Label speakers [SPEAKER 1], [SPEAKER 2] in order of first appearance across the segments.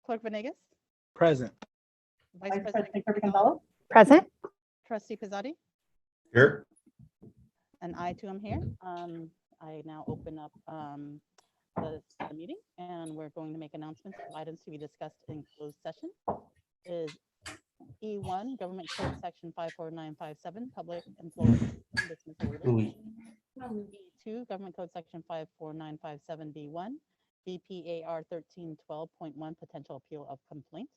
[SPEAKER 1] Clerk Venegas,
[SPEAKER 2] Present.
[SPEAKER 1] Vice President Gonzalez,
[SPEAKER 3] Present.
[SPEAKER 1] Trustee Pizzotti,
[SPEAKER 4] Here.
[SPEAKER 1] and I too am here. I now open up the meeting, and we're going to make announcements of items to be discussed in closed session. Is E1, Government Code Section 54957, Public Employee Dismissal Related. E2, Government Code Section 54957B1, BPAR 1312.1, Potential Appeal of Complaint.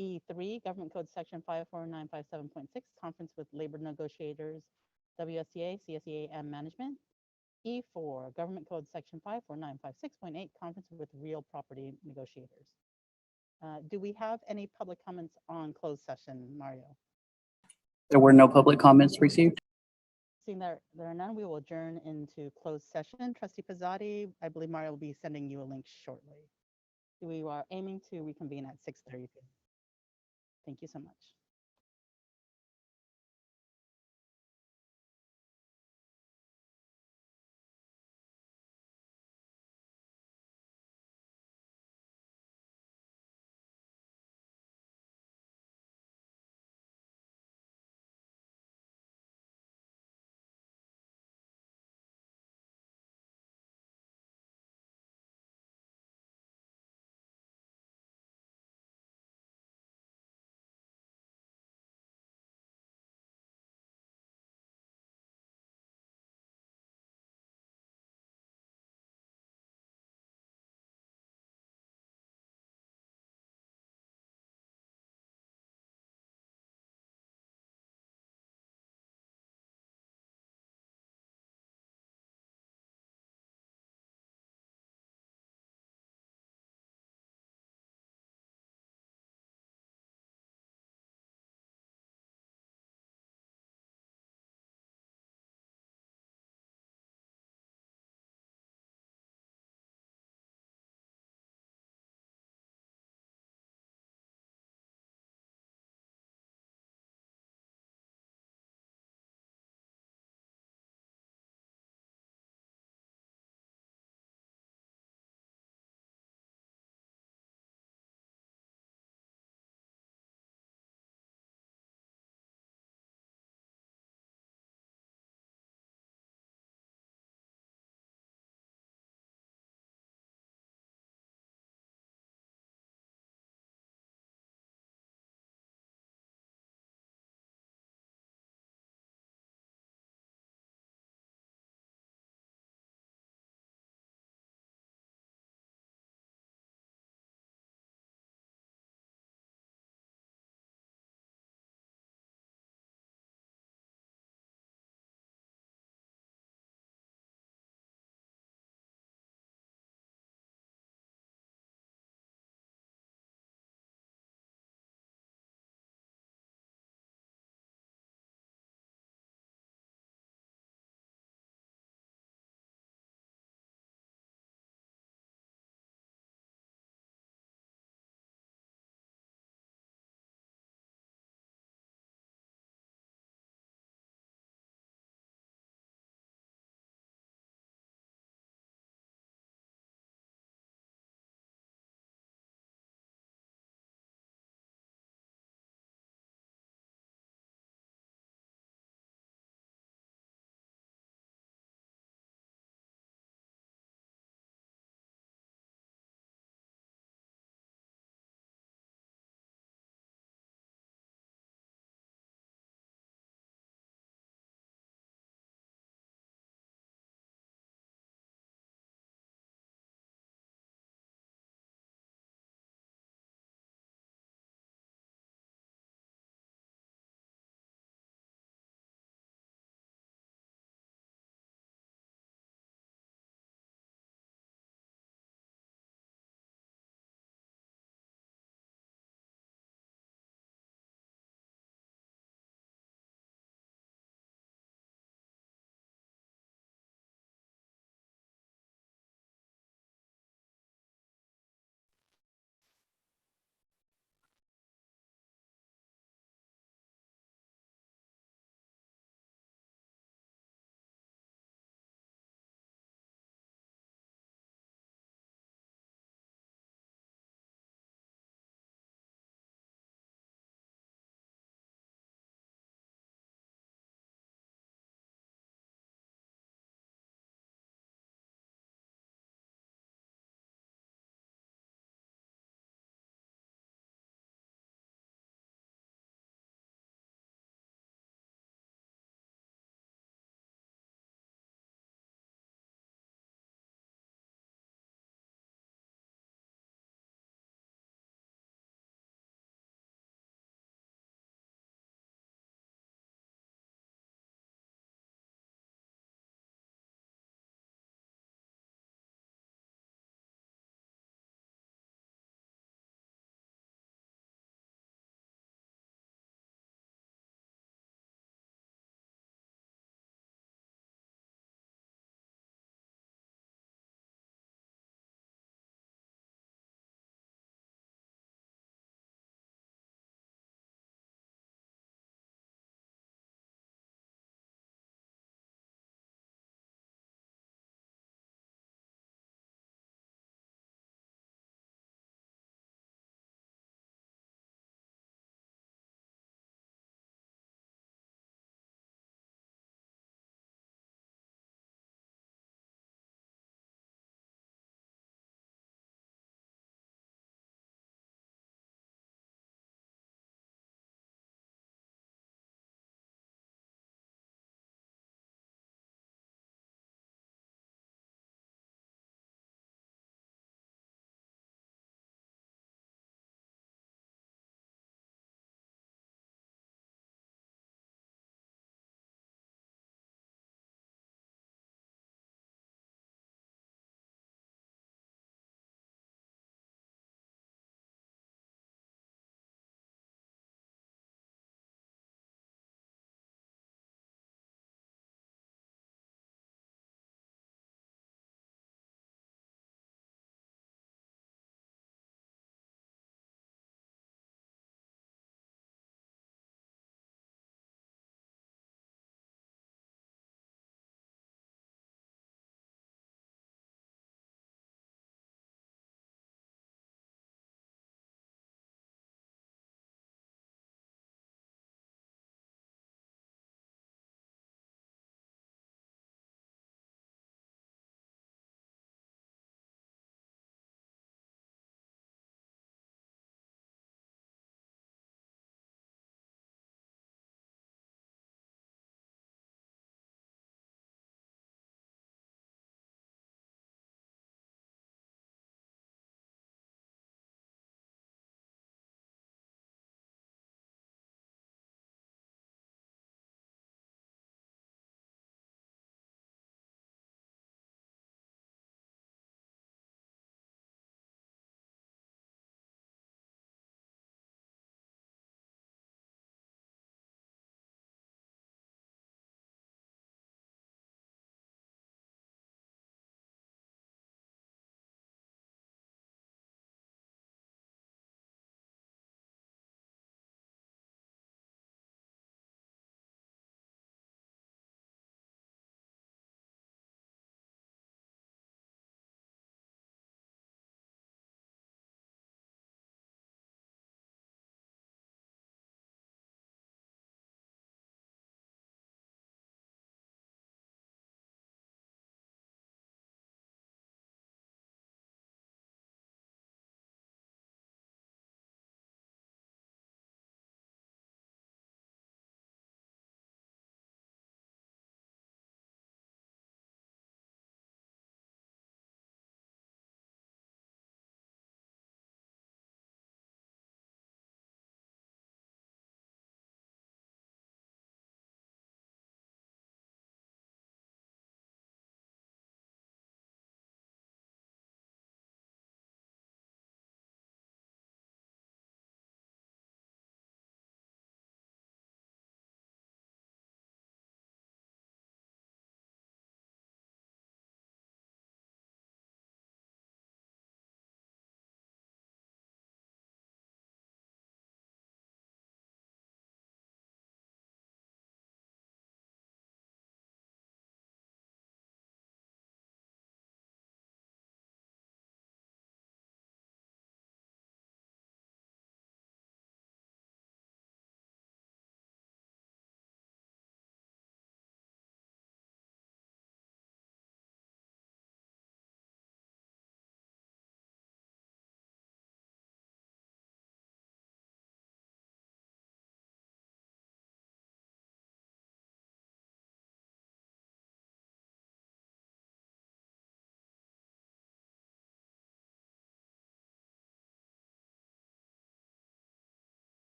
[SPEAKER 1] E3, Government Code Section 54957.6, Conference with Labor Negotiators, WSCA, CSEA, and Management. E4, Government Code Section 54956.8, Conference with Real Property Negotiators. Do we have any public comments on closed session, Mario?
[SPEAKER 5] There were no public comments received.
[SPEAKER 1] Seeing there are none, we will adjourn into closed session. Trustee Pizzotti, I believe Mario will be sending you a link shortly. We are aiming to reconvene at 6:30 p.m. Thank you so much.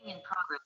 [SPEAKER 2] In progress.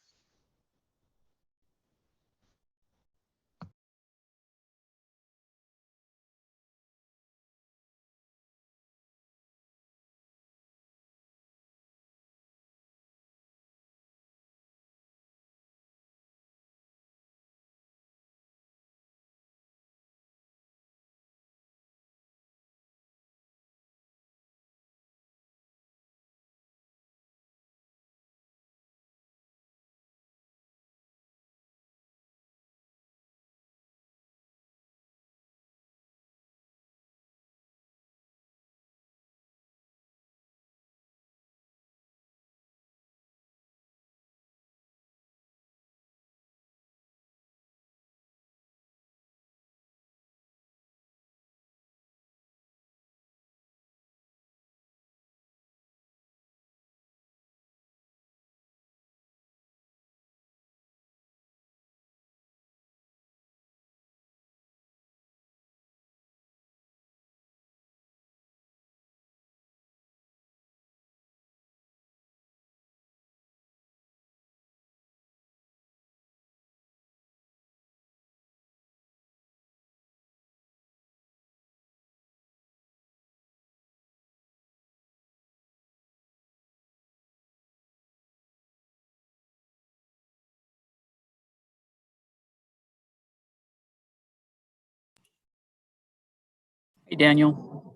[SPEAKER 5] Hey, Daniel.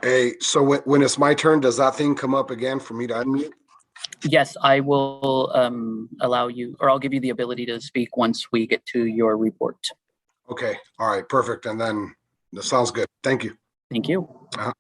[SPEAKER 3] Hey, so when it's my turn, does that thing come up again for me to unmute?
[SPEAKER 5] Yes, I will allow you, or I'll give you the ability to speak once we get to your report.
[SPEAKER 3] Okay, all right, perfect. And then that sounds good. Thank you.
[SPEAKER 5] Thank you.
[SPEAKER 3] Uh-huh.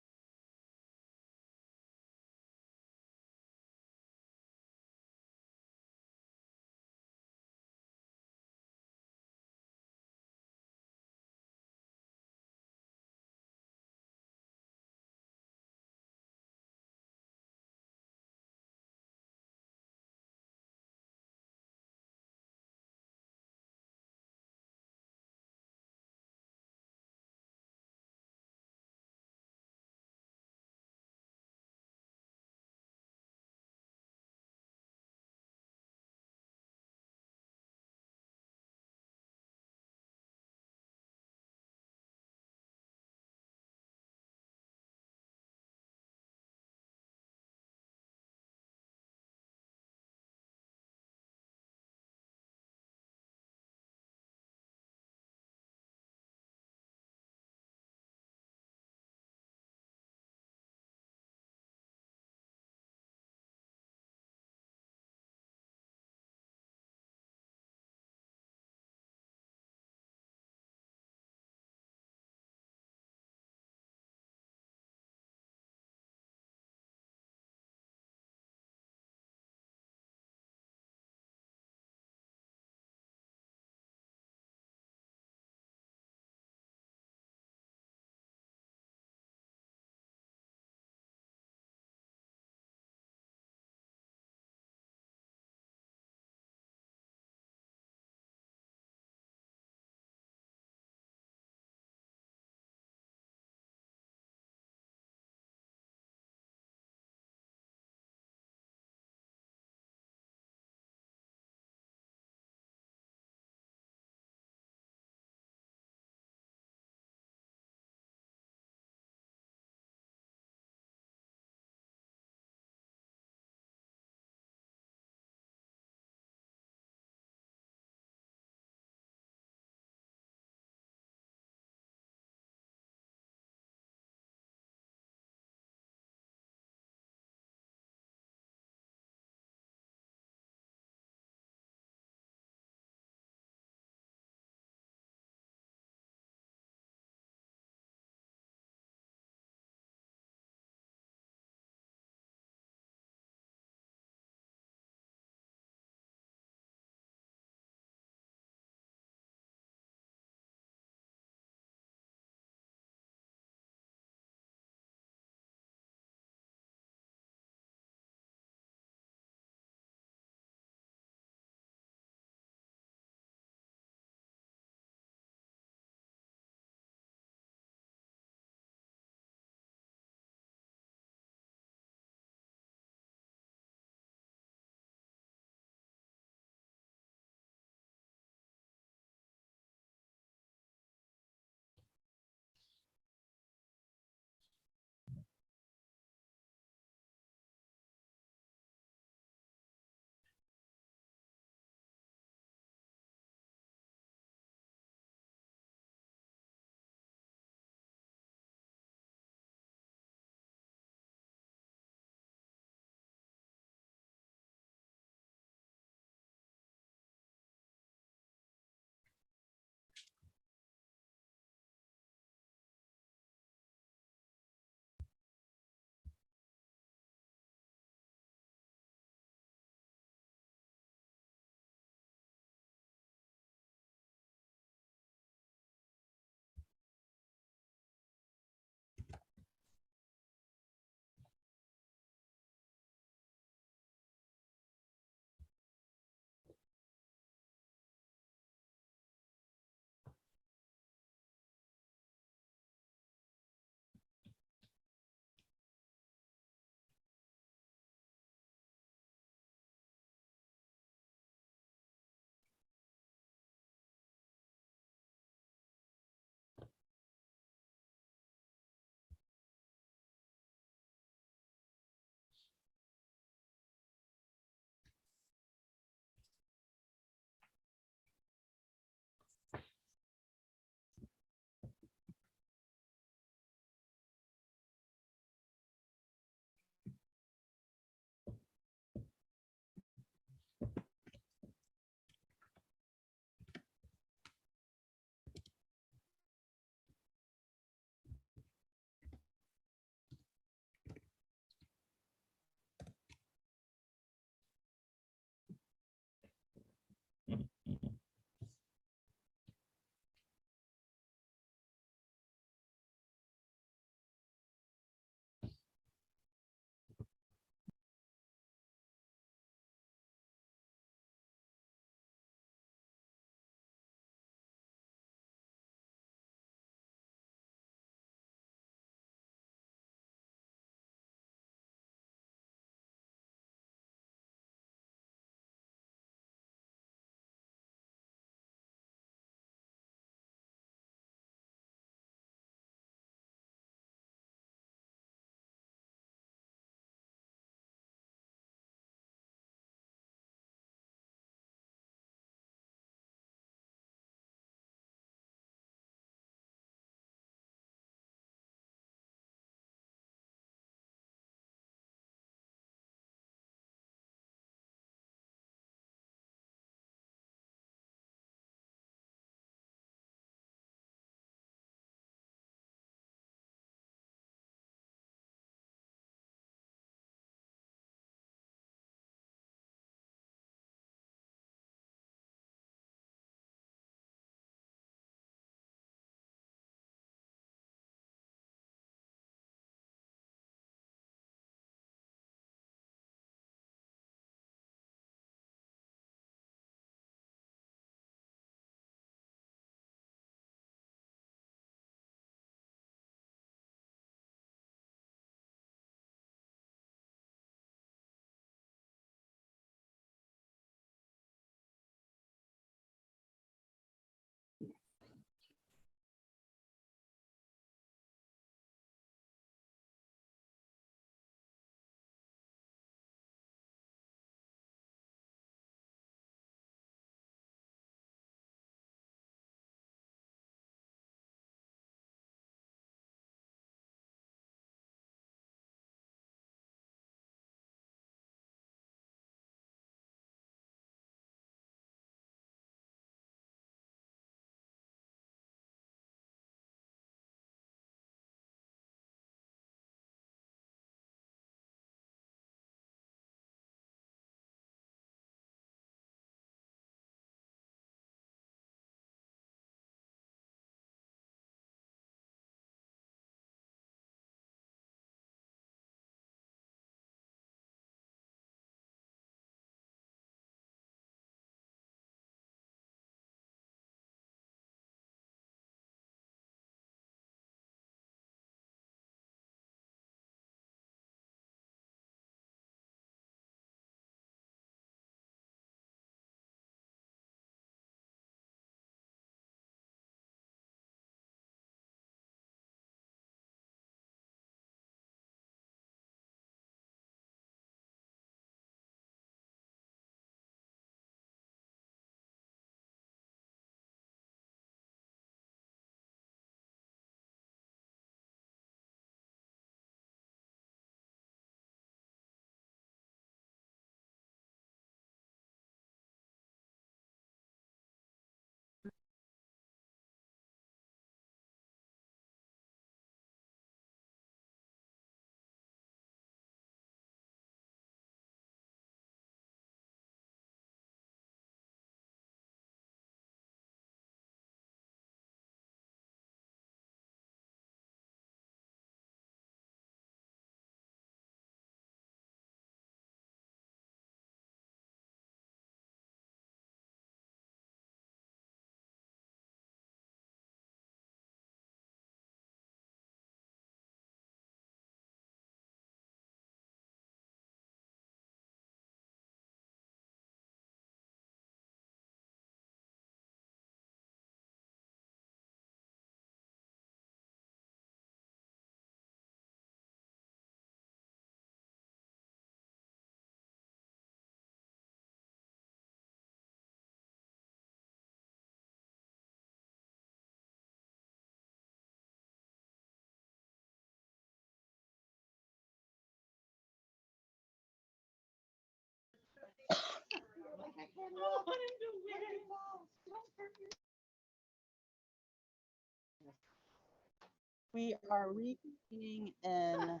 [SPEAKER 1] We are reconvening in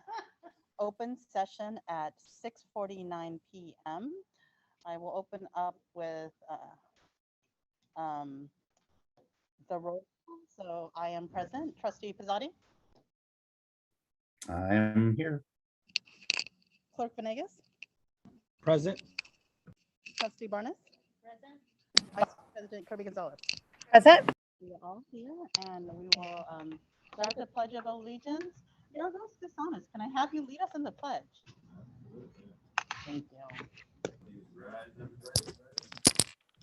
[SPEAKER 1] open session at 6:49 p.m. I will open up with the roll call. So I am present. Trustee Pizzotti,
[SPEAKER 2] I am here.
[SPEAKER 1] Clerk Venegas,
[SPEAKER 4] Present.
[SPEAKER 1] Trustee Barnes, Vice President Kirby Gonzalez.
[SPEAKER 6] Present.
[SPEAKER 1] We are all here, and we will start the Pledge of Allegiance. You're most dishonest. Can I have you lead us in the pledge? Thank you.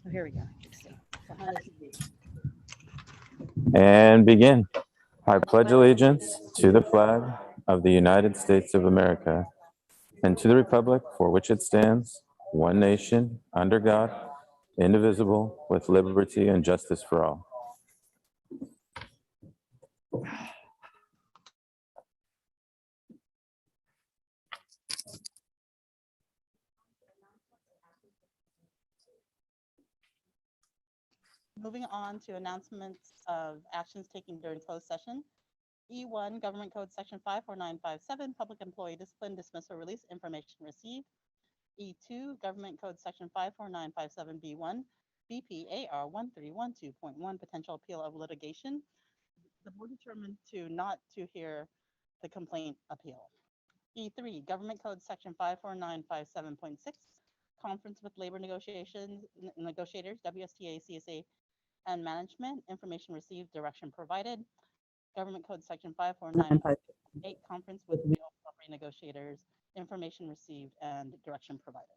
[SPEAKER 1] Oh, here we go. Behind the TV.
[SPEAKER 7] And begin. I pledge allegiance to the flag of the United States of America and to the republic for which it stands, one nation, under God, indivisible, with liberty and justice for all.
[SPEAKER 1] Moving on to announcements of actions taken during closed session. E1, Government Code Section 54957, Public Employee Discipline, Dismissal, Release, Information Received. E2, Government Code Section 54957B1, BPAR 1312.1, Potential Appeal of Litigation. The board determined not to hear the complaint appeal. E3, Government Code Section 54957.6, Conference with Labor Negotiators, WSTA, CSA, and Management, Information Received, Direction Provided. Government Code Section 54958, Conference with Real Property Negotiators, Information Received, and Direction Provided.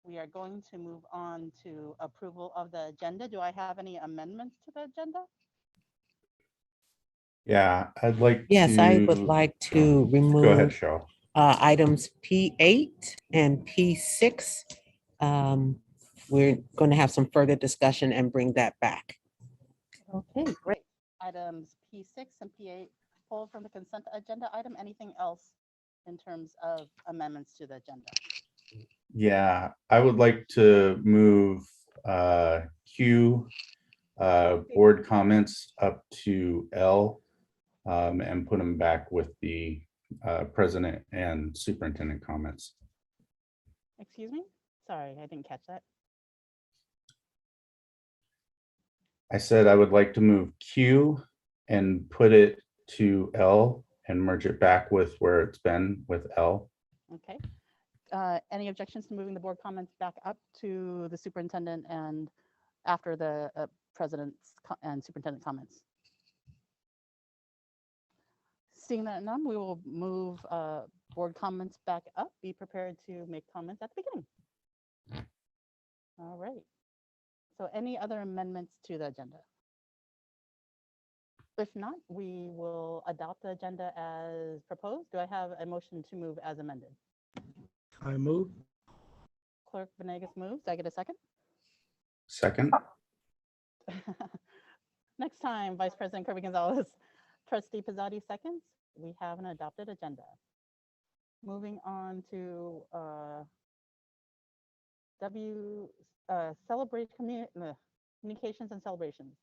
[SPEAKER 1] We are going to move on to approval of the agenda. Do I have any amendments to the agenda?
[SPEAKER 2] Yeah, I'd like
[SPEAKER 6] Yes,
[SPEAKER 2] to.
[SPEAKER 6] I would like to
[SPEAKER 2] Go ahead,
[SPEAKER 6] remove
[SPEAKER 2] Cheryl.
[SPEAKER 6] items P8 and P6. We're going to have some further discussion and bring that back.
[SPEAKER 1] Okay, great. Items P6 and P8 pulled from the consent agenda item. Anything else in terms of amendments to the agenda?
[SPEAKER 2] Yeah, I would like to move Q board comments up to L and put them back with the president and superintendent comments.
[SPEAKER 1] Excuse me? Sorry, I didn't catch that.
[SPEAKER 2] I said I would like to move Q and put it to L and merge it back with where it's been with L.
[SPEAKER 1] Okay. Any objections to moving the board comments back up to the superintendent and after the president's and superintendent comments? Seeing that none, we will move board comments back up. Be prepared to make comments at the beginning. All right. So any other amendments to the agenda? If not, we will adopt the agenda as proposed. Do I have a motion to move as amended?
[SPEAKER 4] I move.
[SPEAKER 1] Clerk Venegas moves. Do I get a second?
[SPEAKER 2] Second.
[SPEAKER 1] Next time, Vice President Kirby Gonzalez. Trustee Pizzotti seconds. We have an adopted agenda. Moving on to communications and celebrations.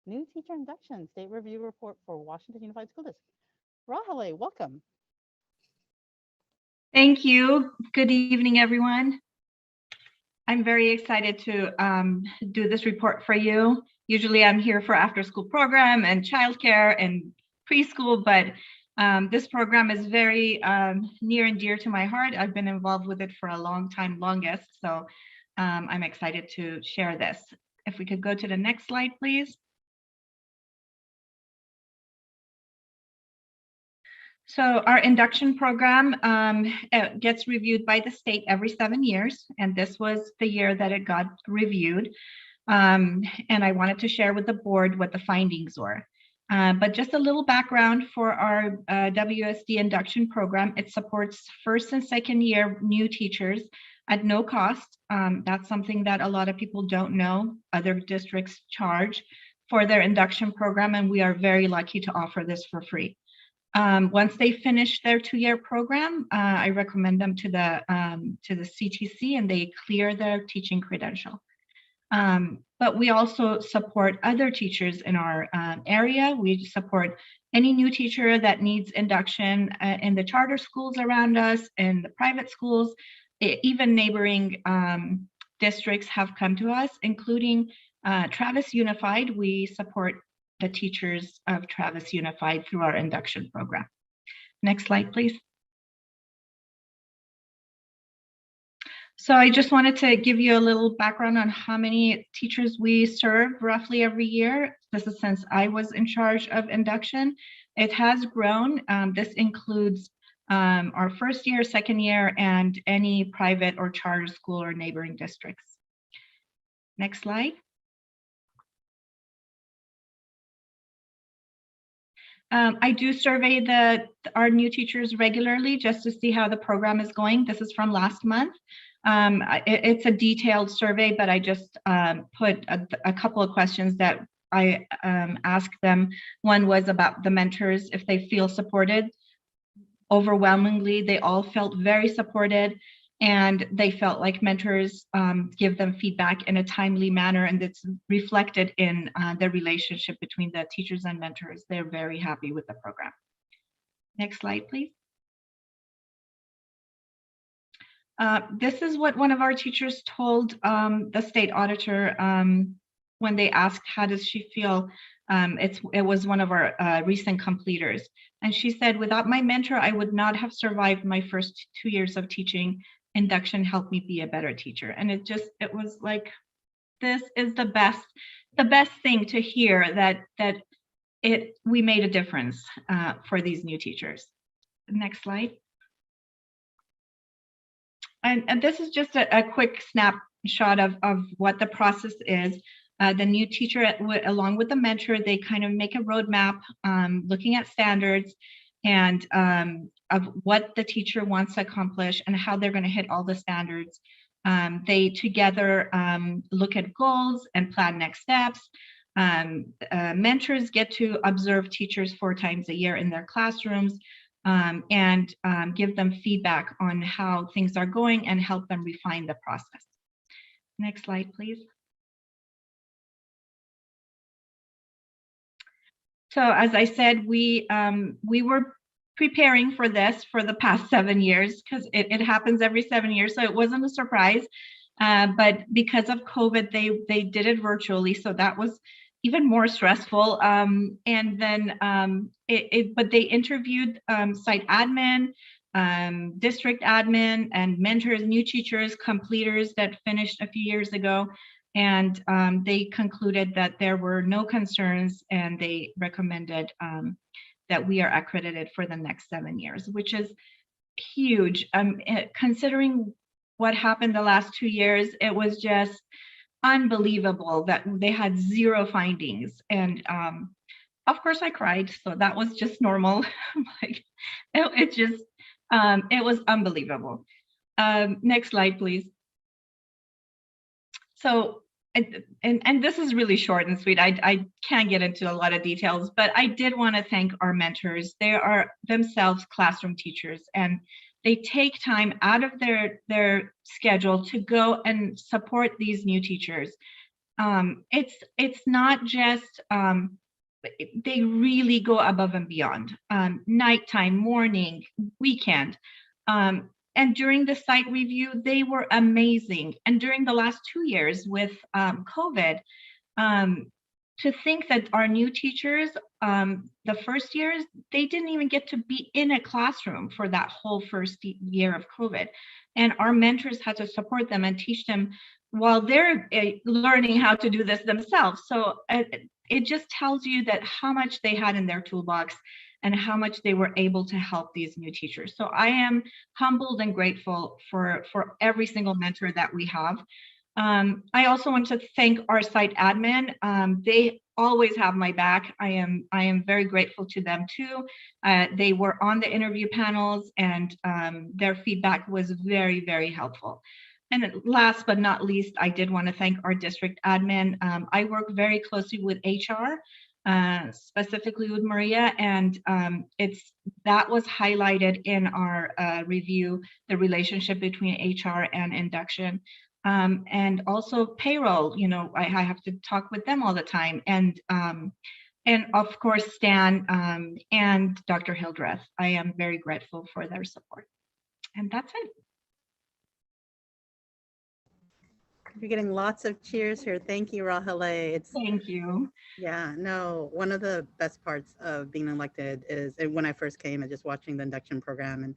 [SPEAKER 1] New teacher induction, state review report for Washington Unified School District. Rahale, welcome.
[SPEAKER 8] Thank you. Good evening, everyone. I'm very excited to do this report for you. Usually I'm here for after school program and childcare and preschool, but this program is very near and dear to my heart. I've been involved with it for a long time, longest. So I'm excited to share this. If we could go to the next slide, please. So our induction program gets reviewed by the state every 7 years, and this was the year that it got reviewed. And I wanted to share with the board what the findings were. But just a little background for our WSD induction program. It supports first and second year new teachers at no cost. That's something that a lot of people don't know. Other districts charge for their induction program, and we are very lucky to offer this for free. Once they finish their 2-year program, I recommend them to the CTC and they clear their teaching credential. But we also support other teachers in our area. We support any new teacher that needs induction in the charter schools around us, in the private schools, even neighboring districts have come to us, including Travis Unified. We support the teachers of Travis Unified through our induction program. Next slide, please. So I just wanted to give you a little background on how many teachers we serve roughly every year. This is since I was in charge of induction. It has grown. This includes our first year, second year, and any private or charter school or neighboring districts. Next slide. I do survey our new teachers regularly just to see how the program is going. This is from last month. It's a detailed survey, but I just put a couple of questions that I asked them. One was about the mentors, if they feel supported. Overwhelmingly, they all felt very supported, and they felt like mentors give them feedback in a timely manner, and it's reflected in the relationship between the teachers and mentors. They're very happy with the program. Next slide, please. This is what one of our teachers told the state auditor when they asked, how does she feel? It was one of our recent completers. And she said, without my mentor, I would not have survived my first 2 years of teaching. Induction helped me be a better teacher. And it was like, this is the best thing to hear, that we made a difference for these new teachers. Next slide. And this is just a quick snapshot of what the process is. The new teacher, along with the mentor, they kind of make a roadmap looking at standards and of what the teacher wants to accomplish and how they're going to hit all the standards. They together look at goals and plan next steps. Mentors get to observe teachers 4 times a year in their classrooms and give them feedback on how things are going and help them refine the process. Next slide, please. So as I said, we were preparing for this for the past 7 years, because it happens every 7 years, so it wasn't a surprise. But because of COVID, they did it virtually, so that was even more stressful. And then, but they interviewed site admin, district admin, and mentors, new teachers, completers that finished a few years ago. And they concluded that there were no concerns, and they recommended that we are accredited for the next 7 years, which is huge. Considering what happened the last 2 years, it was just unbelievable that they had 0 findings. And of course I cried, so that was just normal. Like, it was unbelievable. Next slide, please. So, and this is really short and sweet. I can't get into a lot of details, but I did want to thank our mentors. They are themselves classroom teachers, and they take time out of their schedule to go and support these new teachers. It's not just, they really go above and beyond, nighttime, morning, weekend. And during the site review, they were amazing. And during the last 2 years with COVID, to think that our new teachers, the first years, they didn't even get to be in a classroom for that whole first year of COVID. And our mentors had to support them and teach them while they're learning how to do this themselves. So it just tells you that how much they had in their toolbox and how much they were able to help these new teachers. So I am humbled and grateful for every single mentor that we have. I also want to thank our site admin. They always have my back. I am very grateful to them too. They were on the interview panels, and their feedback was very, very helpful. And last but not least, I did want to thank our district admin. I work very closely with HR specifically with Maria, and that was highlighted in our review, the relationship between HR and induction. And also payroll, I have to talk with them all the time. And of course, Stan and Dr. Hildreth, I am very grateful for their support. And that's it.
[SPEAKER 1] You're getting lots of cheers here. Thank you, Rahale.
[SPEAKER 8] Thank you.
[SPEAKER 1] Yeah, no, one of the best parts of being elected is when I first came and just watching the induction program. And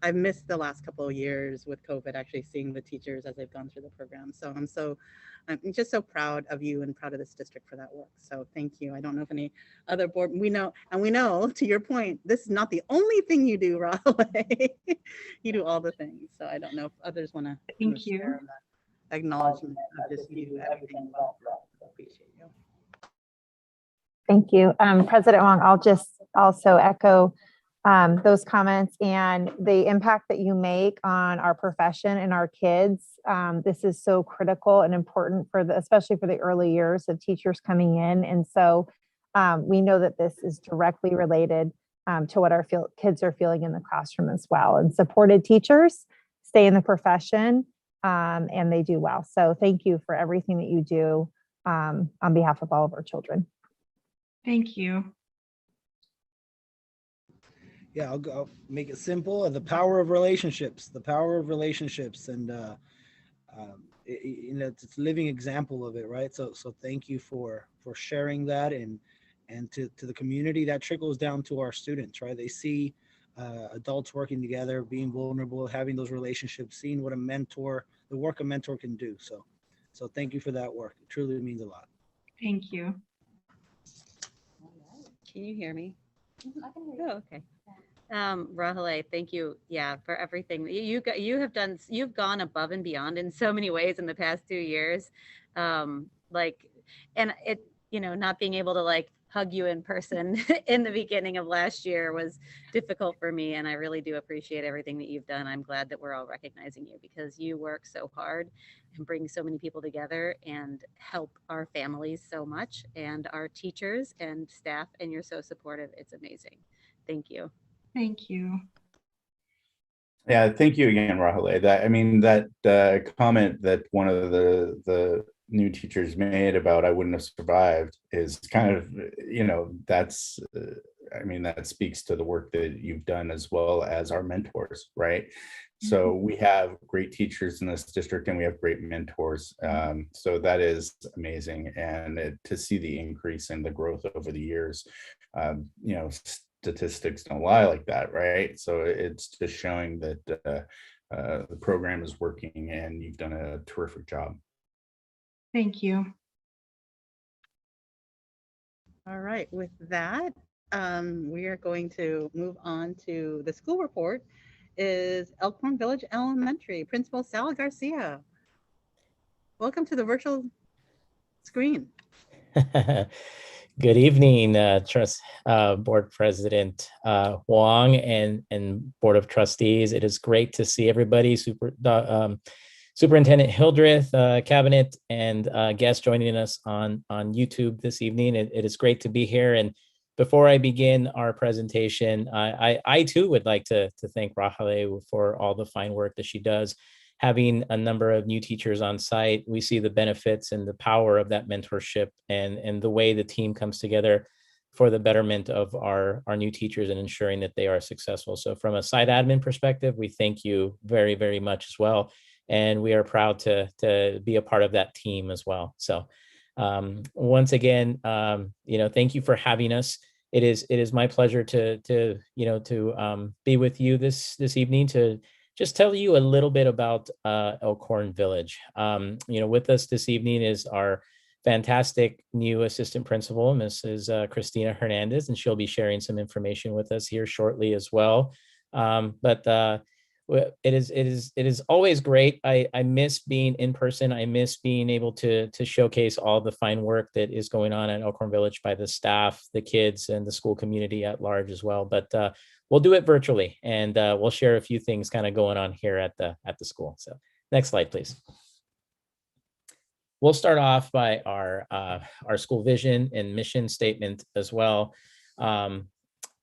[SPEAKER 1] I've missed the last couple of years with COVID, actually seeing the teachers as they've gone through the program. So I'm just so proud of you and proud of this district for that work. So thank you. I don't know if any other board, we know to your point, this is not the only thing you do, Rahale. You do all the things. So I don't know if others want to.
[SPEAKER 8] Thank you.
[SPEAKER 1] Acknowledgement of just you do everything well. Appreciate you.
[SPEAKER 9] Thank you. President Wong, I'll just also echo those comments and the impact that you make on our profession and our kids. This is so critical and important especially for the early years of teachers coming in. And so we know that this is directly related to what our kids are feeling in the classroom as well. And supported teachers stay in the profession and they do well. So thank you for everything that you do on behalf of all of our children.
[SPEAKER 8] Thank you.
[SPEAKER 4] Yeah, I'll make it simple. The power of relationships, and it's a living example of it, right? So thank you for sharing that, and to the community. That trickles down to our students, right? They see adults working together, being vulnerable, having those relationships, seeing what the work a mentor can do. So thank you for that work. It truly means a lot.
[SPEAKER 8] Thank you.
[SPEAKER 10] Can you hear me? Oh, okay. Rahale, thank you. Yeah, for everything you have done. You've gone above and beyond in so many ways in the past 2 years. And it, not being able to hug you in person in the beginning of last year was difficult for me. And I really do appreciate everything that you've done. I'm glad that we're all recognizing you because you work so hard and bring so many people together and help our families so much and our teachers and staff. And you're so supportive. It's amazing. Thank you.
[SPEAKER 8] Thank you.
[SPEAKER 2] Yeah, thank you again, Rahale. That comment that one of the new teachers made about I wouldn't have survived is kind of, that's, that speaks to the work that you've done as well as our mentors, right? So we have great teachers in this district and we have great mentors. So that is amazing. And to see the increase in the growth over the years, statistics don't lie like that, right? So it's just showing that the program is working and you've done a terrific job.
[SPEAKER 8] Thank you.
[SPEAKER 1] All right, with that, we are going to move on to the school report. Is Elkhorn Village Elementary Principal Sal Garcia. Welcome to the virtual screen.
[SPEAKER 11] Good evening, Board President Wong and Board of Trustees. It is great to see everybody, Superintendent Hildreth, Cabinet, and guests joining us on YouTube this evening. It is great to be here. And before I begin our presentation, I too would like to thank Rahale for all the fine work that she does. Having a number of new teachers on site, we see the benefits and the power of that mentorship and the way the team comes together for the betterment of our new teachers and ensuring that they are successful. So from a site admin perspective, we thank you very, very much as well. And we are proud to be a part of that team as well. So once again, thank you for having us. It is my pleasure to be with you this evening to just tell you a little bit about Elkhorn Village. With us this evening is our fantastic new assistant principal, Mrs. Christina Hernandez, and she'll be sharing some information with us here shortly as well. It is always great. I miss being in person. I miss being able to showcase all the fine work that is going on at Elkhorn Village by the staff, the kids, and the school community at large as well. But we'll do it virtually, and we'll share a few things kind of going on here at the school. So next slide, please. we'll start off by our school vision and mission statement as well.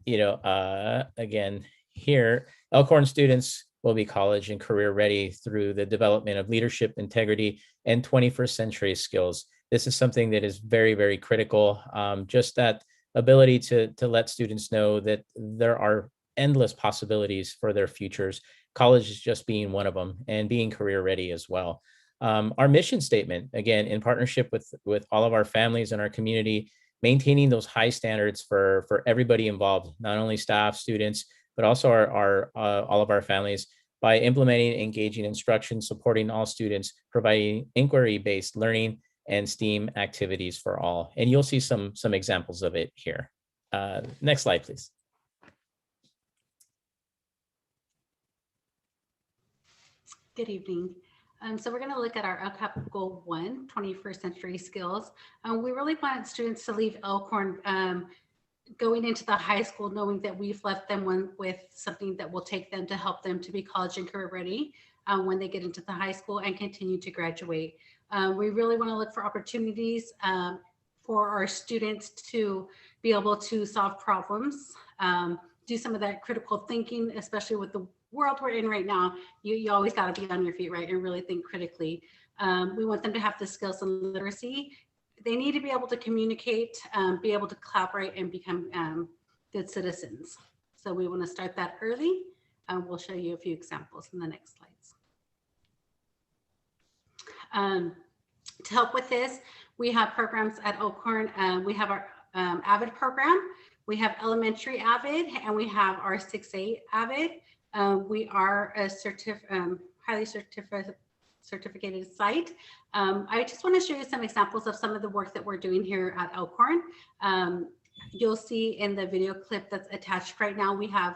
[SPEAKER 11] Again, here, Elkhorn students will be college and career ready through the development of leadership, integrity, and 21st century skills. This is something that is very, very critical. Just that ability to let students know that there are endless possibilities for their futures. College is just being one of them, and being career ready as well. Our mission statement, again, in partnership with all of our families and our community, maintaining those high standards for everybody involved, not only staff, students, but also all of our families, by implementing engaging instruction, supporting all students, providing inquiry-based learning and STEAM activities for all. And you'll see some examples of it here. Next slide, please.
[SPEAKER 12] Good evening. So we're going to look at our LCAP Goal 1, 21st Century Skills. We really want students to leave Elkhorn going into the high school knowing that we've left them with something that will take them to help them to be college and career ready when they get into the high school and continue to graduate. We really want to look for opportunities for our students to be able to solve problems, do some of that critical thinking, especially with the world we're in right now. You always got to be on your feet, right, and really think critically. We want them to have the skills and literacy. They need to be able to communicate, be able to collaborate, and become good citizens. So we want to start that early. We'll show you a few examples in the next slides. To help with this, we have programs at Elkhorn. We have our AVID program. We have elementary AVID, and we have our 6A AVID. We are a highly certificated site. I just want to show you some examples of some of the work that we're doing here at Elkhorn. You'll see in the video clip that's attached right now, we have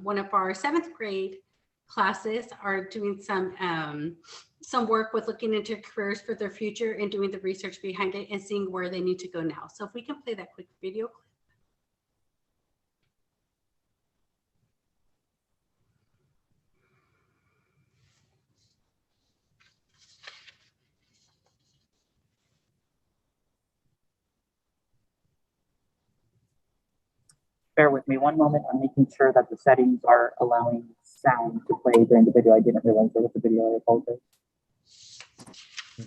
[SPEAKER 12] one of our 7th grade classes are doing some work with looking into careers for their future and doing the research behind it and seeing where they need to go now. So if we can play that quick video clip.
[SPEAKER 5] Bear with me one moment. I'm making sure that the settings are allowing sound to play during the video. I didn't realize there was a video. I apologize.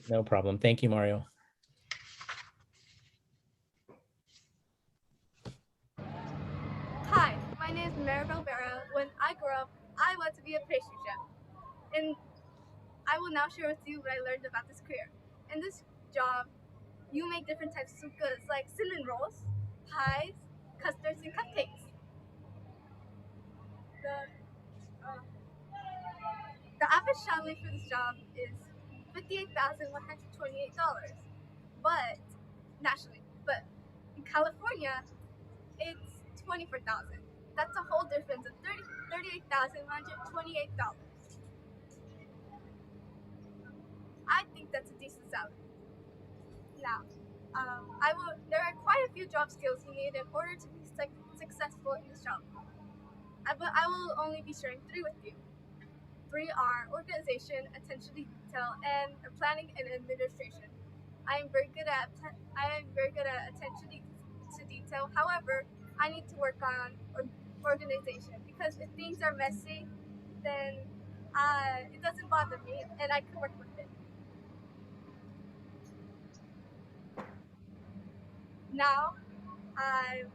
[SPEAKER 11] No problem. Thank you, Mario.
[SPEAKER 13] Hi, my name is Maribel Barra. When I grew up, I wanted to be a pastry chef. And I will now share with you what I learned about this career. In this job, you make different types of goods like cinnamon rolls, pies, custards, and cupcakes. The average salary for this job is $58,128, but nationally. But in California, it's $24,000. That's a whole difference of $38,128. I think that's a decent salary. Now, there are quite a few job skills you need in order to be successful in this job. But I will only be sharing 3 with you. 3 are organization, attention to detail, and planning and administration. I am very good at attention to detail. However, I need to work on organization because if things are messy, then it doesn't bother me, and I can work with it. Now I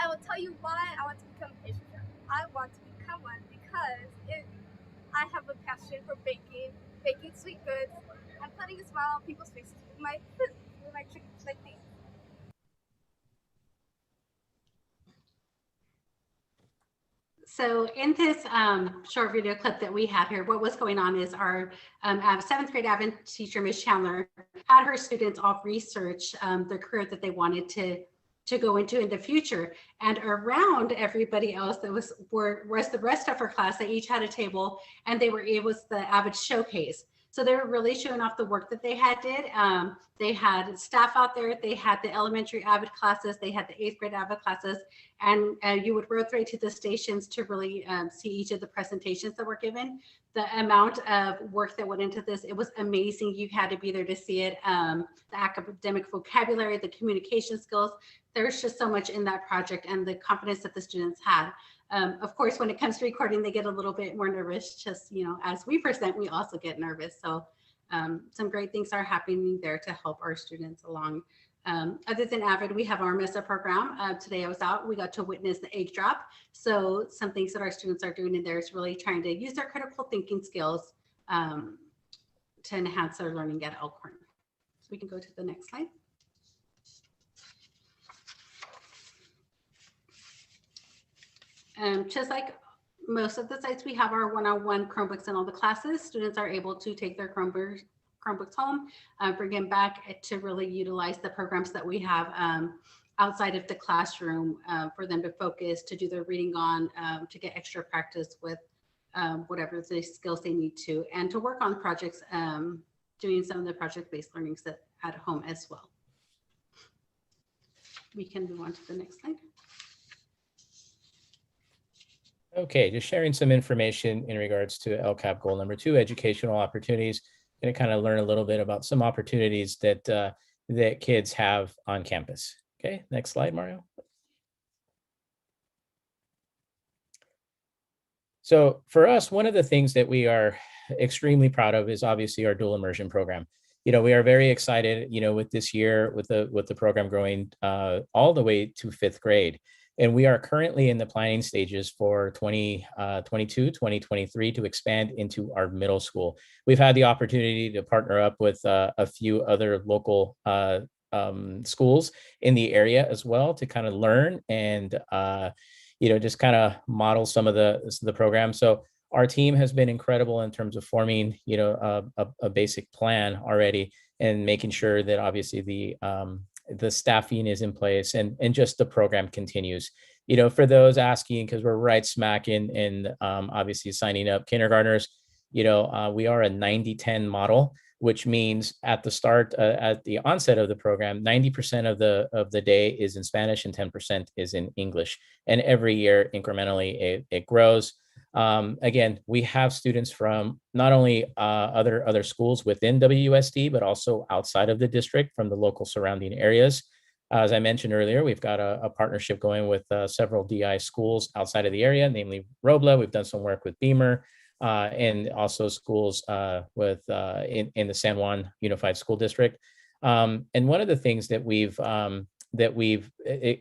[SPEAKER 13] will tell you why I want to become a pastry chef. I want to become one because I have a passion for baking sweet goods, and putting a smile on people's faces with my food, with my treats like these.
[SPEAKER 12] So in this short video clip that we have here, what was going on is our 7th grade AVID teacher, Ms. Chandler, had her students all research the career that they wanted to go into in the future. And around everybody else that was the rest of her class, they each had a table, and it was the AVID showcase. So they were really showing off the work that they did. They had staff out there. They had the elementary AVID classes. They had the 8th grade AVID classes. And you would rotate to the stations to really see each of the presentations that were given. The amount of work that went into this, it was amazing. You had to be there to see it. The academic vocabulary, the communication skills, there's just so much in that project, and the confidence that the students had. Of course, when it comes to recording, they get a little bit more nervous. Just, as we present, we also get nervous. So some great things are happening there to help our students along. Other than AVID, we have our MESA program. Today I was out, we got to witness the egg drop. So some things that our students are doing in there is really trying to use their critical thinking skills to enhance their learning at Elkhorn. So we can go to the next slide. Just like most of the sites, we have our one-on-one Chromebooks in all the classes. Students are able to take their Chromebooks home, bring them back to really utilize the programs that we have outside of the classroom for them to focus, to do their reading on, to get extra practice with whatever the skills they need to, and to work on projects, doing some of the project-based learnings at home as well. We can move on to the next slide.
[SPEAKER 11] Okay, just sharing some information in regards to LCAP goal number 2, educational opportunities. Going to kind of learn a little bit about some opportunities that that kids have on campus. Okay, next slide, Mario. So for us, one of the things that we are extremely proud of is obviously our dual immersion program. We are very excited, with this year, with the program growing all the way to 5th grade. And we are currently in the planning stages for 2022, 2023 to expand into our middle school. We've had the opportunity to partner up with a few other local schools in the area as well to kind of learn and, just kind of model some of the program. So our team has been incredible in terms of forming, a basic plan already and making sure that obviously the staffing is in place and just the program continues. For those asking, because we're right smack in obviously signing up kindergartners, we are a 90-10 model, which means at the start, at the onset of the program, 90% of the day is in Spanish and 10% is in English. And every year incrementally it grows. Again, we have students from not only other schools within WUSD, but also outside of the district from the local surrounding areas. As I mentioned earlier, we've got a partnership going with several DI schools outside of the area, namely Robla. We've done some work with Beamer and also schools with in the San Juan Unified School District. And one of the things that we've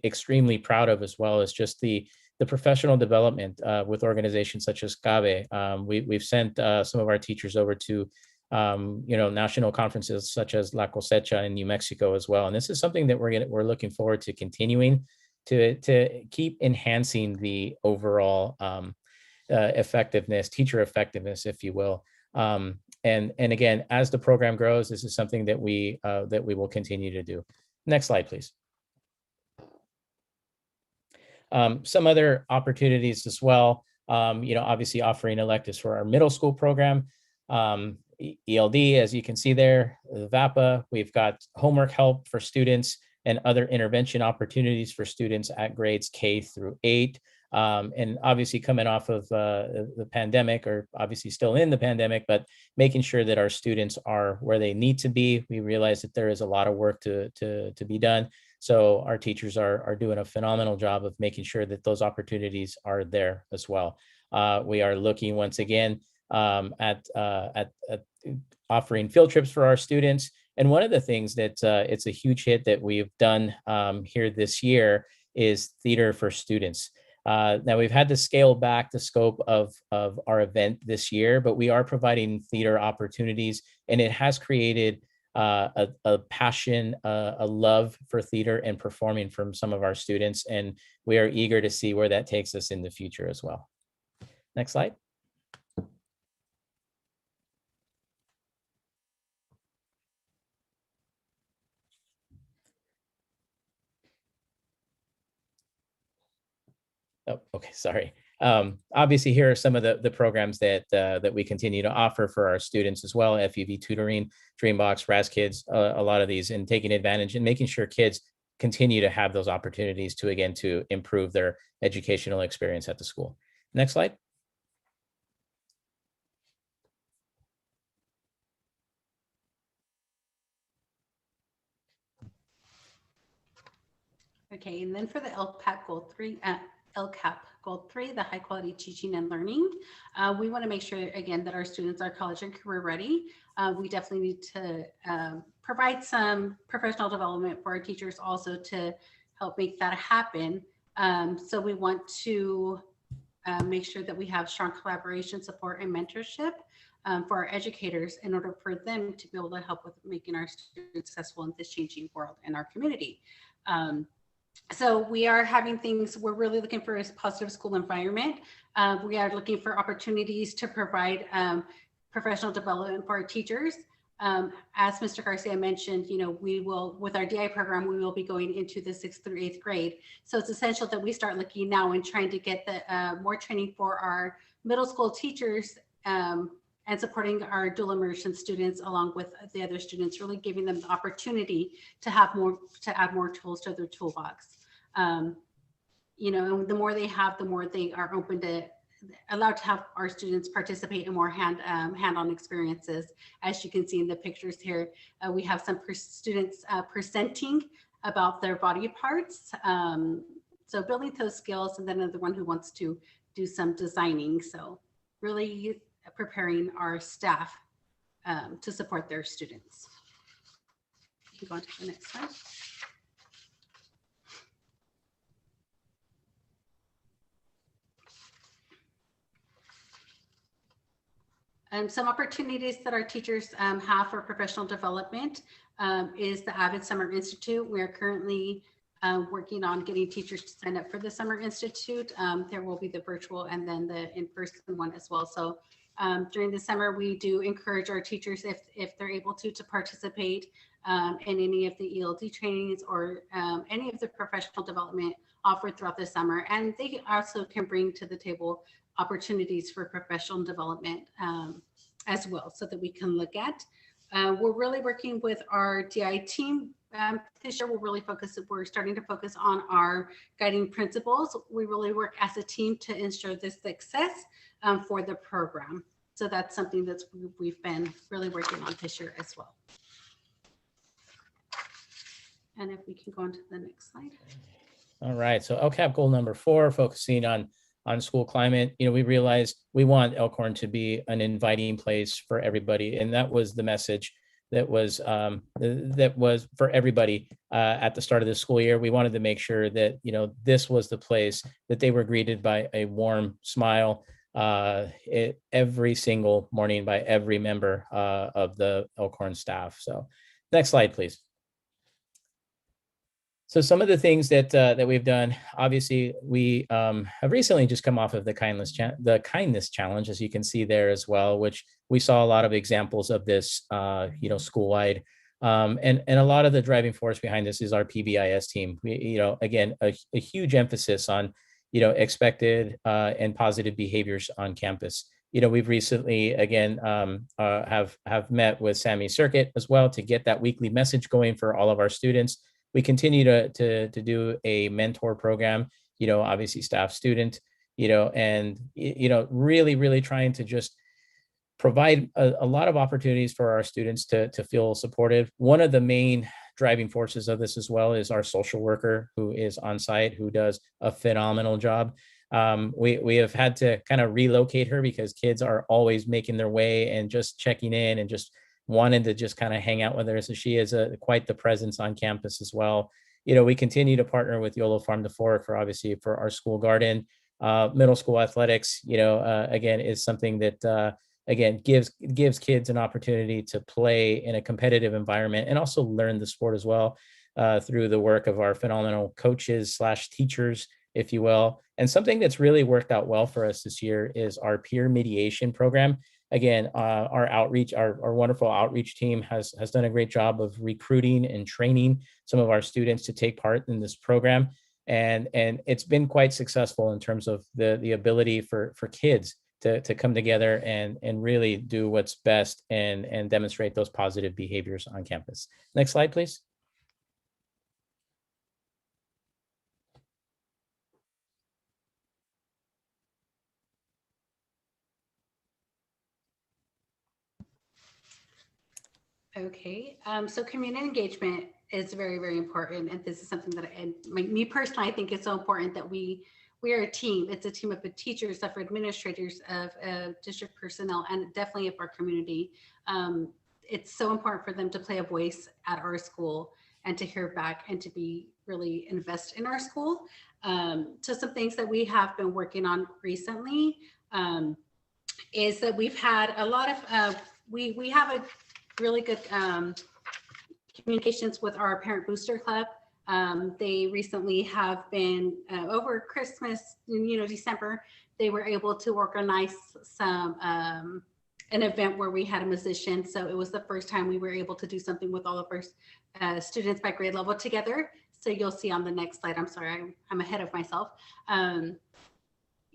[SPEAKER 11] extremely proud of as well is just the professional development with organizations such as CABE. We've sent some of our teachers over to national conferences such as La Cosecha in New Mexico as well. And this is something that we're looking forward to continuing to keep enhancing the overall effectiveness, teacher effectiveness, if you will. And again, as the program grows, this is something that we will continue to do. Next slide, please. Some other opportunities as well, obviously offering electives for our middle school program, ELD, as you can see there, the VAPA, we've got homework help for students and other intervention opportunities for students at grades K through 8. And obviously coming off of the pandemic, or obviously still in the pandemic, but making sure that our students are where they need to be. We realize that there is a lot of work to be done. So our teachers are doing a phenomenal job of making sure that those opportunities are there as well. We are looking once again at offering field trips for our students. And one of the things that it's a huge hit that we've done here this year is theater for students. Now we've had to scale back the scope of our event this year, but we are providing theater opportunities, and it has created a passion, a love for theater and performing from some of our students. And we are eager to see where that takes us in the future as well. Next slide. Oh, okay, sorry. Obviously, here are some of the programs that we continue to offer for our students as well: FEV tutoring, Dreambox, Raz Kids, a lot of these, and taking advantage and making sure kids continue to have those opportunities to, again, to improve their educational experience at the school. Next slide.
[SPEAKER 12] Okay, and then for the LCAP Goal 3, LCAP Goal 3, the high quality teaching and learning, we want to make sure, again, that our students are college and career ready. We definitely need to provide some professional development for our teachers also to help make that happen. So we want to make sure that we have strong collaboration, support, and mentorship for our educators in order for them to be able to help with making our students successful in this changing world in our community. So we are having things, we're really looking for a positive school environment. We are looking for opportunities to provide professional development for our teachers. As Mr. Garcia mentioned, you know, we will, with our DI program, we will be going into the 6th through 8th grade. So it's essential that we start looking now and trying to get the more training for our middle school teachers and supporting our dual immersion students along with the other students, really giving them the opportunity to have more, to add more tools to their toolbox. You know, the more they have, the more they are open to, allowed to have our students participate in more hand-on experiences. As you can see in the pictures here, we have some students presenting about their body parts. So building those skills, and then another one who wants to do some designing. So really preparing our staff to support their students. You can go on to the next slide. Some opportunities that our teachers have for professional development is the Avid Summer Institute. We are currently working on getting teachers to sign up for the Summer Institute. There will be the virtual and then the in-person one as well. So during the summer, we do encourage our teachers, if they're able to participate in any of the ELD trainings or any of the professional development offered throughout the summer. And they also can bring to the table opportunities for professional development as well, so that we can look at. We're really working with our DI team this year. We're starting to focus on our guiding principles. We really work as a team to ensure the success for the program. So that's something that we've been really working on this year as well. And if we can go on to the next slide.
[SPEAKER 11] All right, so LCAP goal number 4, focusing on school climate. You know, we realized we want Elkhorn to be an inviting place for everybody, and that was the message that was for everybody at the start of the school year. We wanted to make sure that, you know, this was the place that they were greeted by a warm smile every single morning by every member of the Elkhorn staff. So next slide, please. So some of the things that we've done, obviously, we have recently just come off of the kindness challenge, as you can see there as well, which we saw a lot of examples of this, you know, school-wide. And a lot of the driving force behind this is our PBIS team. We, you know, again, a huge emphasis on, you know, expected and positive behaviors on campus. You know, we've recently, again, have met with Sammy Circuit as well to get that weekly message going for all of our students. We continue to do a mentor program, you know, obviously staff student, you know, and, you know, really trying to just provide a lot of opportunities for our students to feel supported. One of the main driving forces of this as well is our social worker who is on site, who does a phenomenal job. We have had to kind of relocate her because kids are always making their way and just checking in and just wanted to just kind of hang out with her. So she is quite the presence on campus as well. You know, we continue to partner with YOLO Farm to Fork for our school garden. Middle school athletics, you know, again, is something that, again, gives kids an opportunity to play in a competitive environment and also learn the sport as well through the work of our phenomenal coaches / teachers, if you will. And something that's really worked out well for us this year is our peer mediation program. Again, our outreach, our wonderful outreach team has done a great job of recruiting and training some of our students to take part in this program. And it's been quite successful in terms of the ability for kids to come together and really do what's best and demonstrate those positive behaviors on campus. Next slide, please.
[SPEAKER 12] Okay, so community engagement is very, very important. And this is something that me personally, I think it's so important that we are a team. It's a team of teachers, of administrators, of district personnel, and definitely of our community. It's so important for them to play a voice at our school and to hear back and to be really invest in our school. So some things that we have been working on recently is that we've had a lot of, we have a really good communications with our Parent Booster Club. They recently have been over Christmas, December, they were able to organize some an event where we had a musician. So it was the first time we were able to do something with all of our students by grade level together. So you'll see on the next slide, I'm sorry, I'm ahead of myself.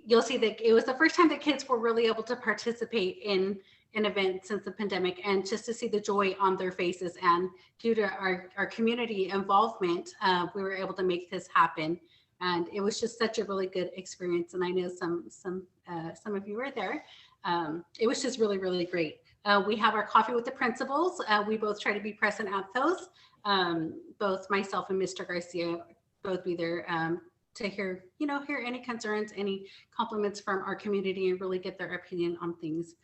[SPEAKER 12] You'll see that it was the first time that kids were really able to participate in an event since the pandemic, and just to see the joy on their faces. And due to our community involvement, we were able to make this happen. And it was just such a really good experience. And I know some of you were there. It was just really, really great. We have our coffee with the principals. We both try to be present at those. Both myself and Mr. Garcia both be there to hear any concerns, any compliments from our community, and really get their opinion on things.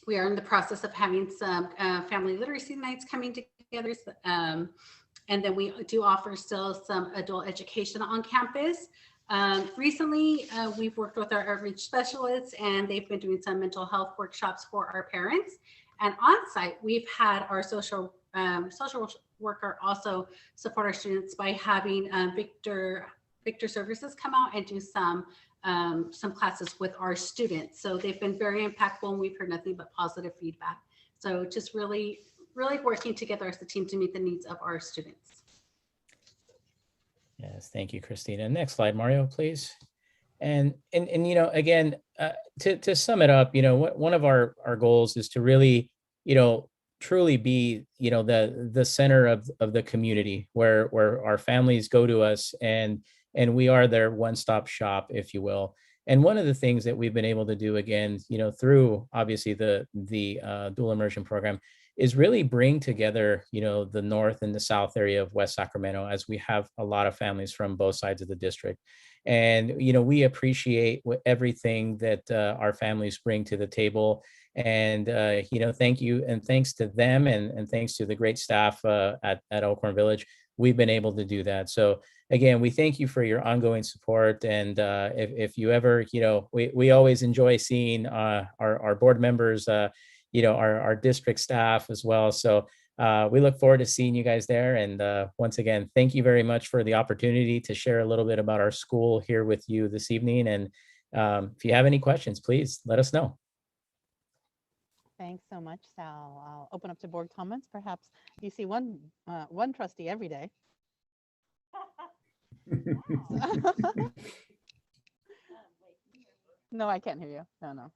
[SPEAKER 12] We are in the process of having some family literacy nights coming together. And then we do offer still some adult education on campus. Recently, we've worked with our outreach specialists, and they've been doing some mental health workshops for our parents. And on site, we've had our social worker also support our students by having Victor Services come out and do some classes with our students. So they've been very impactful, and we've heard nothing but positive feedback. So just really, really working together as a team to meet the needs of our students.
[SPEAKER 11] Yes, thank you, Christina. Next slide, Mario, please. And again, to sum it up, one of our goals is to really, truly be, the center of the community where our families go to us, and we are their one-stop shop, if you will. And one of the things that we've been able to do, again, through obviously the dual immersion program, is really bring together, the north and the south area of West Sacramento, as we have a lot of families from both sides of the district. And, we appreciate everything that our families bring to the table. And, thank you, and thanks to them, and thanks to the great staff at Elkhorn Village, we've been able to do that. So again, we thank you for your ongoing support. And if you ever, we always enjoy seeing our board members, our district staff as well. So we look forward to seeing you guys there. And once again, thank you very much for the opportunity to share a little bit about our school here with you this evening. And if you have any questions, please let us know.
[SPEAKER 1] Thanks so much, Sal. I'll open up to board comments. Perhaps you see one trustee every day. No, I can't hear you. No.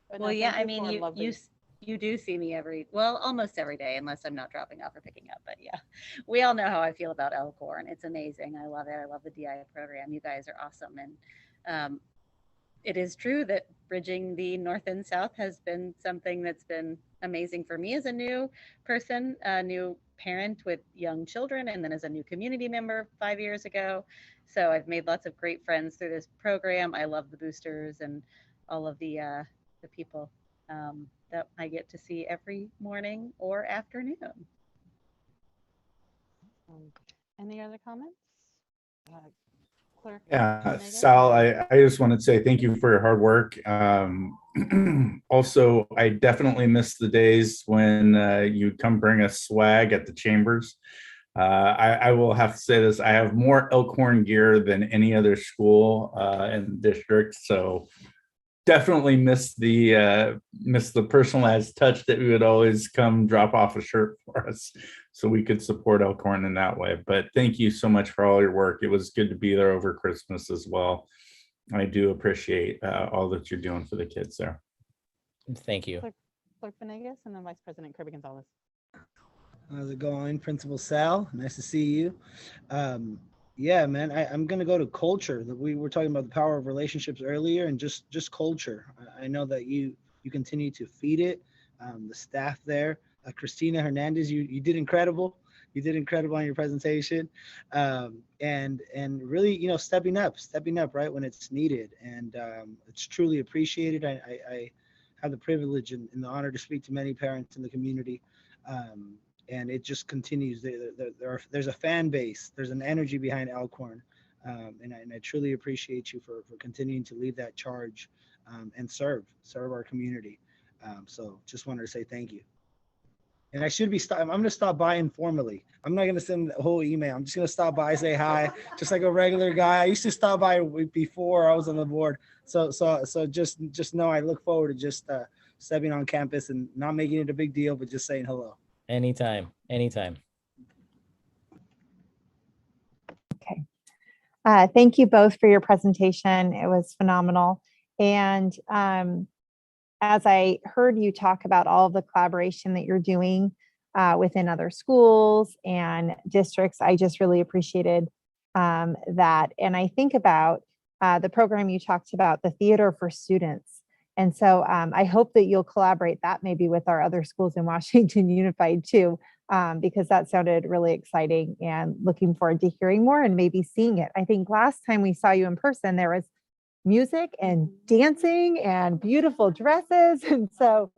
[SPEAKER 1] But
[SPEAKER 10] Well,
[SPEAKER 1] no,
[SPEAKER 10] yeah,
[SPEAKER 1] thank
[SPEAKER 10] I
[SPEAKER 1] you for
[SPEAKER 10] mean,
[SPEAKER 1] lovely-
[SPEAKER 10] you do see me almost every day, unless I'm not dropping off or picking up. But yeah, we all know how I feel about Elkhorn. It's amazing. I love it. I love the DI program. You guys are awesome. And it is true that bridging the north and south has been something that's been amazing for me as a new person, a new parent with young children, and then as a new community member 5 years ago. So I've made lots of great friends through this program. I love the boosters and all of the people that I get to see every morning or afternoon.
[SPEAKER 1] Any other comments? Clerk?
[SPEAKER 2] Yeah,
[SPEAKER 1] Megan?
[SPEAKER 2] Sal, I just wanted to say thank you for your hard work. Also, I definitely miss the days when you'd come bring us swag at the chambers. I will have to say this, I have more Elkhorn gear than any other school in the district, so definitely miss the personalized touch that we would always come drop off a shirt for us. so we could support Elkhorn in that way. But thank you so much for all your work. It was good to be there over Christmas as well. I do appreciate all that you're doing for the kids there.
[SPEAKER 11] Thank you.
[SPEAKER 1] Clerk Venegas and then Vice President Kirby Gonzalez.
[SPEAKER 4] How's it going, Principal Sal? Nice to see you. Yeah, man, I'm gonna go to culture. We were talking about the power of relationships earlier, and just culture. I know that you continue to feed it. The staff there, Christina Hernandez, you did incredible. You did incredible on your presentation, and really, you know, stepping up, right when it's needed, and it's truly appreciated. I have the privilege and the honor to speak to many parents in the community. And it just continues. There's a fan base. There's an energy behind Elkhorn, and I truly appreciate you for continuing to lead that charge and serve our community. So just wanted to say thank you. And I should be. I'm going to stop by informally. I'm not going to send a whole email. I'm just going to stop by, say hi, just like a regular guy. I used to stop by before I was on the board. So just know I look forward to just stepping on campus and not making it a big deal, but just saying hello.
[SPEAKER 11] Anytime.
[SPEAKER 9] Okay. Thank you both for your presentation. It was phenomenal. And as I heard you talk about all of the collaboration that you're doing within other schools and districts, I just really appreciated that. And I think about the program you talked about, the Theater for Students. And so I hope that you'll collaborate that maybe with our other schools in Washington Unified too, because that sounded really exciting, and looking forward to hearing more and maybe seeing it. I think last time we saw you in person, there was music and dancing and beautiful dresses. And so,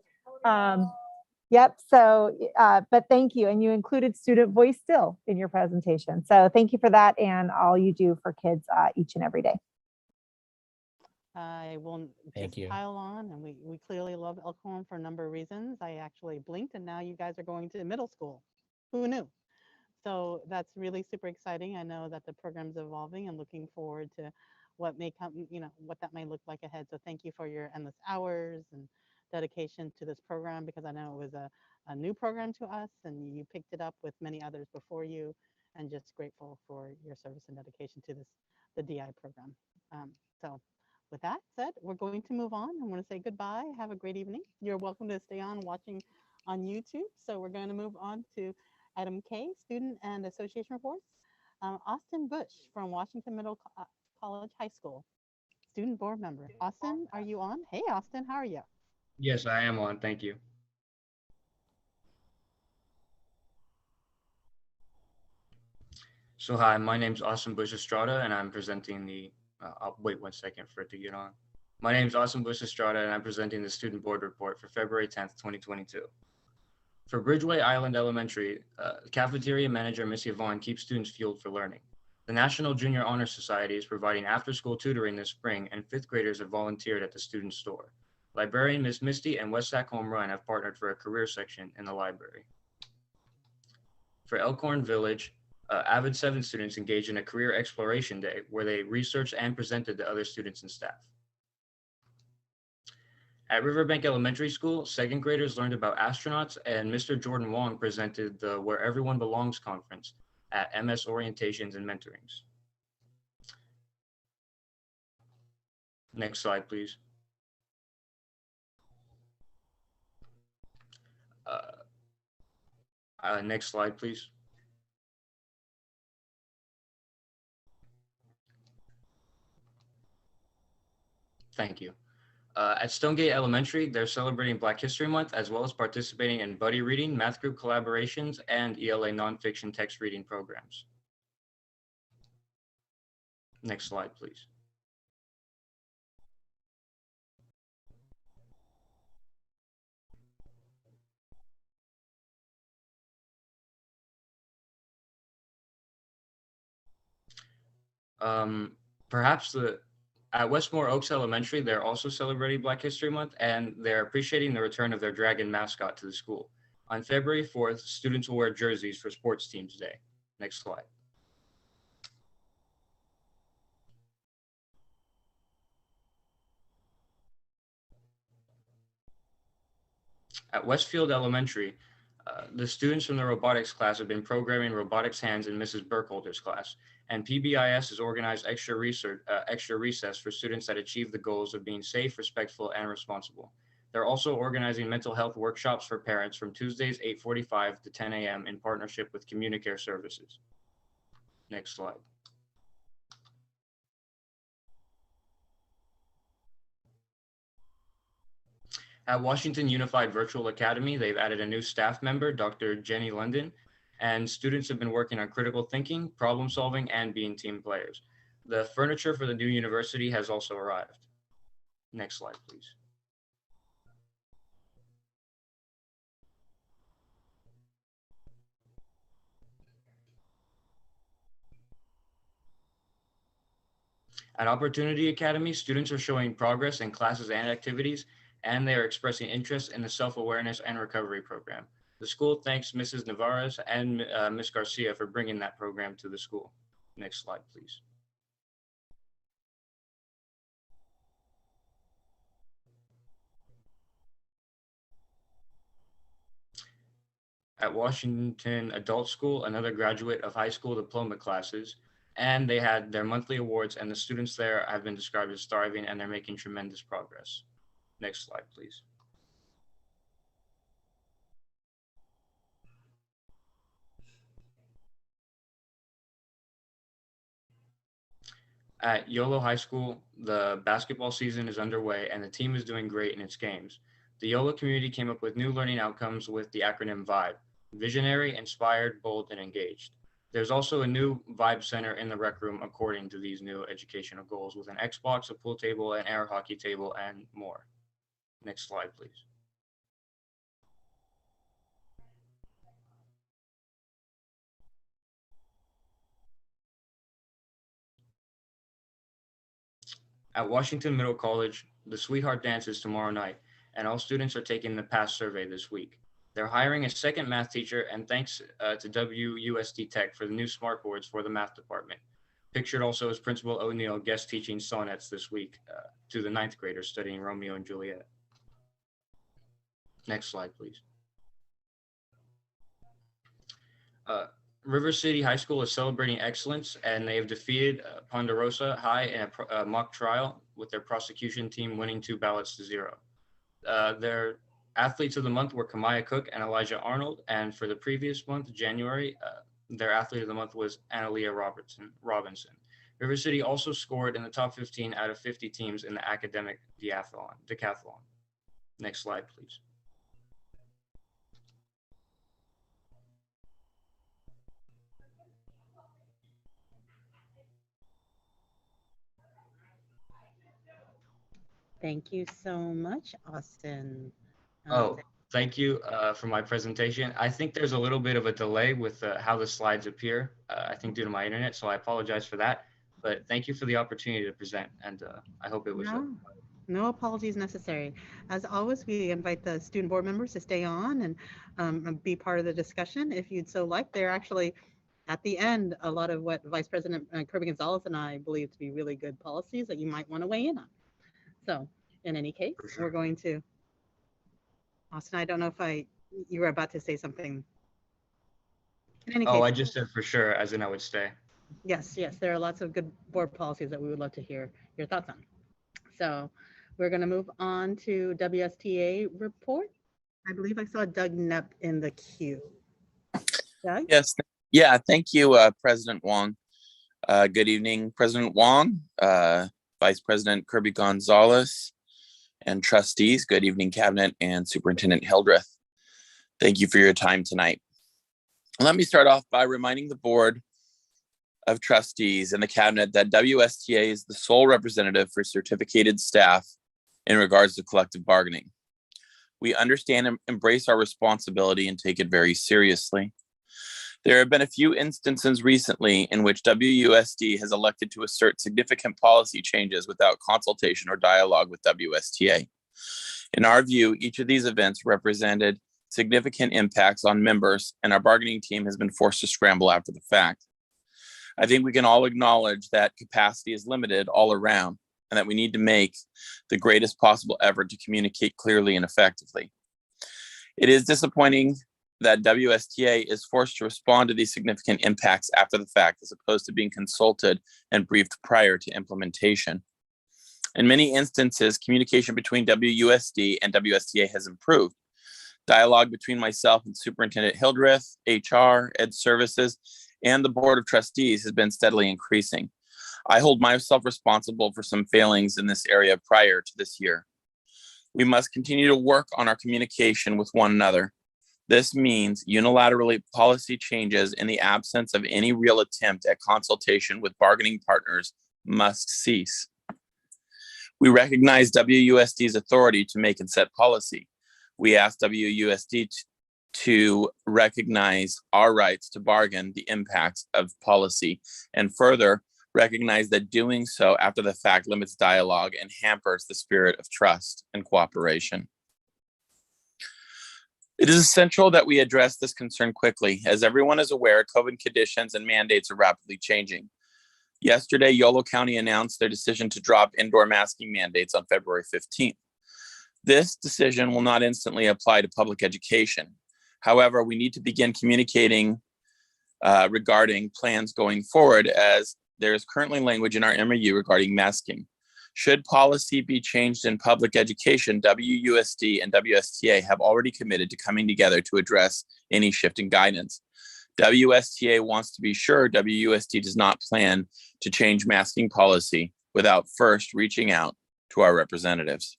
[SPEAKER 9] yep. So, but thank you. And you included student voice still in your presentation. So thank you for that and all you do for kids each and every day.
[SPEAKER 1] I will
[SPEAKER 11] Thank
[SPEAKER 1] just
[SPEAKER 11] you.
[SPEAKER 1] pile on, and we clearly love Elkhorn for a number of reasons. I actually blinked, and now you guys are going to middle school. Who knew? So that's really super exciting. I know that the program's evolving, and looking forward to what may come, you know, what that may look like ahead. So thank you for your endless hours and dedication to this program, because I know it was a new program to us, and you picked it up with many others before you, and just grateful for your service and dedication to the DI program. So with that said, we're going to move on. I want to say goodbye. Have a great evening. You're welcome to stay on watching on YouTube. So we're going to move on to item K, Student and Association Reports. Austin Bush from Washington Middle College High School, Student Board Member. Austin, are you on? Hey, Austin, how are you?
[SPEAKER 14] Yes, I am on. Thank you. So hi, my name's Austin Bush Estrada, and I'm presenting the, I'll wait 1 second for it to get on. My name's Austin Bush Estrada, and I'm presenting the Student Board Report for February 10th, 2022. For Bridgeway Island Elementary, cafeteria manager Miss Yvonne keeps students fueled for learning. The National Junior Honor Society is providing after-school tutoring this spring, and 5th graders have volunteered at the student store. Librarian Miss Misty and West Sac Home Run have partnered for a career section in the library. For Elkhorn Village, Avid 7 students engaged in a career exploration day where they researched and presented to other students and staff. At Riverbank Elementary School, 2nd graders learned about astronauts, and Mr. Jordan Wong presented the Where Everyone Belongs conference at MS Orientations and Mentorings. Next slide, please. Next slide, please. Thank you. At Stonegate Elementary, they're celebrating Black History Month, as well as participating in buddy reading, math group collaborations, and ELA nonfiction text reading programs. Next slide, please. Perhaps at Westmore Oaks Elementary, they're also celebrating Black History Month, and they're appreciating the return of their dragon mascot to the school. On February 4th, students will wear jerseys for Sports Teams Day. Next slide. At Westfield Elementary, The students from the robotics class have been programming robotics hands in Mrs. Burkholder's class, and PBIS has organized extra recess for students that achieve the goals of being safe, respectful, and responsible. They're also organizing mental health workshops for parents from Tuesdays 8:45 to 10 a.m. in partnership with Communicare Services. Next slide. At Washington Unified Virtual Academy, they've added a new staff member, Dr. Jenny London, and students have been working on critical thinking, problem solving, and being team players. The furniture for the new university has also arrived. Next slide, please. At Opportunity Academy, students are showing progress in classes and activities, and they are expressing interest in the self-awareness and recovery program. The school thanks Mrs. Navarez and Ms. Garcia for bringing that program to the school. Next slide, please. At Washington Adult School, another graduate of high school diploma classes, and they had their monthly awards, and the students there have been described as thriving, and they're making tremendous progress. Next slide, please. At YOLO High School, the basketball season is underway and the team is doing great in its games. The YOLO community came up with new learning outcomes with the acronym VIBE: visionary, inspired, bold, and engaged. There's also a new Vibe Center in the rec room according to these new educational goals, with an Xbox, a pool table, an air hockey table, and more. Next slide, please. At Washington Middle College, the Sweetheart Dance is tomorrow night, and all students are taking the PASS survey this week. They're hiring a second math teacher, and thanks to WUSD Tech for the new smart boards for the math department. Pictured also is Principal O'Neill guest teaching sonnets this week to the 9th graders studying Romeo and Juliet. Next slide, please. River City High School is celebrating excellence, and they have defeated Ponderosa High in a mock trial, with their prosecution team winning 2 ballots to 0. Their athletes of the month were Kamaya Cook and Elijah Arnold, and for the previous month, January, their athlete of the month was Analia Robinson. River City also scored in the top 15 out of 50 teams in the academic decathlon. Next slide, please.
[SPEAKER 1] Thank you so much, Austin.
[SPEAKER 14] Thank you for my presentation. I think there's a little bit of a delay with how the slides appear, I think due to my internet, so I apologize for that. But thank you for the opportunity to present, and I hope it was.
[SPEAKER 1] No apologies necessary. As always, we invite the student board members to stay on and be part of the discussion if you'd so like. They're actually, at the end, a lot of what Vice President Kirby Gonzalez and I believe to be really good policies that you might want to weigh in on. So in any case, we're going to, Austin, I don't know if you were about to say something. In any case,
[SPEAKER 14] I just said for sure, as in I would stay.
[SPEAKER 1] Yes, there are lots of good board policies that we would love to hear your thoughts on. So we're going to move on to WSTA report. I believe I saw Doug Knepp in the queue. Doug?
[SPEAKER 15] Yes. Yeah. Thank you, President Wong. Good evening, President Wong, Vice President Kirby Gonzalez, and trustees. Good evening, Cabinet and Superintendent Hildreth. Thank you for your time tonight. Let me start off by reminding the Board of Trustees and the Cabinet that WSTA is the sole representative for certificated staff in regards to collective bargaining. We understand and embrace our responsibility and take it very seriously. There have been a few instances recently in which WUSD has elected to assert significant policy changes without consultation or dialogue with WSTA. In our view, each of these events represented significant impacts on members, and our bargaining team has been forced to scramble after the fact. I think we can all acknowledge that capacity is limited all around, and that we need to make the greatest possible effort to communicate clearly and effectively. It is disappointing that WSTA is forced to respond to these significant impacts after the fact, as opposed to being consulted and briefed prior to implementation. In many instances, communication between WUSD and WSTA has improved. Dialogue between myself and Superintendent Hildreth, HR, Ed Services, and the Board of Trustees has been steadily increasing. I hold myself responsible for some failings in this area prior to this year. We must continue to work on our communication with one another. This means unilaterally policy changes in the absence of any real attempt at consultation with bargaining partners must cease. We recognize WUSD's authority to make and set policy. We ask WUSD to recognize our rights to bargain the impacts of policy, and further recognize that doing so after the fact limits dialogue and hampers the spirit of trust and cooperation. It is essential that we address this concern quickly. As everyone is aware, COVID conditions and mandates are rapidly changing. Yesterday, Yolo County announced their decision to drop indoor masking mandates on February 15th. This decision will not instantly apply to public education. However, we need to begin communicating regarding plans going forward, as there is currently language in our MOU regarding masking. Should policy be changed in public education, WUSD and WSTA have already committed to coming together to address any shift in guidance. WSTA wants to be sure WUSD does not plan to change masking policy without first reaching out to our representatives.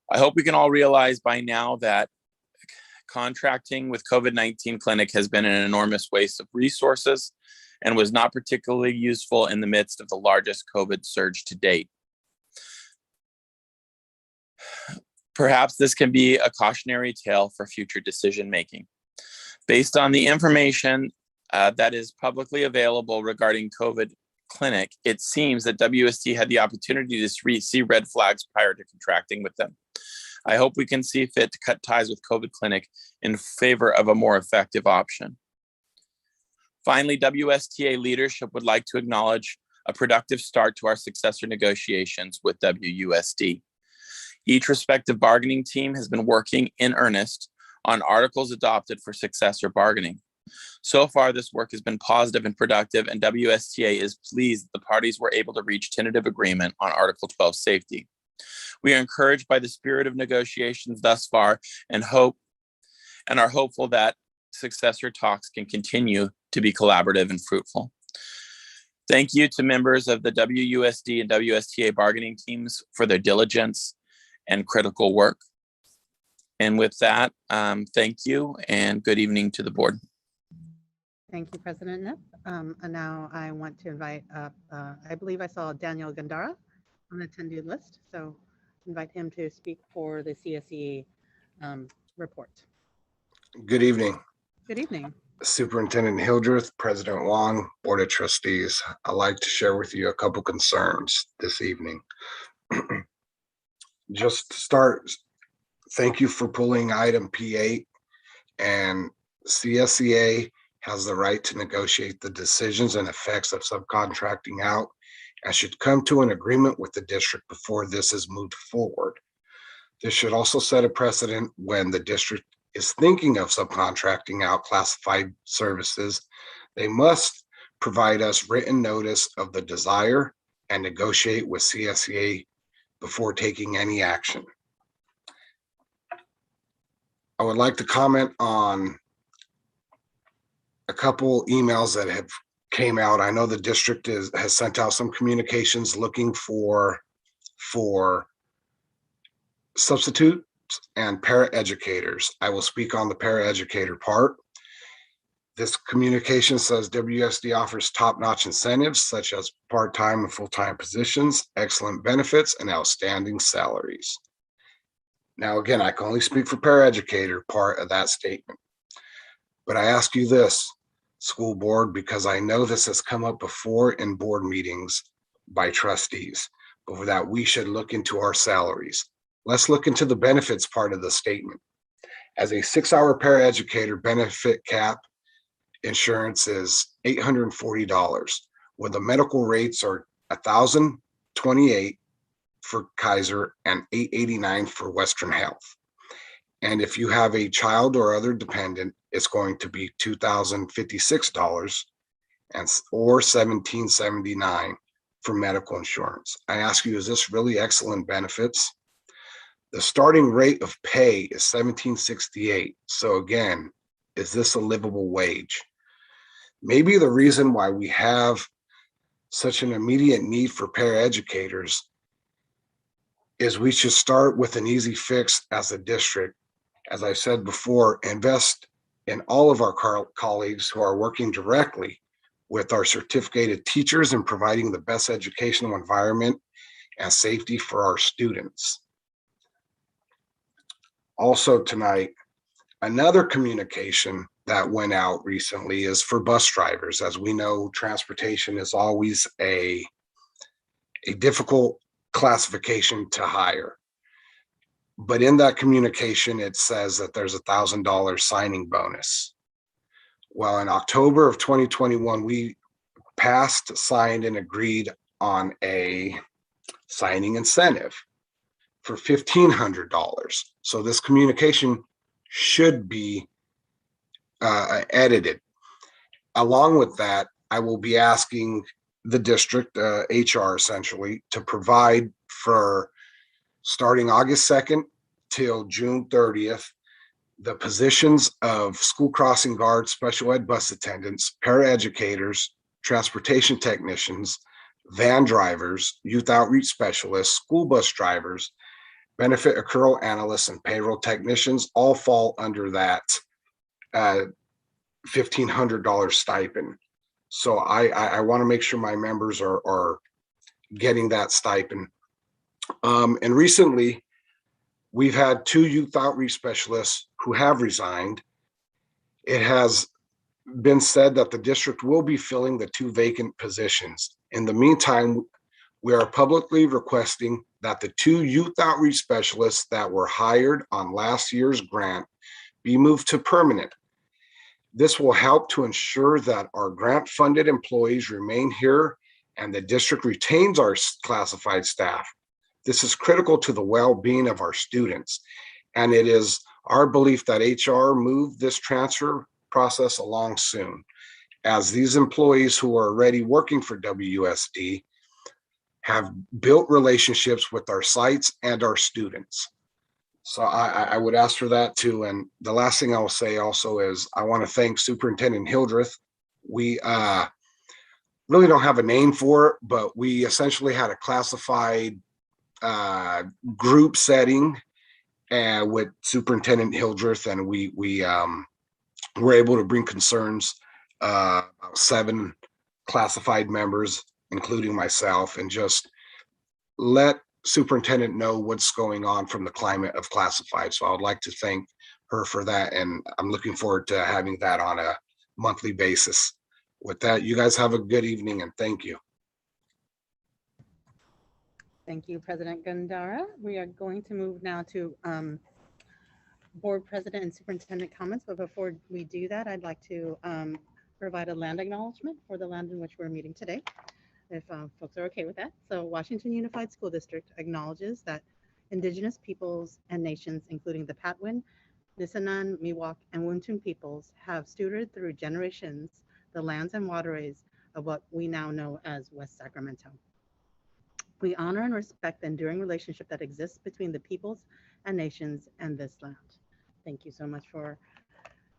[SPEAKER 15] I hope we can all realize by now that contracting with COVID-19 clinic has been an enormous waste of resources and was not particularly useful in the midst of the largest COVID surge to date. Perhaps this can be a cautionary tale for future decision-making. Based on the information that is publicly available regarding COVID clinic, it seems that WSD had the opportunity to see red flags prior to contracting with them. I hope we can see fit to cut ties with COVID clinic in favor of a more effective option. Finally, WSTA leadership would like to acknowledge a productive start to our successor negotiations with WUSD. Each respective bargaining team has been working in earnest on articles adopted for successor bargaining. So far, this work has been positive and productive, and WSTA is pleased that the parties were able to reach tentative agreement on Article 12 safety. We are encouraged by the spirit of negotiations thus far and are hopeful that successor talks can continue to be collaborative and fruitful. Thank you to members of the WUSD and WSTA bargaining teams for their diligence and critical work. And with that, thank you and good evening to the board.
[SPEAKER 1] Thank you, President Nip. And now I want to invite up, I believe I saw Daniel Gandara on the attendee list. So invite him to speak for the CSE report.
[SPEAKER 3] Good evening.
[SPEAKER 1] Good evening.
[SPEAKER 3] Superintendent Hildreth, President Wong, Board of Trustees. I'd like to share with you a couple concerns this evening. Just to start, thank you for pulling item P8, and CSEA has the right to negotiate the decisions and effects of subcontracting out and should come to an agreement with the district before this is moved forward. This should also set a precedent when the district is thinking of subcontracting out classified services. They must provide us written notice of the desire and negotiate with CSEA before taking any action. I would like to comment on a couple emails that have came out. I know the district has sent out some communications looking for substitutes and paraeducators. I will speak on the paraeducator part. This communication says WSD offers top-notch incentives such as part-time and full-time positions, excellent benefits, and outstanding salaries. Now, again, I can only speak for paraeducator part of that statement. But I ask you this, school board, because I know this has come up before in board meetings by trustees, but that we should look into our salaries. Let's look into the benefits part of the statement. As a 6-hour paraeducator, benefit cap insurance is $840, where the medical rates are $1,028 for Kaiser and $889 for Western Health. And if you have a child or other dependent, it's going to be $2,056 or $1,779 for medical insurance. I ask you, is this really excellent benefits? The starting rate of pay is $17.68. So again, is this a livable wage? Maybe the reason why we have such an immediate need for paraeducators is we should start with an easy fix as a district. As I said before, invest in all of our colleagues who are working directly with our certificated teachers and providing the best educational environment and safety for our students. Also tonight, another communication that went out recently is for bus drivers. As we know, transportation is always a difficult classification to hire. But in that communication, it says that there's $1,000 signing bonus. Well, in October of 2021, we passed, signed, and agreed on a signing incentive for $1,500. So this communication should be edited. Along with that, I will be asking the district, HR essentially, to provide for starting August 2nd till June 30th, the positions of school crossing guards, special ed bus attendants, paraeducators, transportation technicians, van drivers, youth outreach specialists, school bus drivers, benefit accrual analysts, and payroll technicians all fall under that $1,500 stipend. So I want to make sure my members are getting that stipend. And recently, we've had 2 youth outreach specialists who have resigned. It has been said that the district will be filling the 2 vacant positions. In the meantime, we are publicly requesting that the 2 youth outreach specialists that were hired on last year's grant be moved to permanent. This will help to ensure that our grant-funded employees remain here and the district retains our classified staff. This is critical to the well-being of our students, and it is our belief that HR move this transfer process along soon, as these employees who are already working for WUSD have built relationships with our sites and our students. So I would ask for that too. And the last thing I will say also is I want to thank Superintendent Hildreth. We really don't have a name for it, but we essentially had a classified group setting with Superintendent Hildreth, and we were able to bring concerns, 7 classified members, including myself, and just let Superintendent know what's going on from the climate of classified. So I would like to thank her for that, and I'm looking forward to having that on a monthly basis. With that, you guys have a good evening, and thank you.
[SPEAKER 1] Thank you, President Gandara. We are going to move now to Board President and Superintendent comments. But before we do that, I'd like to provide a land acknowledgement for the land in which we're meeting today, if folks are okay with that. So Washington Unified School District acknowledges that Indigenous peoples and nations, including the Patwin, Nisenan, Miwok, and Wuntun peoples, have stewarded through generations the lands and waterways of what we now know as West Sacramento. We honor and respect the enduring relationship that exists between the peoples and nations and this land. Thank you so much for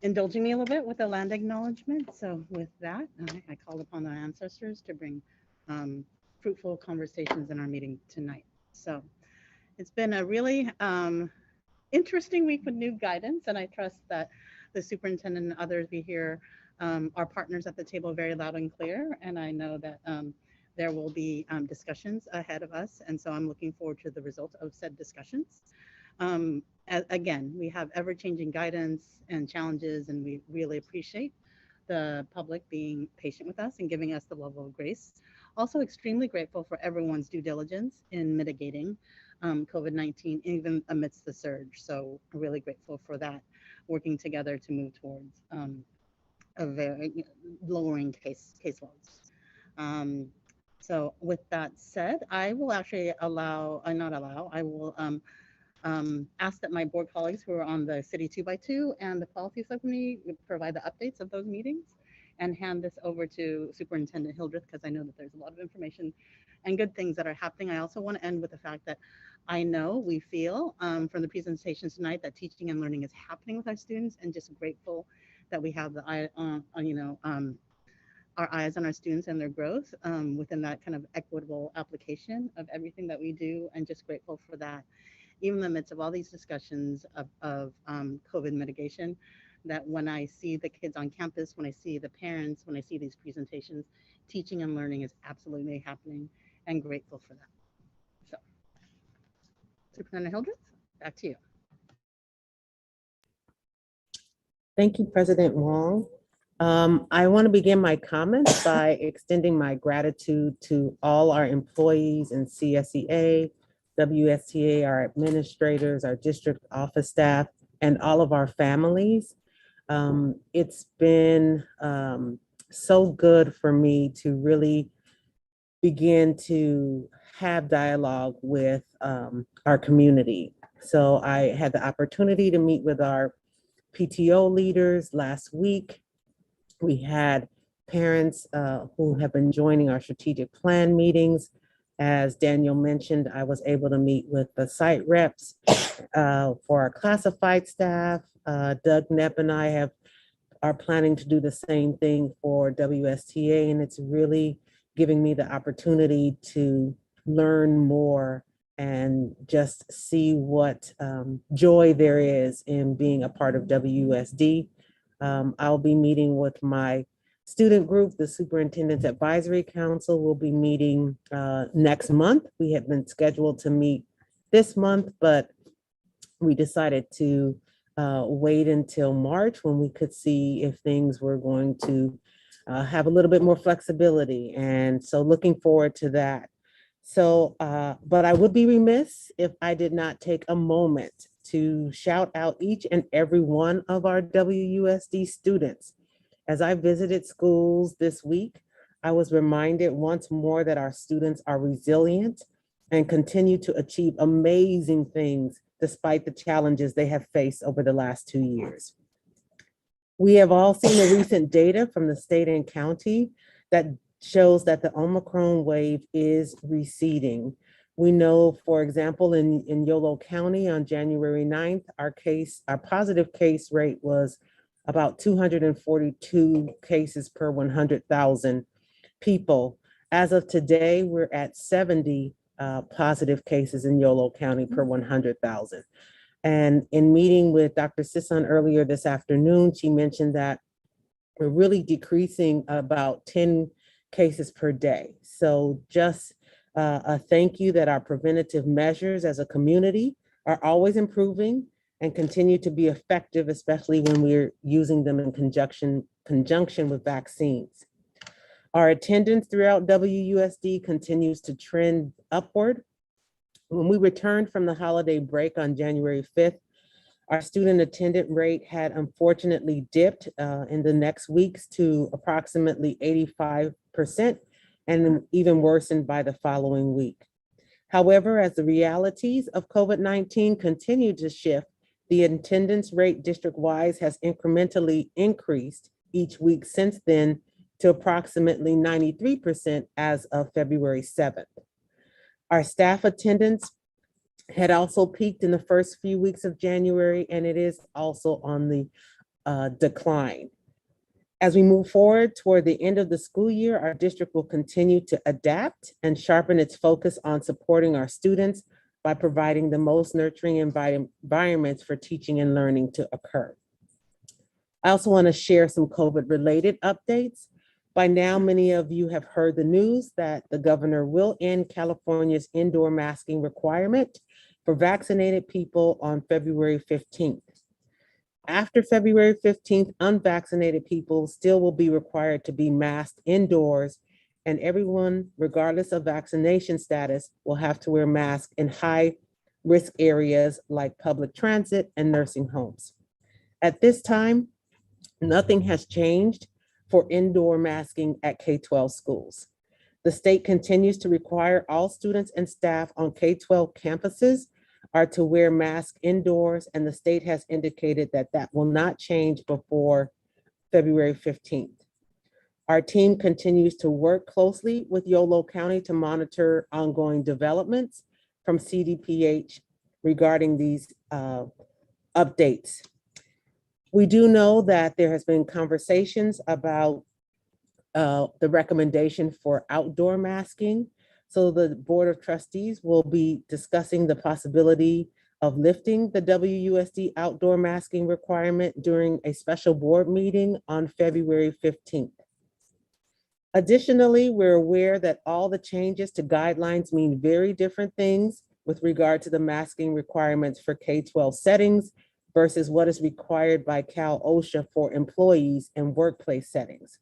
[SPEAKER 1] indulging me a little bit with the land acknowledgement. So with that, I call upon our ancestors to bring fruitful conversations in our meeting tonight. So it's been a really interesting week with new guidance, and I trust that the superintendent and others we hear our partners at the table very loud and clear, and I know that there will be discussions ahead of us, and so I'm looking forward to the result of said discussions. Again, we have ever-changing guidance and challenges, and we really appreciate the public being patient with us and giving us the level of grace. Also extremely grateful for everyone's due diligence in mitigating COVID-19, even amidst the surge. So really grateful for that, working together to move towards a very lowering caseloads. So with that said, I will actually I will ask that my board colleagues who are on the city 2x2 and the policy subcommittee would provide the updates of those meetings and hand this over to Superintendent Hildreth, because I know that there's a lot of information and good things that are happening. I also want to end with the fact that I know we feel from the presentations tonight that teaching and learning is happening with our students, and just grateful that we have the eye on, our eyes on our students and their growth within that kind of equitable application of everything that we do, and just grateful for that. Even in the midst of all these discussions of COVID mitigation, that when I see the kids on campus, when I see the parents, when I see these presentations, teaching and learning is absolutely happening, and grateful for that. So, Superintendent Hildreth, back to you.
[SPEAKER 6] Thank you, President Wong. I want to begin my comments by extending my gratitude to all our employees in CSEA, WSTA, our administrators, our district office staff, and all of our families. It's been so good for me to really begin to have dialogue with our community. So I had the opportunity to meet with our PTO leaders last week. We had parents who have been joining our strategic plan meetings. As Daniel mentioned, I was able to meet with the site reps for our classified staff. Doug Knepp and I are planning to do the same thing for WSTA, and it's really giving me the opportunity to learn more and just see what joy there is in being a part of WSD. I'll be meeting with my student group. The Superintendent's Advisory Council will be meeting next month. We had been scheduled to meet this month, but we decided to wait until March, when we could see if things were going to have a little bit more flexibility. And so looking forward to that. So, but I would be remiss if I did not take a moment to shout out each and every one of our WUSD students. As I visited schools this week, I was reminded once more that our students are resilient and continue to achieve amazing things despite the challenges they have faced over the last 2 years. We have all seen the recent data from the state and county that shows that the Omicron wave is receding. We know, for example, in Yolo County on January 9th, our positive case rate was about 242 cases per 100,000 people. As of today, we're at 70 positive cases in Yolo County per 100,000. And in meeting with Dr. Sisson earlier this afternoon, she mentioned that we're really decreasing about 10 cases per day. So just a thank you that our preventative measures as a community are always improving and continue to be effective, especially when we're using them in conjunction with vaccines. Our attendance throughout WUSD continues to trend upward. When we returned from the holiday break on January 5th, our student attendance rate had unfortunately dipped in the next weeks to approximately 85%, and even worsened by the following week. However, as the realities of COVID-19 continue to shift, the attendance rate district-wise has incrementally increased each week since then to approximately 93% as of February 7th. Our staff attendance had also peaked in the first few weeks of January, and it is also on the decline. As we move forward toward the end of the school year, our district will continue to adapt and sharpen its focus on supporting our students by providing the most nurturing environments for teaching and learning to occur. I also want to share some COVID-related updates. By now, many of you have heard the news that the governor will end California's indoor masking requirement for vaccinated people on February 15th. After February 15th, unvaccinated people still will be required to be masked indoors, and everyone, regardless of vaccination status, will have to wear masks in high-risk areas like public transit and nursing homes. At this time, nothing has changed for indoor masking at K-12 schools. The state continues to require all students and staff on K-12 campuses are to wear masks indoors, and the state has indicated that that will not change before February 15th. Our team continues to work closely with Yolo County to monitor ongoing developments from CDPH regarding these updates. We do know that there has been conversations about the recommendation for outdoor masking. So the Board of Trustees will be discussing the possibility of lifting the WUSD outdoor masking requirement during a special board meeting on February 15th. Additionally, we're aware that all the changes to guidelines mean very different things with regard to the masking requirements for K-12 settings versus what is required by Cal OSHA for employees in workplace settings.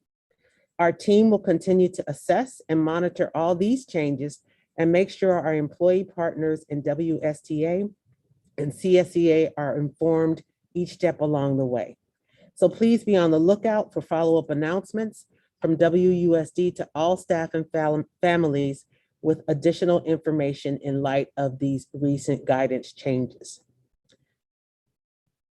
[SPEAKER 6] Our team will continue to assess and monitor all these changes and make sure our employee partners in WSTA and CSEA are informed each step along the way. So please be on the lookout for follow-up announcements from WUSD to all staff and families with additional information in light of these recent guidance changes.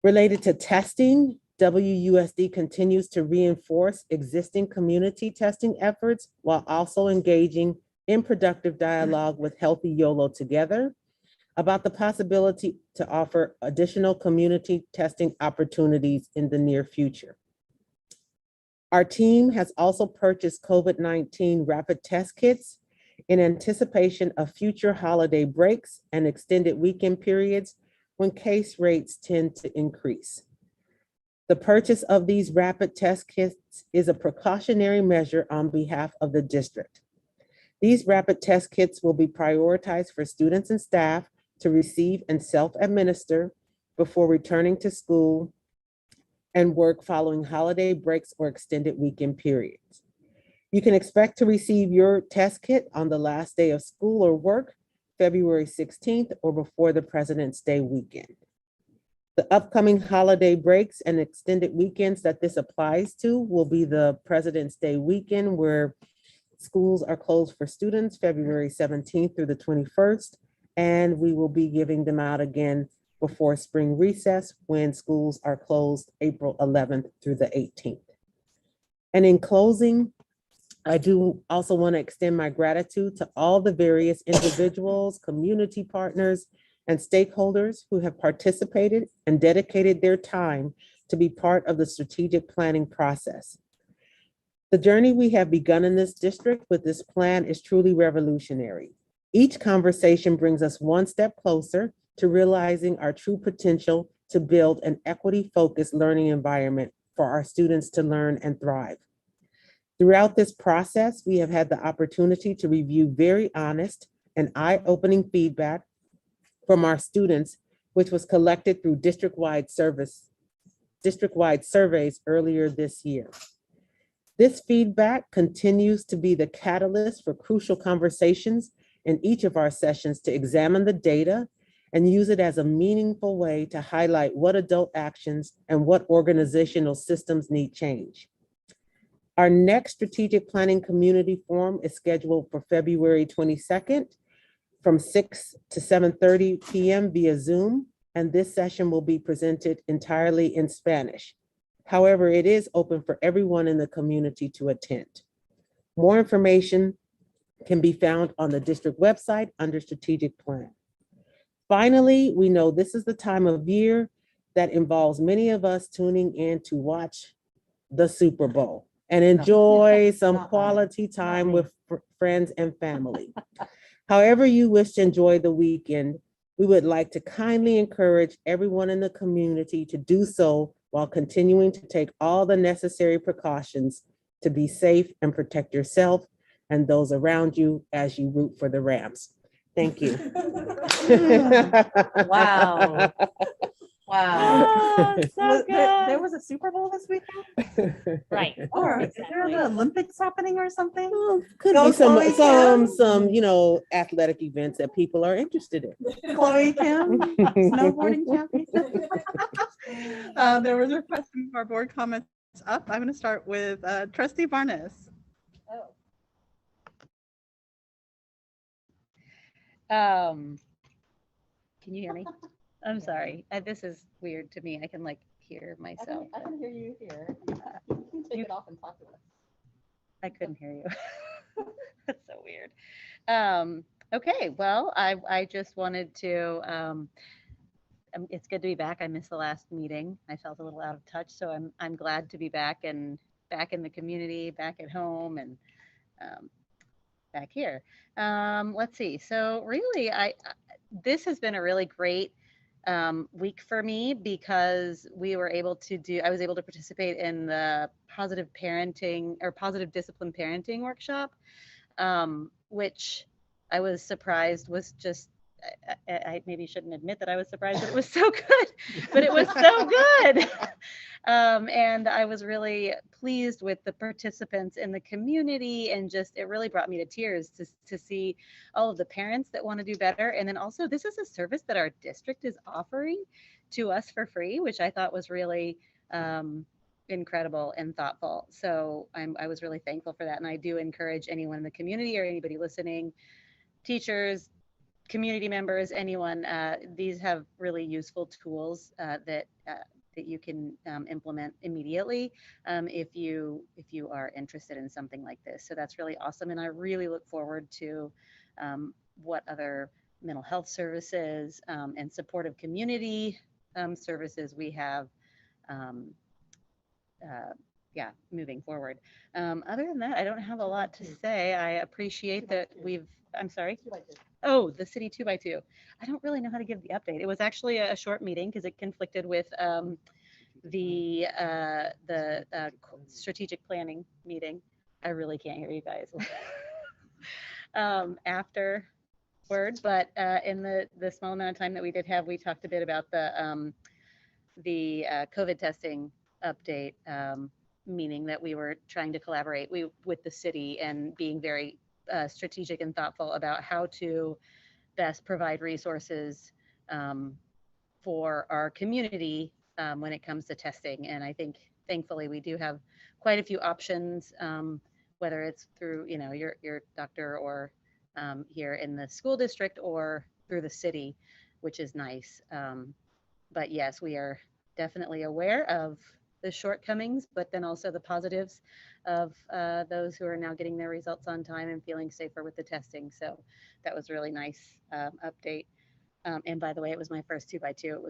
[SPEAKER 6] Related to testing, WUSD continues to reinforce existing community testing efforts while also engaging in productive dialogue with Healthy YOLO Together about the possibility to offer additional community testing opportunities in the near future. Our team has also purchased COVID-19 rapid test kits in anticipation of future holiday breaks and extended weekend periods when case rates tend to increase. The purchase of these rapid test kits is a precautionary measure on behalf of the district. These rapid test kits will be prioritized for students and staff to receive and self-administer before returning to school and work following holiday breaks or extended weekend periods. You can expect to receive your test kit on the last day of school or work, February 16th, or before the President's Day weekend. The upcoming holiday breaks and extended weekends that this applies to will be the President's Day weekend, where schools are closed for students February 17th through the 21st, and we will be giving them out again before spring recess when schools are closed April 11th through the 18th. And in closing, I do also want to extend my gratitude to all the various individuals, community partners, and stakeholders who have participated and dedicated their time to be part of the strategic planning process. The journey we have begun in this district with this plan is truly revolutionary. Each conversation brings us one step closer to realizing our true potential to build an equity-focused learning environment for our students to learn and thrive. Throughout this process, we have had the opportunity to review very honest and eye-opening feedback from our students, which was collected through district-wide surveys earlier this year. This feedback continues to be the catalyst for crucial conversations in each of our sessions to examine the data and use it as a meaningful way to highlight what adult actions and what organizational systems need change. Our next strategic planning community forum is scheduled for February 22nd from 6 to 7:30 p.m. via Zoom, and this session will be presented entirely in Spanish. However, it is open for everyone in the community to attend. More information can be found on the district website under strategic plan. Finally, we know this is the time of year that involves many of us tuning in to watch the Super Bowl and enjoy some quality time with friends and family. However you wish to enjoy the weekend, we would like to kindly encourage everyone in the community to do so while continuing to take all the necessary precautions to be safe and protect yourself and those around you as you root for the Rams. Thank you.
[SPEAKER 1] Wow. Wow.
[SPEAKER 16] So
[SPEAKER 1] There was a Super Bowl this weekend?
[SPEAKER 16] Right.
[SPEAKER 1] Or is there the Olympics happening or something?
[SPEAKER 6] Could
[SPEAKER 1] Go
[SPEAKER 6] be
[SPEAKER 1] Chloe Kim.
[SPEAKER 6] some, athletic events that people are interested in.
[SPEAKER 1] Chloe Kim, snowboarding championship. There was a request from our board comments up. I'm going to start with Trustee Barnes.
[SPEAKER 10] Can you hear me? I'm sorry. This is weird to me. I can like hear myself.
[SPEAKER 1] I can hear you here. You can take it off and talk to us.
[SPEAKER 10] I couldn't hear you. That's so weird. Okay, well, I just wanted to, it's good to be back. I missed the last meeting. I felt a little out of touch, so I'm glad to be back and back in the community, back at home, and back here. Let's see. So really, this has been a really great week for me because I was able to participate in the positive parenting or positive discipline parenting workshop, which I was surprised was just, I maybe shouldn't admit that I was surprised that it was so good, but it was so good. And I was really pleased with the participants in the community, and just, it really brought me to tears to see all of the parents that want to do better. And then also, this is a service that our district is offering to us for free, which I thought was really incredible and thoughtful. So I was really thankful for that. And I do encourage anyone in the community or anybody listening, teachers, community members, anyone, these have really useful tools that you can implement immediately if you are interested in something like this. So that's really awesome. And I really look forward to what other mental health services and supportive community services we have moving forward. Other than that, I don't have a lot to say. I appreciate that I'm sorry. Oh, the city 2x2. I don't really know how to give the update. It was actually a short meeting because it conflicted with the strategic planning meeting. I really can't hear you guys afterward, but in the small amount of time that we did have, we talked a bit about the COVID testing update, meaning that we were trying to collaborate with the city and being very strategic and thoughtful about how to best provide resources for our community when it comes to testing. And I think thankfully we do have quite a few options, whether it's through your doctor or here in the school district or through the city, which is nice. But yes, we are definitely aware of the shortcomings, but then also the positives of those who are now getting their results on time and feeling safer with the testing. So that was really nice update. And by the way, it was my first 2x2. It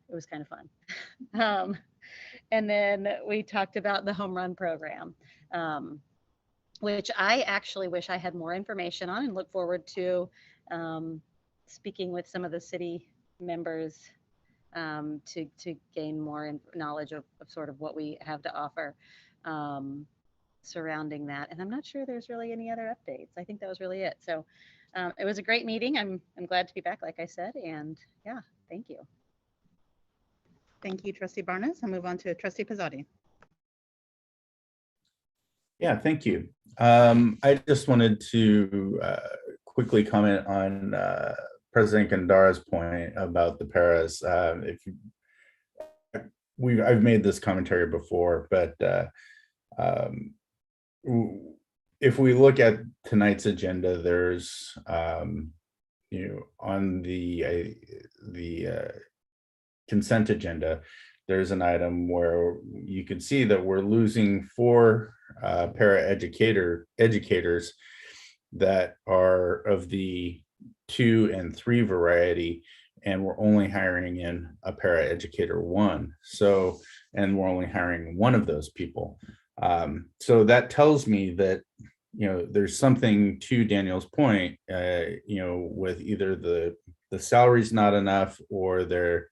[SPEAKER 10] was kind of fun. And then we talked about the home run program, which I actually wish I had more information on, and look forward to speaking with some of the city members to gain more knowledge of sort of what we have to offer surrounding that. And I'm not sure there's really any other updates. I think that was really it. So it was a great meeting. I'm glad to be back, like I said, and yeah, thank you.
[SPEAKER 1] Thank you, Trustee Barnes. I'll move on to Trustee Pizzotti.
[SPEAKER 2] Yeah, thank you. I just wanted to quickly comment on President Gandara's point about the paras. I've made this commentary before, but if we look at tonight's agenda, there's on the consent agenda, there's an item where you can see that we're losing 4 educators that are of the 2 and 3 variety, and we're only hiring in a educator 1. So, and we're only hiring one of those people. So that tells me that, there's something to Daniel's point, with either the salary's not enough, or the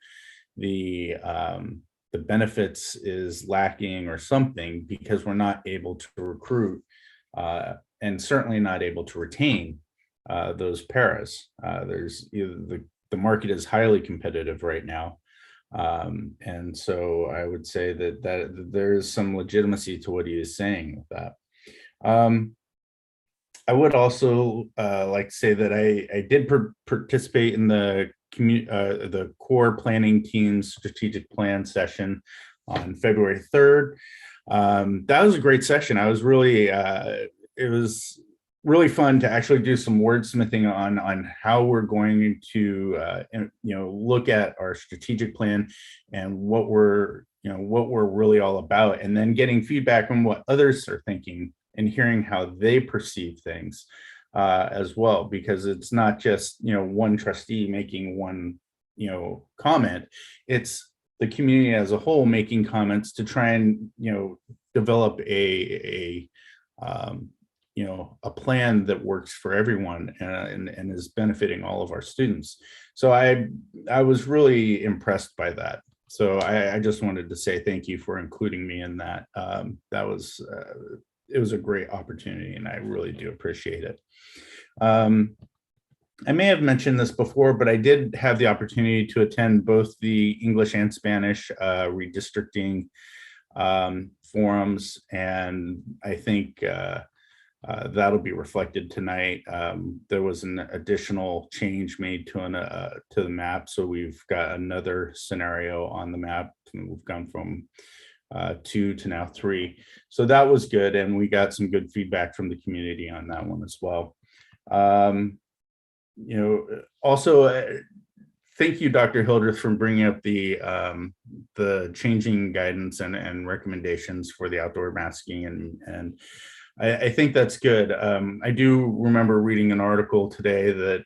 [SPEAKER 2] benefits is lacking or something, because we're not able to recruit and certainly not able to retain those paras. There's the market is highly competitive right now. And so I would say that there is some legitimacy to what he is saying with that. I would also like to say that I did participate in the core planning team's strategic plan session on February 3rd. That was a great session. I was really, it was really fun to actually do some wordsmithing on how we're going to look at our strategic plan and what we're really all about, and then getting feedback on what others are thinking and hearing how they perceive things as well, because it's not just one trustee making one comment. It's the community as a whole making comments to try and develop a plan that works for everyone and is benefiting all of our students. So I was really impressed by that. So I just wanted to say thank you for including me in that. That was it was a great opportunity, and I really do appreciate it. I may have mentioned this before, but I did have the opportunity to attend both the English and Spanish redistricting forums, and I think that'll be reflected tonight. There was an additional change made to the map, so we've got another scenario on the map. We've gone from 2 to now 3, so that was good, and we got some good feedback from the community on that one as well. Also, thank you, Dr. Hildreth, for bringing up the changing guidance and recommendations for the outdoor masking, and I think that's good. I do remember reading an article today that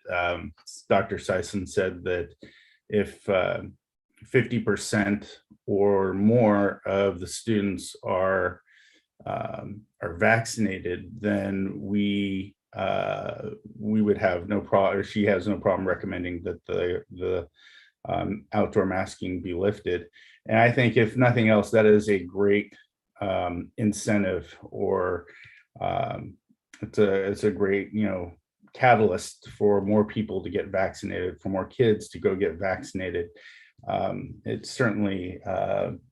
[SPEAKER 2] Dr. Sison said that if 50% or more of the students are vaccinated, then we would have no problem, or she has no problem recommending that the outdoor masking be lifted. And I think if nothing else, that is a great incentive, or it's a great catalyst for more people to get vaccinated, for more kids to go get vaccinated. It's certainly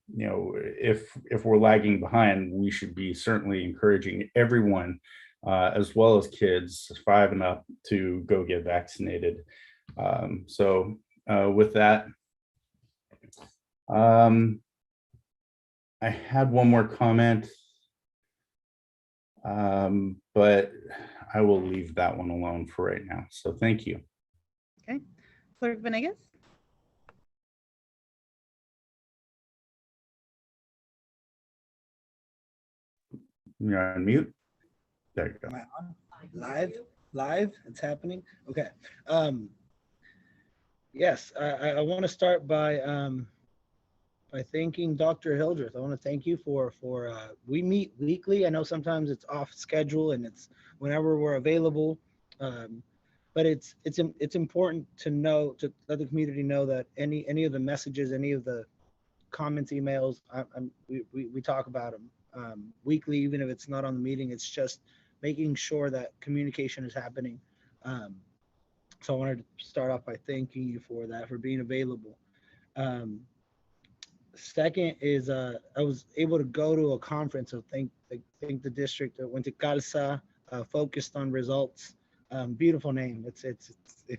[SPEAKER 2] if we're lagging behind, we should be certainly encouraging everyone, as well as kids 5 and up, to go get vaccinated. So with that, I had one more comment, but I will leave that one alone for right now. So thank you.
[SPEAKER 1] Okay, Clerk Venegas.
[SPEAKER 2] You're on mute. There you go.
[SPEAKER 4] Am I on? Live, it's happening. Okay. Yes, I want to start by thanking Dr. Hildreth. I want to thank you for we meet weekly. I know sometimes it's off schedule and it's whenever we're available, but it's important to know, to let the community know that any of the messages, any of the comments, emails, we talk about them weekly, even if it's not on the meeting. It's just making sure that communication is happening. So I wanted to start off by thanking you for that, for being available. Second is I was able to go to a conference. So thank the district. I went to CALSA, focused on results. Beautiful name. It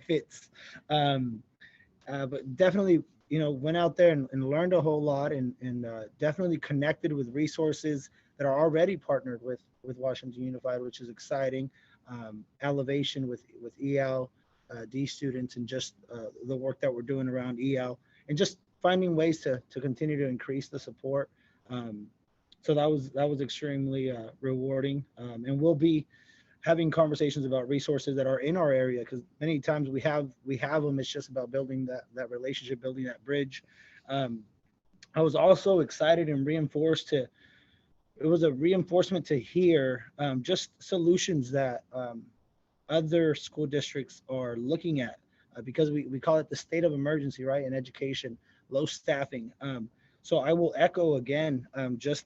[SPEAKER 4] fits. But definitely, went out there and learned a whole lot, and definitely connected with resources that are already partnered with Washington Unified, which is exciting. Elevation with EL, D students, and just the work that we're doing around EL, and just finding ways to continue to increase the support. So that was extremely rewarding, and we'll be having conversations about resources that are in our area, because many times we have them. It's just about building that relationship, building that bridge. I was also excited and it was a reinforcement to hear just solutions that other school districts are looking at, because we call it the state of emergency, right, in education, low staffing. So I will echo again, just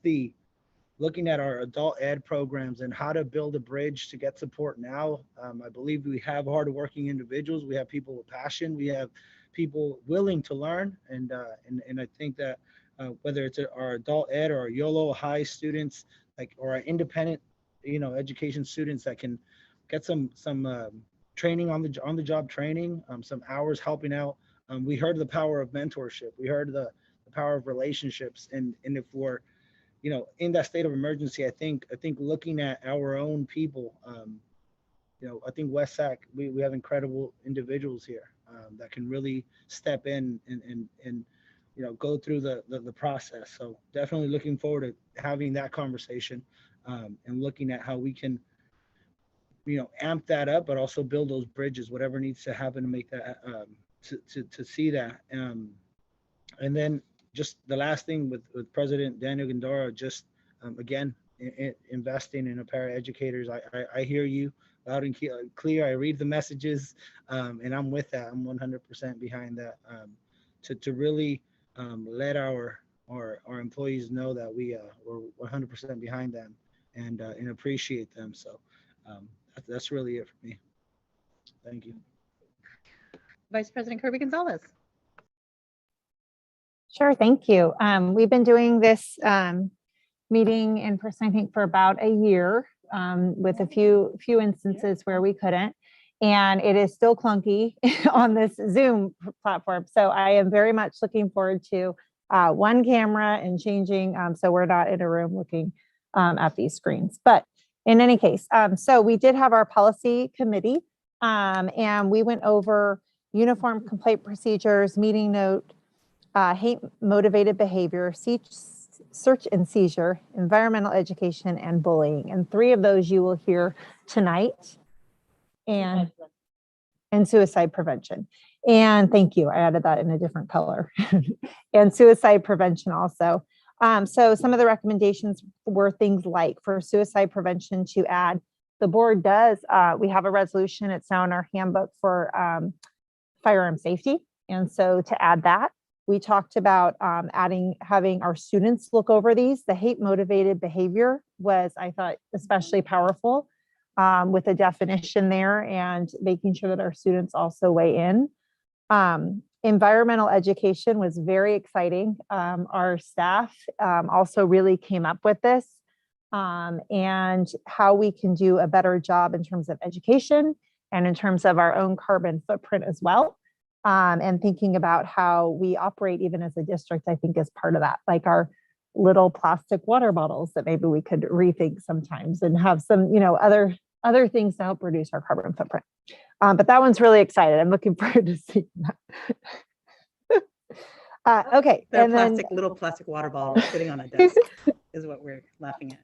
[SPEAKER 4] looking at our adult ed programs and how to build a bridge to get support now. I believe we have hardworking individuals. We have people with passion. We have people willing to learn. And I think that whether it's our adult ed or our YOLO high students, or our independent, education students that can get some training on the job training, some hours helping out. We heard the power of mentorship. We heard the power of relationships. And if we're, in that state of emergency, I think looking at our own people, I think West Sac, we have incredible individuals here that can really step in and go through the process. So definitely looking forward to having that conversation and looking at how we can, amp that up, but also build those bridges, whatever needs to happen to make that, to see that. And then just the last thing with President Daniel Gandara, just again, investing in a paraeducators. I hear you loud and clear. I read the messages and I'm with that. I'm 100% behind that to really let our employees know that we're 100% behind them and appreciate them. So that's really it for me. Thank you.
[SPEAKER 1] Vice President Kirby Gonzalez.
[SPEAKER 9] Sure, thank you. We've been doing this meeting in person, I think, for about a year with a few instances where we couldn't. And it is still clunky on this Zoom platform. So I am very much looking forward to one camera and changing so we're not in a room looking at these screens. But in any case, so we did have our policy committee and we went over uniform complaint procedures, meeting note, hate motivated behavior, search and seizure, environmental education, and bullying. And 3 of those you will hear tonight. And suicide prevention. And thank you. I added that in a different color. And suicide prevention also. So some of the recommendations were things like for suicide prevention to add, the board does, we have a resolution, it's now in our handbook for firearm safety. And so to add that, we talked about having our students look over these. The hate motivated behavior was, I thought, especially powerful with a definition there and making sure that our students also weigh in. Environmental education was very exciting. Our staff also really came up with this and how we can do a better job in terms of education and in terms of our own carbon footprint as well. And thinking about how we operate even as a district, I think is part of that, like our little plastic water bottles that maybe we could rethink sometimes and have some, other things to help reduce our carbon footprint. But that one's really excited. I'm looking forward to seeing that. Okay.
[SPEAKER 1] And then little plastic water bottle sitting on a desk is what we're laughing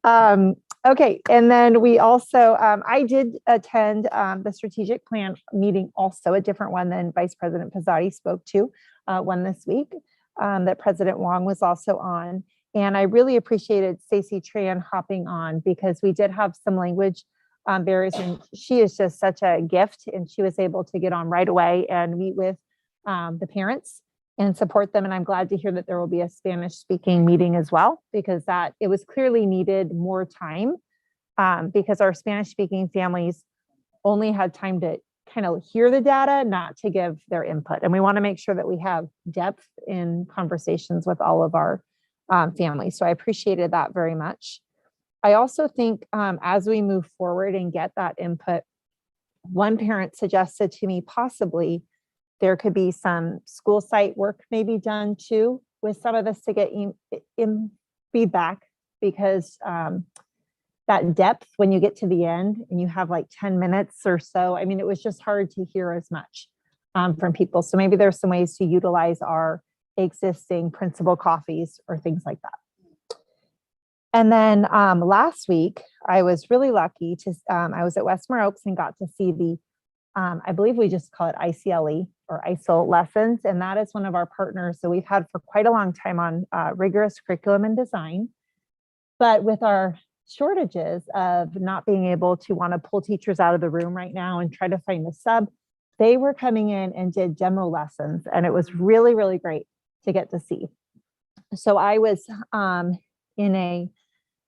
[SPEAKER 1] at.
[SPEAKER 9] Okay. And then we also, I did attend the strategic plan meeting, also a different one than Vice President Pizzotti spoke to, one this week that President Wong was also on. And I really appreciated Stacey Tran hopping on because we did have some language barriers and she is just such a gift and she was able to get on right away and meet with the parents and support them. And I'm glad to hear that there will be a Spanish speaking meeting as well, because it was clearly needed more time because our Spanish speaking families only had time to kind of hear the data, not to give their input. And we want to make sure that we have depth in conversations with all of our families. So I appreciated that very much. I also think as we move forward and get that input, one parent suggested to me possibly there could be some school site work maybe done too with some of this to get in feedback, because that depth, when you get to the end and you have like 10 minutes or so, I mean, it was just hard to hear as much from people. So maybe there's some ways to utilize our existing principal coffees or things like that. And then last week, I was really lucky to, I was at Westmore Oaks and got to see the, I believe we just call it ICLE or ISIL lessons. And that is one of our partners that we've had for quite a long time on rigorous curriculum and design. But with our shortages of not being able to want to pull teachers out of the room right now and try to find a sub, they were coming in and did demo lessons. And it was really, really great to get to see. So I was in I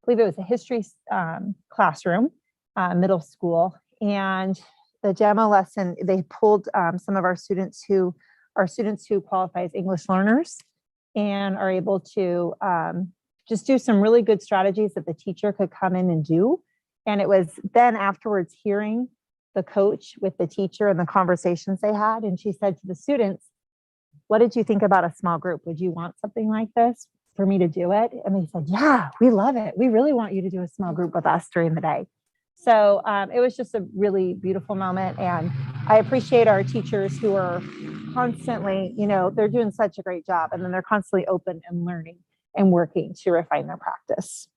[SPEAKER 9] believe it was a history classroom, middle school, and the demo lesson, they pulled some of our students who qualify as English learners and are able to just do some really good strategies that the teacher could come in and do. And it was then afterwards hearing the coach with the teacher and the conversations they had. And she said to the students, what did you think about a small group? Would you want something like this for me to do it? And they said, yeah, we love it. We really want you to do a small group with us during the day. So it was just a really beautiful moment. And I appreciate our teachers who are constantly, they're doing such a great job. And then they're constantly open and learning and working to refine their practice.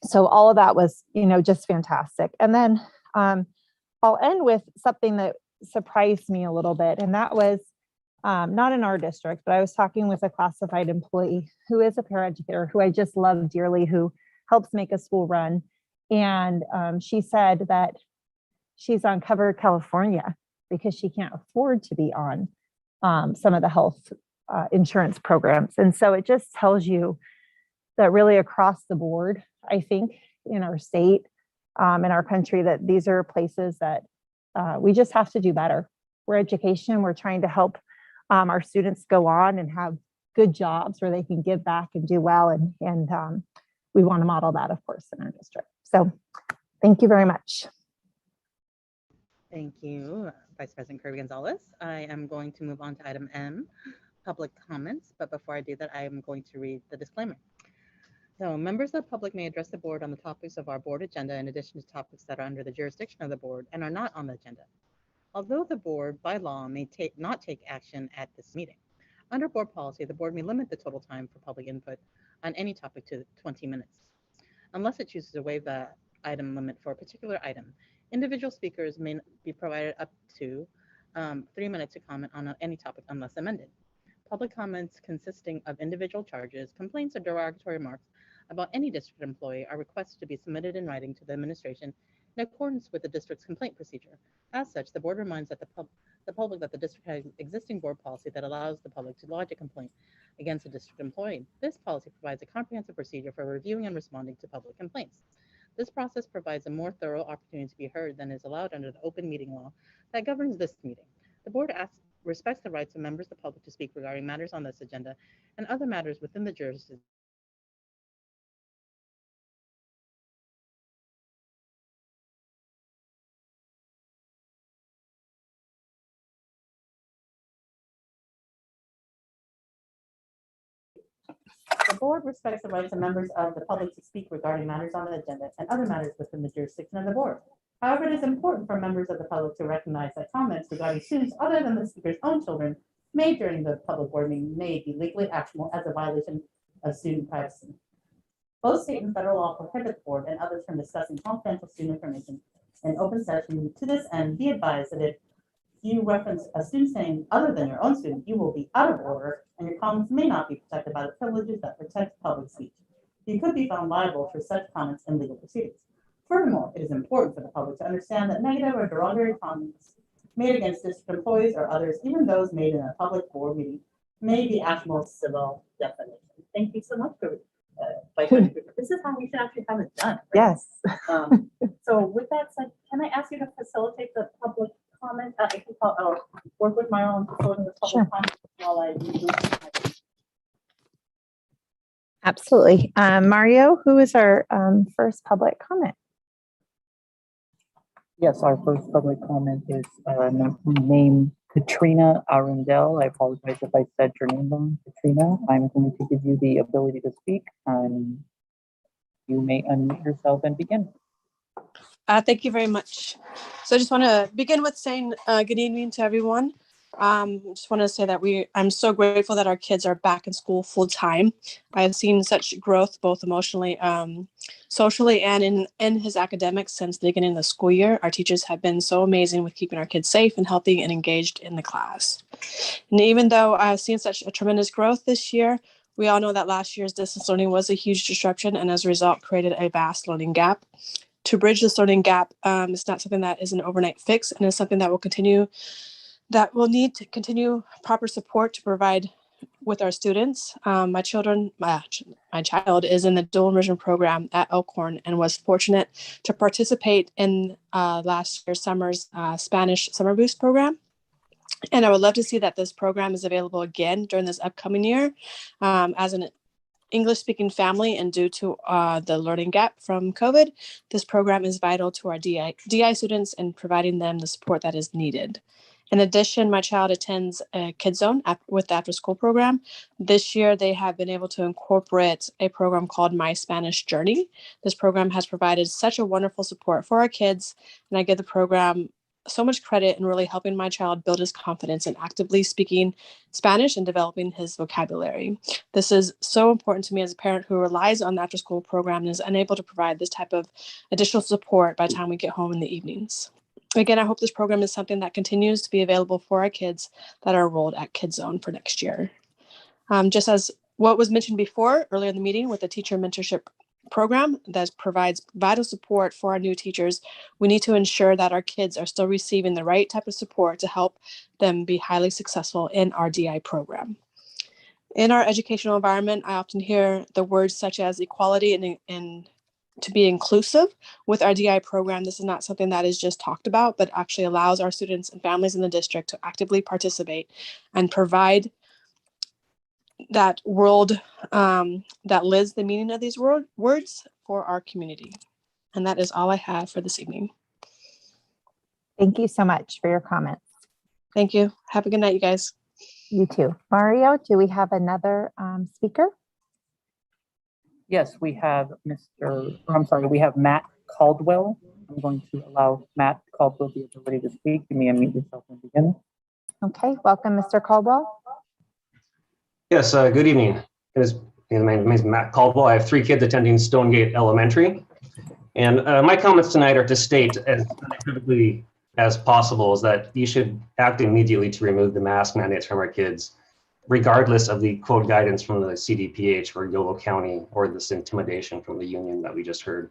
[SPEAKER 9] So all of that was, just fantastic. And then I'll end with something that surprised me a little bit. And that was not in our district, but I was talking with a classified employee who is a paraeducator who I just love dearly, who helps make a school run. And she said that she's on Cover California because she can't afford to be on some of the health insurance programs. And so it just tells you that really across the board, I think in our state, in our country, that these are places that we just have to do better. We're education, we're trying to help our students go on and have good jobs where they can give back and do well. And we want to model that, of course, in our district. So thank you very much.
[SPEAKER 1] Thank you, Vice President Kirby Gonzalez. I am going to move on to item M, public comments. But before I do that, I am going to read the disclaimer. So members of the public may address the board on the topics of our board agenda in addition to topics that are under the jurisdiction of the board and are not on the agenda. Although the board by law may not take action at this meeting, under board policy, the board may limit the total time for public input on any topic to 20 minutes. Unless it chooses to waive the item limit for a particular item, individual speakers may be provided up to 3 minutes to comment on any topic unless amended. Public comments consisting of individual charges, complaints, or derogatory remarks about any district employee are requested to be submitted in writing to the administration in accordance with the district's complaint procedure. As such, the board reminds that the public that the district has existing board policy that allows the public to lodge a complaint against a district employee. This policy provides a comprehensive procedure for reviewing and responding to public complaints. This process provides a more thorough opportunity to be heard than is allowed under the open meeting law that governs this meeting. The board respects the rights of members of the public to speak regarding matters on this agenda and other matters within the jurisdiction. The board respects the rights of members of the public to speak regarding matters on the agenda and other matters within the jurisdiction of the board. However, it is important for members of the public to recognize that comments regarding students other than the speaker's own children made during the public board meeting may be legally actionable as a violation of student privacy. Both state and federal law prohibit the board and others from discussing confidential student information in open session. To this end, be advised that if you reference a student's name other than your own student, you will be out of order and your comments may not be protected by the privileges that protect public speech. You could be found liable for such comments in legal proceedings. Furthermore, it is important for the public to understand that negative or derogatory comments made against district employees or others, even those made in a public board meeting, may be actionable civil defamation. Thank you so much for this is how we should actually have it done. Right? Yes. So with that said, can I ask you to facilitate the public comment? I can work with my own facilitating the public comment while I do.
[SPEAKER 9] Absolutely. Mario, who is our first public comment?
[SPEAKER 16] Yes, our first public comment is named Katrina Arundel. I apologize if I said your name wrong, Katrina. I'm going to give you the ability to speak, and you may unmute yourself and begin.
[SPEAKER 17] Thank you very much. So I just want to begin with saying good evening to everyone. Just want to say that I'm so grateful that our kids are back in school full time. I have seen such growth both emotionally, socially, and in his academics since the beginning of the school year. Our teachers have been so amazing with keeping our kids safe and healthy and engaged in the class. And even though I've seen such a tremendous growth this year, we all know that last year's distance learning was a huge disruption and as a result created a vast learning gap. To bridge this learning gap, it's not something that is an overnight fix and is something that will need to continue proper support to provide with our students. My child is in the dual immersion program at Elkhorn and was fortunate to participate in last year's summer's Spanish Summer Boost program. And I would love to see that this program is available again during this upcoming year as an English-speaking family, and due to the learning gap from COVID, this program is vital to our DI students in providing them the support that is needed. In addition, my child attends a Kids Zone with the after school program. This year, they have been able to incorporate a program called My Spanish Journey. This program has provided such a wonderful support for our kids, and I give the program so much credit in really helping my child build his confidence in actively speaking Spanish and developing his vocabulary. This is so important to me as a parent who relies on the after school program and is unable to provide this type of additional support by the time we get home in the evenings. Again, I hope this program is something that continues to be available for our kids that are enrolled at Kids Zone for next year. Just as what was mentioned before earlier in the meeting with the teacher mentorship program that provides vital support for our new teachers, we need to ensure that our kids are still receiving the right type of support to help them be highly successful in our DI program. In our educational environment, I often hear the words such as equality and to be inclusive. With our DI program, this is not something that is just talked about, but actually allows our students and families in the district to actively participate and provide that world that lives the meaning of these words for our community. And that is all I have for this evening.
[SPEAKER 9] Thank you so much for your comments.
[SPEAKER 17] Thank you. Have a good night, you guys.
[SPEAKER 9] You too. Mario, do we have another speaker?
[SPEAKER 16] Yes, we have we have Matt Caldwell. I'm going to allow Matt Caldwell the ability to speak. You may unmute yourself and begin.
[SPEAKER 9] Okay, welcome, Mr. Caldwell.
[SPEAKER 18] Yes, good evening. My name is Matt Caldwell. I have 3 kids attending Stonegate Elementary. And my comments tonight are to state as unequivocally as possible is that you should act immediately to remove the mask mandates from our kids, regardless of the quote guidance from the CDPH or Yolo County or this intimidation from the union that we just heard.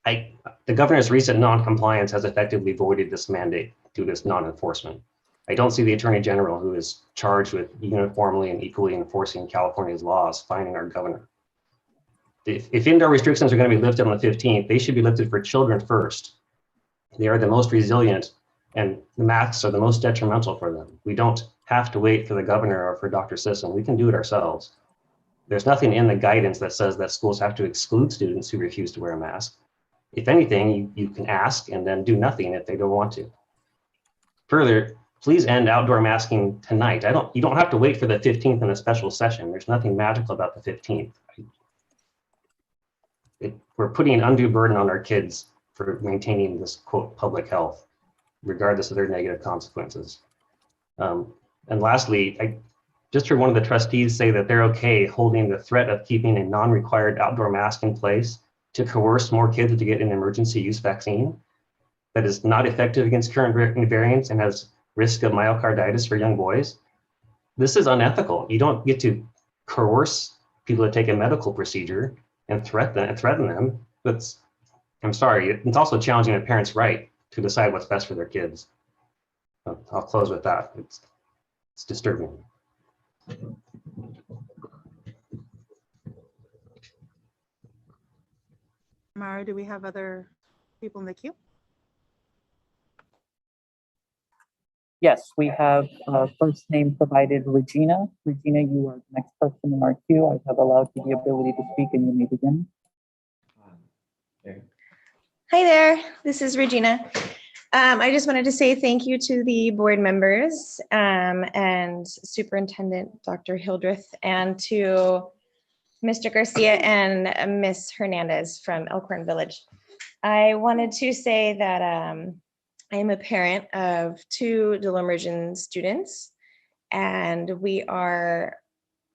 [SPEAKER 18] The governor's recent non-compliance has effectively voided this mandate due to this non-enforcement. I don't see the Attorney General, who is charged with uniformly and equally enforcing California's laws, finding our governor. If indoor restrictions are going to be lifted on the 15th, they should be lifted for children first. They are the most resilient, and the masks are the most detrimental for them. We don't have to wait for the governor or for Dr. Sisson. We can do it ourselves. There's nothing in the guidance that says that schools have to exclude students who refuse to wear a mask. If anything, you can ask and then do nothing if they don't want to. Further, please end outdoor masking tonight. You don't have to wait for the 15th in a special session. There's nothing magical about the 15th. We're putting an undue burden on our kids for maintaining this quote public health, regardless of their negative consequences. And lastly, I just heard one of the trustees say that they're okay holding the threat of keeping a non-required outdoor mask in place to coerce more kids to get an emergency use vaccine that is not effective against current variants and has risk of myocarditis for young boys. This is unethical. You don't get to coerce people to take a medical procedure and threaten them. I'm sorry, it's also challenging a parent's right to decide what's best for their kids. I'll close with that. It's disturbing.
[SPEAKER 1] Mara, do we have other people in the queue?
[SPEAKER 16] Yes, we have first name provided, Regina. Regina, you are the next person in our queue. I have allowed you the ability to speak and you may begin.
[SPEAKER 19] Hi there, this is Regina. I just wanted to say thank you to the board members and Superintendent Dr. Hildreth and to Mr. Garcia and Miss Hernandez from Elkhorn Village. I wanted to say that I am a parent of 2 dual immersion students, and we are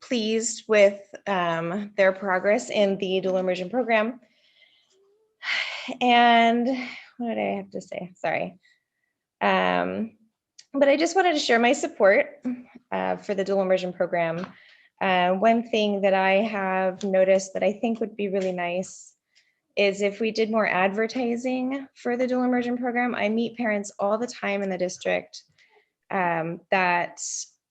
[SPEAKER 19] pleased with their progress in the dual immersion program. And what did I have to say? Sorry. But I just wanted to share my support for the dual immersion program. One thing that I have noticed that I think would be really nice is if we did more advertising for the dual immersion program. I meet parents all the time in the district that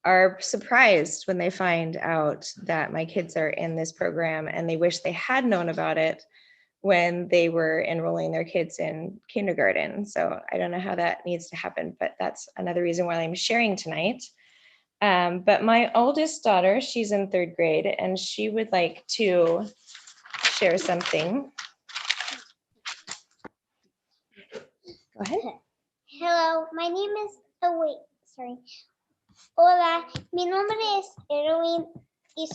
[SPEAKER 19] are surprised when they find out that my kids are in this program, and they wish they had known about it when they were enrolling their kids in kindergarten. So I don't know how that needs to happen, but that's another reason why I'm sharing tonight. But my oldest daughter, she's in 3rd grade, and she would like to share something. Go ahead.
[SPEAKER 20] Hello, my name is Oh, wait, sorry. Hola, mi nombre es Erwin y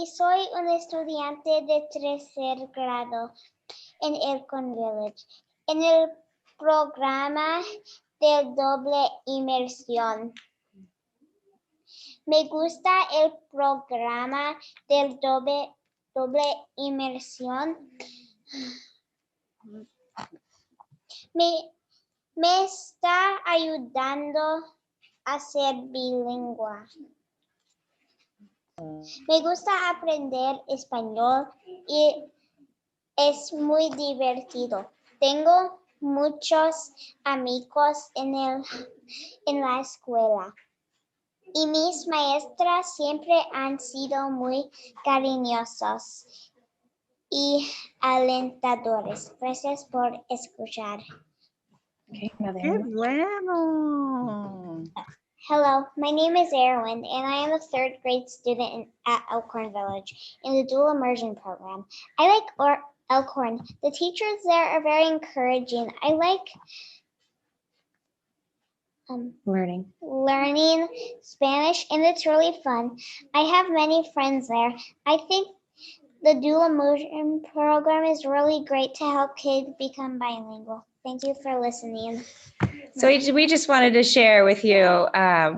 [SPEAKER 20] soy un estudiante de tercer grado en Elkhorn Village, en el programa de doble inmersión. Me gusta el programa del doble inmersión. Me está ayudando a ser bilingüe. Me gusta aprender español y es muy divertido. Tengo muchos amigos en la escuela y mis maestras siempre han sido muy cariñosos y alentadores. Gracias por escuchar.
[SPEAKER 1] ¡Qué bueno!
[SPEAKER 20] Hello, my name is Erwin, and I am a third grade student at Elkhorn Village in the dual immersion program. I like Elkhorn. The teachers there are very encouraging. I like learning Spanish, and it's really fun. I have many friends there. I think the dual immersion program is really great to help kids become bilingual. Thank you for listening.
[SPEAKER 19] So we just wanted to share with you,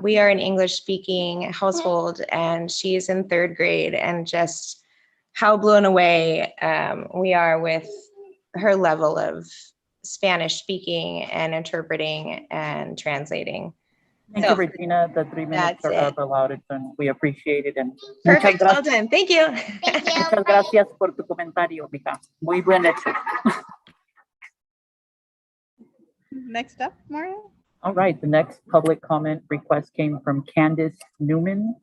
[SPEAKER 19] we are an English speaking household and she's in third grade, and just how blown away we are with her level of Spanish speaking and interpreting and translating.
[SPEAKER 16] Thank you, Regina. The 3 minutes are up allowed, and we appreciate it. And
[SPEAKER 19] Perfect, well done. Thank you.
[SPEAKER 16] Muchas gracias por tu comentario, mija. Muy buen hecho.
[SPEAKER 1] Next up, Mario.
[SPEAKER 16] All right, the next public comment request came from Candace Newman.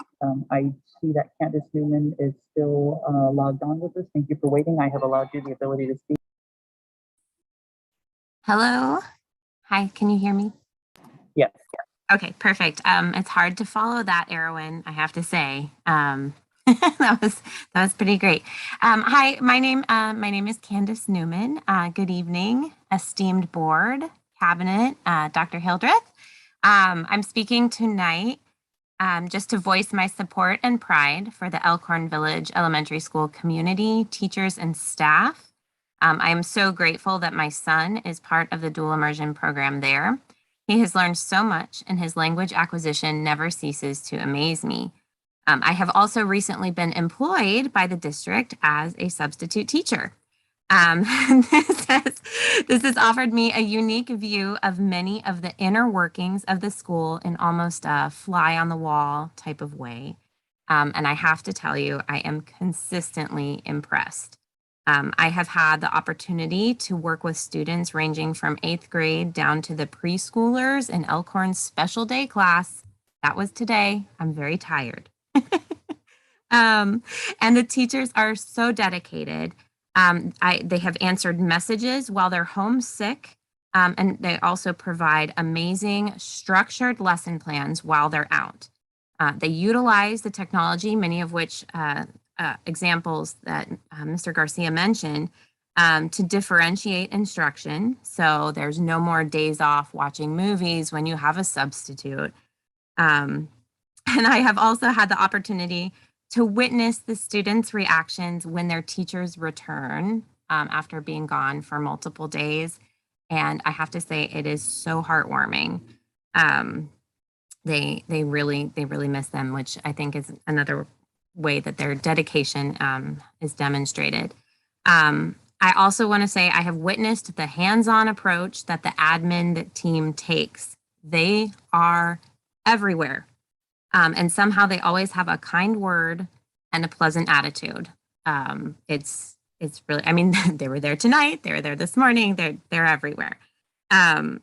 [SPEAKER 16] I see that Candace Newman is still logged on with us. Thank you for waiting. I have allowed you the ability to speak.
[SPEAKER 21] Hello. Hi, can you hear me?
[SPEAKER 16] Yes.
[SPEAKER 21] Okay, perfect. It's hard to follow that, Erwin, I have to say. That was pretty great. Hi, my name is Candace Newman. Good evening, esteemed board, cabinet, Dr. Hildreth. I'm speaking tonight just to voice my support and pride for the Elkhorn Village Elementary School community, teachers, and staff. I am so grateful that my son is part of the dual immersion program there. He has learned so much, and his language acquisition never ceases to amaze me. I have also recently been employed by the district as a substitute teacher. This has offered me a unique view of many of the inner workings of the school in almost a fly on the wall type of way. And I have to tell you, I am consistently impressed. I have had the opportunity to work with students ranging from 8th grade down to the preschoolers in Elkhorn's special day class. That was today. I'm very tired. And the teachers are so dedicated. They have answered messages while they're homesick, and they also provide amazing structured lesson plans while they're out. They utilize the technology, many of which examples that Mr. Garcia mentioned, to differentiate instruction. So there's no more days off watching movies when you have a substitute. And I have also had the opportunity to witness the students' reactions when their teachers return after being gone for multiple days. And I have to say, it is so heartwarming. They really miss them, which I think is another way that their dedication is demonstrated. I also want to say I have witnessed the hands-on approach that the admin team takes. They are everywhere. And somehow they always have a kind word and a pleasant attitude. It's really, I mean, they were there tonight, they were there this morning, they're everywhere. And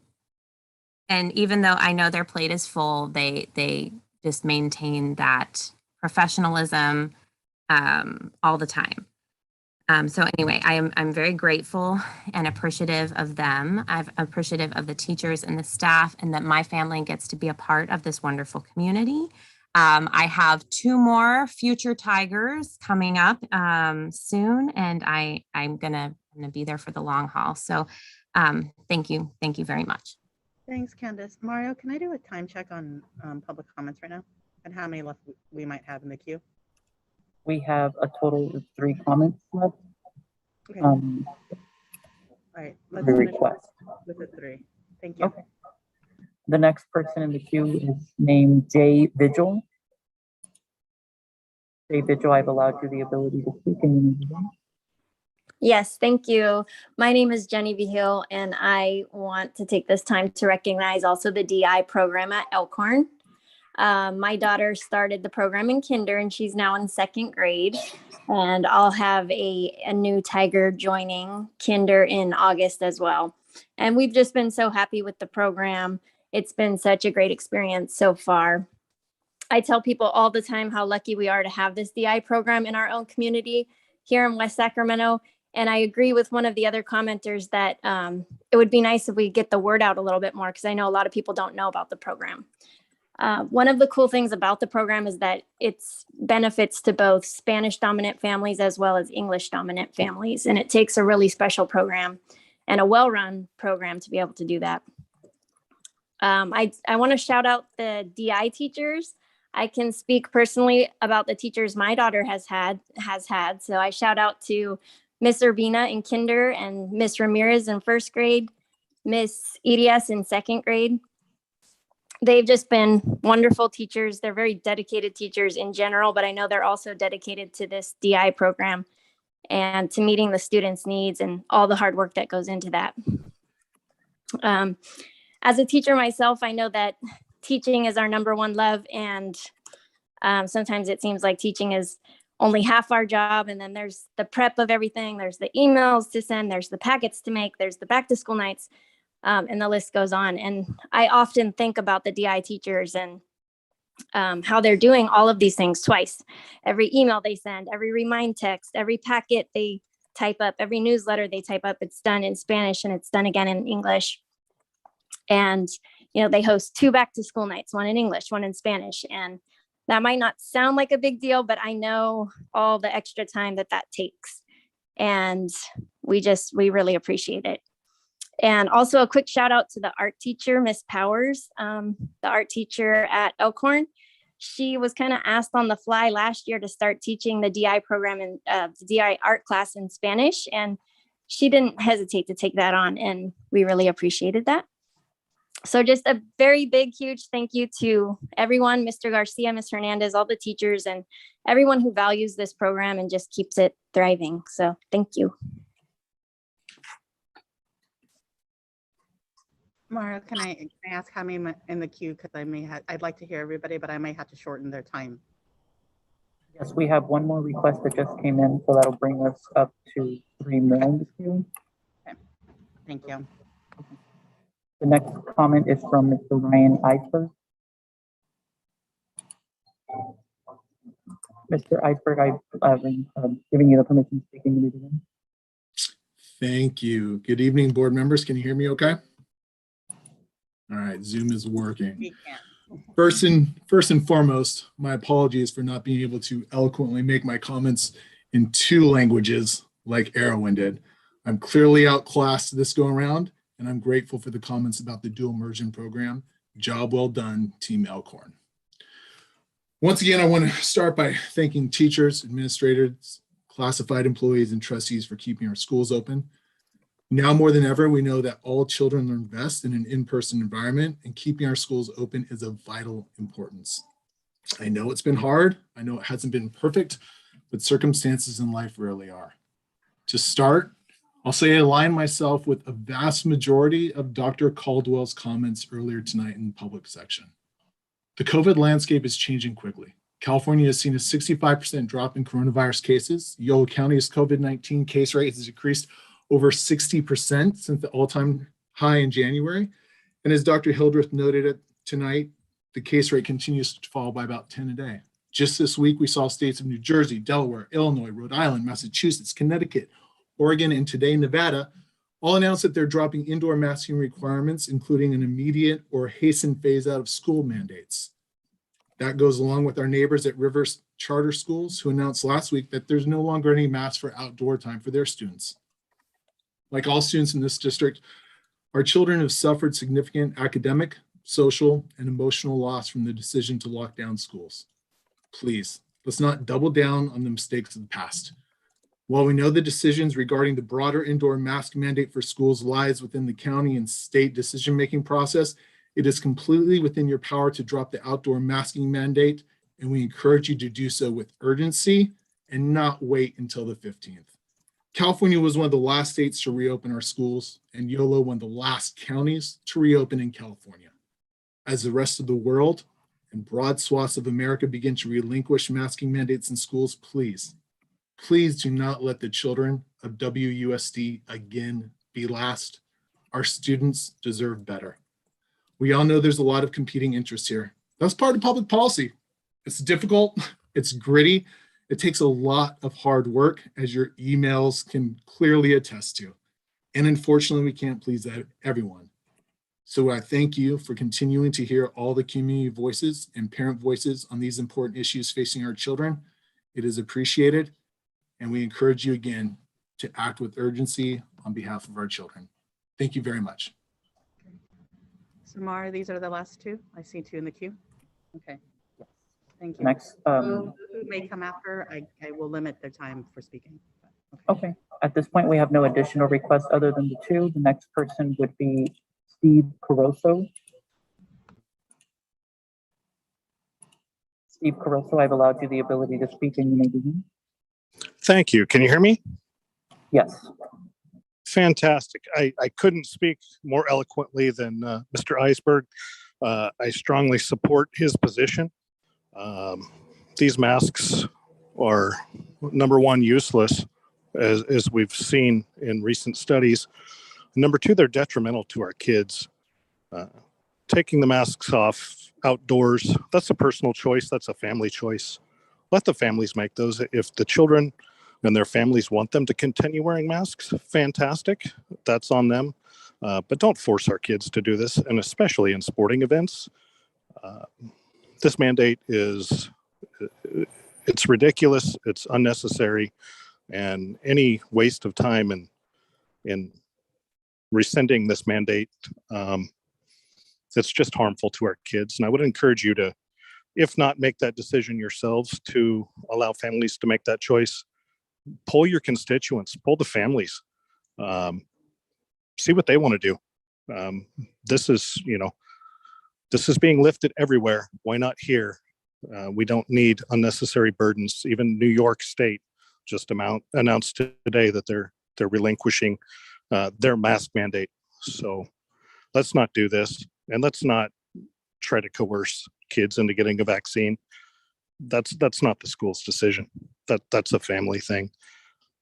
[SPEAKER 21] even though I know their plate is full, they just maintain that professionalism all the time. So anyway, I'm very grateful and appreciative of them. I'm appreciative of the teachers and the staff, and that my family gets to be a part of this wonderful community. I have 2 more future Tigers coming up soon, and I'm gonna be there for the long haul. So thank you very much.
[SPEAKER 1] Thanks, Candace. Mario, can I do a time check on public comments right now and how many left we might have in the queue?
[SPEAKER 16] We have a total of 3 comments left.
[SPEAKER 1] Okay. All right. Let's finish
[SPEAKER 16] Request.
[SPEAKER 1] with the 3. Thank you.
[SPEAKER 16] Okay. The next person in the queue is named Jay Vigil. Jay Vigil, I've allowed you the ability to speak. And
[SPEAKER 7] Yes, thank you. My name is Jenny Vigil, and I want to take this time to recognize also the DI program at Elkhorn. My daughter started the program in kinder, and she's now in 2nd grade. And I'll have a new tiger joining kinder in August as well. And we've just been so happy with the program. It's been such a great experience so far. I tell people all the time how lucky we are to have this DI program in our own community here in West Sacramento. And I agree with one of the other commenters that it would be nice if we get the word out a little bit more, because I know a lot of people don't know about the program. One of the cool things about the program is that it's benefits to both Spanish dominant families as well as English dominant families. And it takes a really special program and a well-run program to be able to do that. I want to shout out the DI teachers. I can speak personally about the teachers my daughter has had. So I shout out to Miss Urbina in kinder and Miss Ramirez in 1st grade, Miss Irias in 2nd grade. They've just been wonderful teachers. They're very dedicated teachers in general, but I know they're also dedicated to this DI program and to meeting the students' needs and all the hard work that goes into that. As a teacher myself, I know that teaching is our #1 love, and sometimes it seems like teaching is only half our job, and then there's the prep of everything, there's the emails to send, there's the packets to make, there's the back to school nights, and the list goes on. And I often think about the DI teachers and how they're doing all of these things twice. Every email they send, every remind text, every packet they type up, every newsletter they type up, it's done in Spanish and it's done again in English. And, you know, they host 2 back to school nights, one in English, one in Spanish. And that might not sound like a big deal, but I know all the extra time that takes. And we really appreciate it. And also a quick shout out to the art teacher, Miss Powers, the art teacher at Elkhorn. She was kind of asked on the fly last year to start teaching the DI program in the DI art class in Spanish. And she didn't hesitate to take that on. And we really appreciated that. So just a very big, huge thank you to everyone, Mr. Garcia, Ms. Hernandez, all the teachers, and everyone who values this program and just keeps it thriving. So thank you.
[SPEAKER 1] Mario, can I ask how many in the queue? Because I'd like to hear everybody, but I may have to shorten their time.
[SPEAKER 16] yes, we have one more request that just came in, so that'll bring us up to 3 more in the queue.
[SPEAKER 1] Okay. Thank you.
[SPEAKER 16] The next comment is from Mr. Ryan Eisberg. Mr. Eisberg, I've giving you the permission to speak in the meeting.
[SPEAKER 22] Thank you. Good evening, board members. Can you hear me okay? All right, Zoom is working. First and foremost, my apologies for not being able to eloquently make my comments in 2 languages like Erwin did. I'm clearly outclassed this go around, and I'm grateful for the comments about the dual immersion program. Job well done, Team Elkhorn. Once again, I want to start by thanking teachers, administrators, classified employees, and trustees for keeping our schools open. Now more than ever, we know that all children learn best in an in-person environment, and keeping our schools open is of vital importance. I know it's been hard. I know it hasn't been perfect, but circumstances in life rarely are. To start, I'll say I align myself with a vast majority of Dr. Caldwell's comments earlier tonight in the public section. The COVID landscape is changing quickly. California has seen a 65% drop in coronavirus cases. Yolo County's COVID-19 case rate has decreased over 60% since the all-time high in January. And as Dr. Hildreth noted it tonight, the case rate continues to fall by about 10 a day. Just this week, we saw states of New Jersey, Delaware, Illinois, Rhode Island, Massachusetts, Connecticut, Oregon, and today Nevada all announced that they're dropping indoor masking requirements, including an immediate or hastened phase out of school mandates. That goes along with our neighbors at Rivers Charter Schools, who announced last week that there's no longer any masks for outdoor time for their students. Like all students in this district, Our children have suffered significant academic, social, and emotional loss from the decision to lock down schools. Please, let's not double down on the mistakes of the past. While we know the decisions regarding the broader indoor mask mandate for schools lies within the county and state decision-making process, it is completely within your power to drop the outdoor masking mandate, and we encourage you to do so with urgency and not wait until the 15th. California was one of the last states to reopen our schools, and YOLO one of the last counties to reopen in California. As the rest of the world and broad swaths of America begin to relinquish masking mandates in schools, please do not let the children of WUSD again be last. Our students deserve better. We all know there's a lot of competing interests here. That's part of public policy. It's difficult, it's gritty, it takes a lot of hard work, as your emails can clearly attest to. And unfortunately, we can't please everyone. So I thank you for continuing to hear all the community voices and parent voices on these important issues facing our children. It is appreciated, and we encourage you again to act with urgency on behalf of our children. Thank you very much.
[SPEAKER 1] So Mara, these are the last two. I see two in the queue. Okay. Thank you.
[SPEAKER 16] Next,
[SPEAKER 1] Who may come after, I will limit their time for speaking.
[SPEAKER 16] okay. At this point, we have no additional requests other than the two. The next person would be Steve Caroso. Steve Caroso, I've allowed you the ability to speak and you may begin.
[SPEAKER 5] Thank you. Can you hear me?
[SPEAKER 16] Yes.
[SPEAKER 5] Fantastic. I couldn't speak more eloquently than Mr. Eisberg. I strongly support his position. These masks are, number one, useless, as we've seen in recent studies. Number two, they're detrimental to our kids. Taking the masks off outdoors, that's a personal choice. That's a family choice. Let the families make those. If the children and their families want them to continue wearing masks, fantastic. That's on them. But don't force our kids to do this, and especially in sporting events. This mandate it's ridiculous, it's unnecessary, and any waste of time in rescinding this mandate, it's just harmful to our kids. And I would encourage you to, if not make that decision yourselves, to allow families to make that choice. Poll your constituents, poll the families, see what they want to do. This is being lifted everywhere. Why not here? We don't need unnecessary burdens. Even New York State just announced today that they're relinquishing their mask mandate. So let's not do this, and let's not try to coerce kids into getting a vaccine. That's not the school's decision. That's a family thing.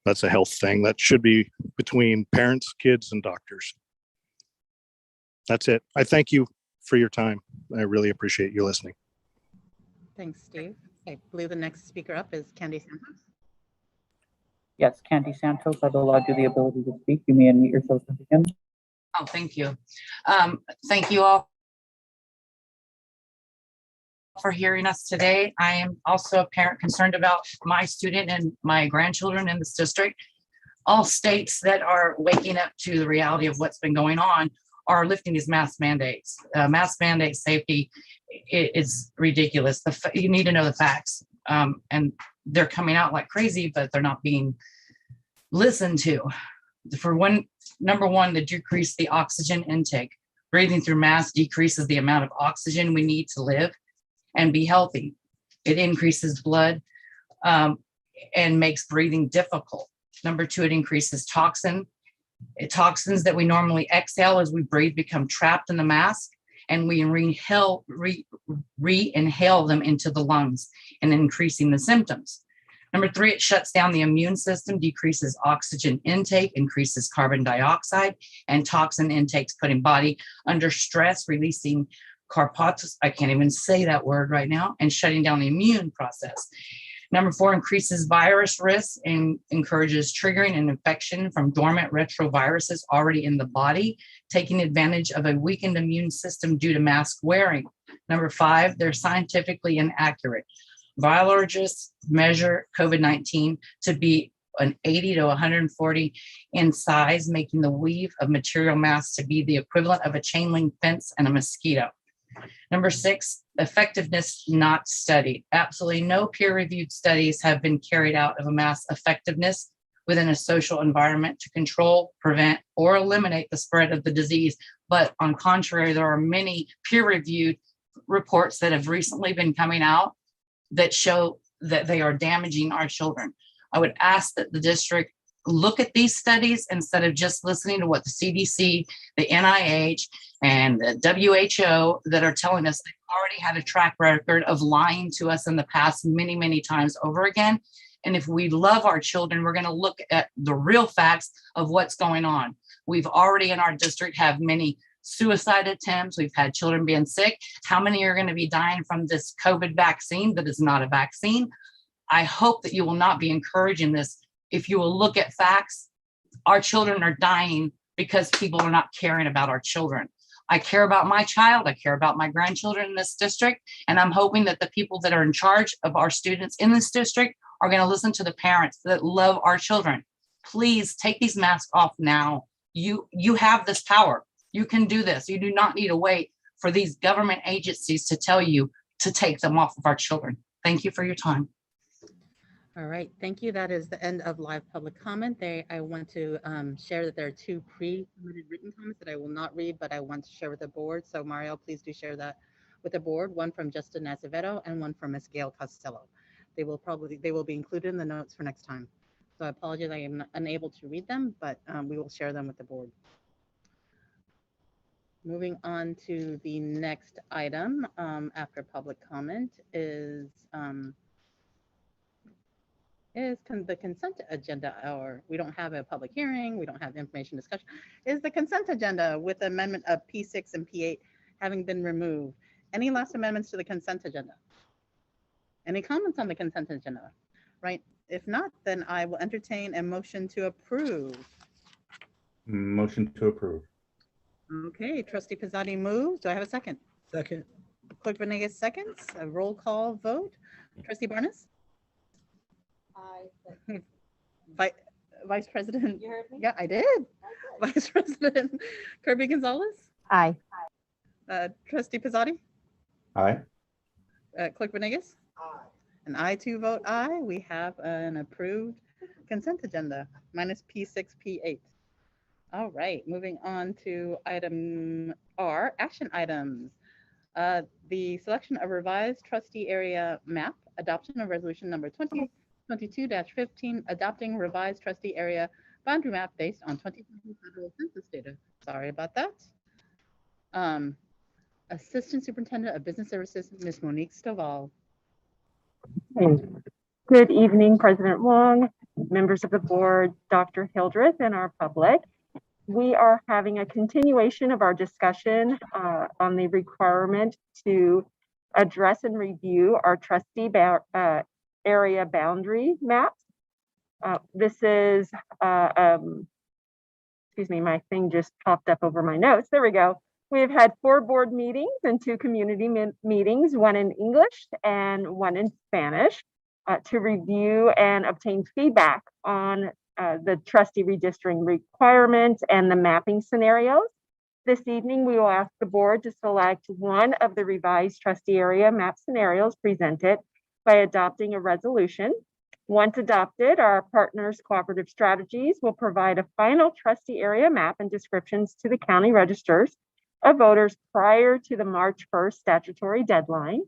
[SPEAKER 5] That's a health thing. That should be between parents, kids, and doctors. That's it. I thank you for your time. I really appreciate you listening.
[SPEAKER 1] Thanks, Steve. I believe the next speaker up is Candy Santos.
[SPEAKER 16] Yes, Candy Santos, I've allowed you the ability to speak. You may unmute yourself and begin.
[SPEAKER 8] Oh, thank you. Thank you all for hearing us today. I am also a parent concerned about my student and my grandchildren in this district. All states that are waking up to the reality of what's been going on are lifting these mask mandates. Mask mandate safety is ridiculous. You need to know the facts. And they're coming out like crazy, but they're not being listened to. Number one, to decrease the oxygen intake. Breathing through masks decreases the amount of oxygen we need to live and be healthy. It increases blood and makes breathing difficult. Number two, it increases toxins that we normally exhale as we breathe become trapped in the mask, and we re-inhale them into the lungs and increasing the symptoms. Number three, it shuts down the immune system, decreases oxygen intake, increases carbon dioxide and toxin intakes, putting body under stress, releasing carbohydrates, I can't even say that word right now, and shutting down the immune process. Number four, increases virus risk and encourages triggering an infection from dormant retroviruses already in the body, taking advantage of a weakened immune system due to mask wearing. Number five, they're scientifically inaccurate. Virologists measure COVID-19 to be an 80 to 140 in size, making the weave of material mass to be the equivalent of a chain link fence and a mosquito. Number 6, effectiveness not studied. Absolutely no peer-reviewed studies have been carried out of a mask effectiveness within a social environment to control, prevent, or eliminate the spread of the disease. But on contrary, there are many peer-reviewed reports that have recently been coming out that show that they are damaging our children. I would ask that the district look at these studies instead of just listening to what the CDC, the NIH, and the WHO that are telling us. They've already had a track record of lying to us in the past many, many times over again. And if we love our children, we're going to look at the real facts of what's going on. We've already in our district have many suicide attempts. We've had children being sick. How many are going to be dying from this COVID vaccine that is not a vaccine? I hope that you will not be encouraging this. If you will look at facts, our children are dying because people are not caring about our children. I care about my child. I care about my grandchildren in this district. And I'm hoping that the people that are in charge of our students in this district are going to listen to the parents that love our children. Please take these masks off now. You have this power. You can do this. You do not need to wait for these government agencies to tell you to take them off of our children. Thank you for your time.
[SPEAKER 1] All right, thank you. That is the end of live public comment. I want to share that there are 2 pre-submitted written comments that I will not read, but I want to share with the board. So Mario, please do share that with the board. One from Justin Azevedo and one from Ms. Gail Costello. They will be included in the notes for next time. So I apologize, I am unable to read them, but we will share them with the board. Moving on to the next item after public comment is the consent agenda, or we don't have a public hearing, we don't have information discussion, is the consent agenda with amendment of P6 and P8 having been removed. Any last amendments to the consent agenda? Any comments on the consent agenda? Right, if not, then I will entertain a motion to approve.
[SPEAKER 2] Motion to approve.
[SPEAKER 1] Okay, Trustee Pizzati moves. Do I have a second?
[SPEAKER 4] Second.
[SPEAKER 1] Clerk Venegas seconds. A roll call vote. Trustee Barnes? Vice President. You heard me? Yeah, I did. Vice President Kirby Gonzalez?
[SPEAKER 9] Aye.
[SPEAKER 1] Trustee Pizzati?
[SPEAKER 2] Aye.
[SPEAKER 1] Clerk Venegas? Aye. And I too vote aye. We have an approved consent agenda minus P6, P8. All right, moving on to item R, action items. The selection of revised trustee area map, adoption of resolution number 2022-15, adopting revised trustee area boundary map based on 2020 federal census data. Sorry about that. Assistant Superintendent of Business Services, Ms. Monique Stovall.
[SPEAKER 12] Good evening, President Wong, members of the board, Dr. Hildreth, and our public. We are having a continuation of our discussion on the requirement to address and review our trustee area boundary maps. This is, excuse me, my thing just popped up over my notes. There we go. We've had 4 board meetings and 2 community meetings, one in English and one in Spanish, to review and obtain feedback on the trustee redistricting requirements and the mapping scenarios. This evening, we will ask the board to select one of the revised trustee area map scenarios presented by adopting a resolution. Once adopted, our partners' cooperative strategies will provide a final trustee area map and descriptions to the county registers of voters prior to the March 1st statutory deadline.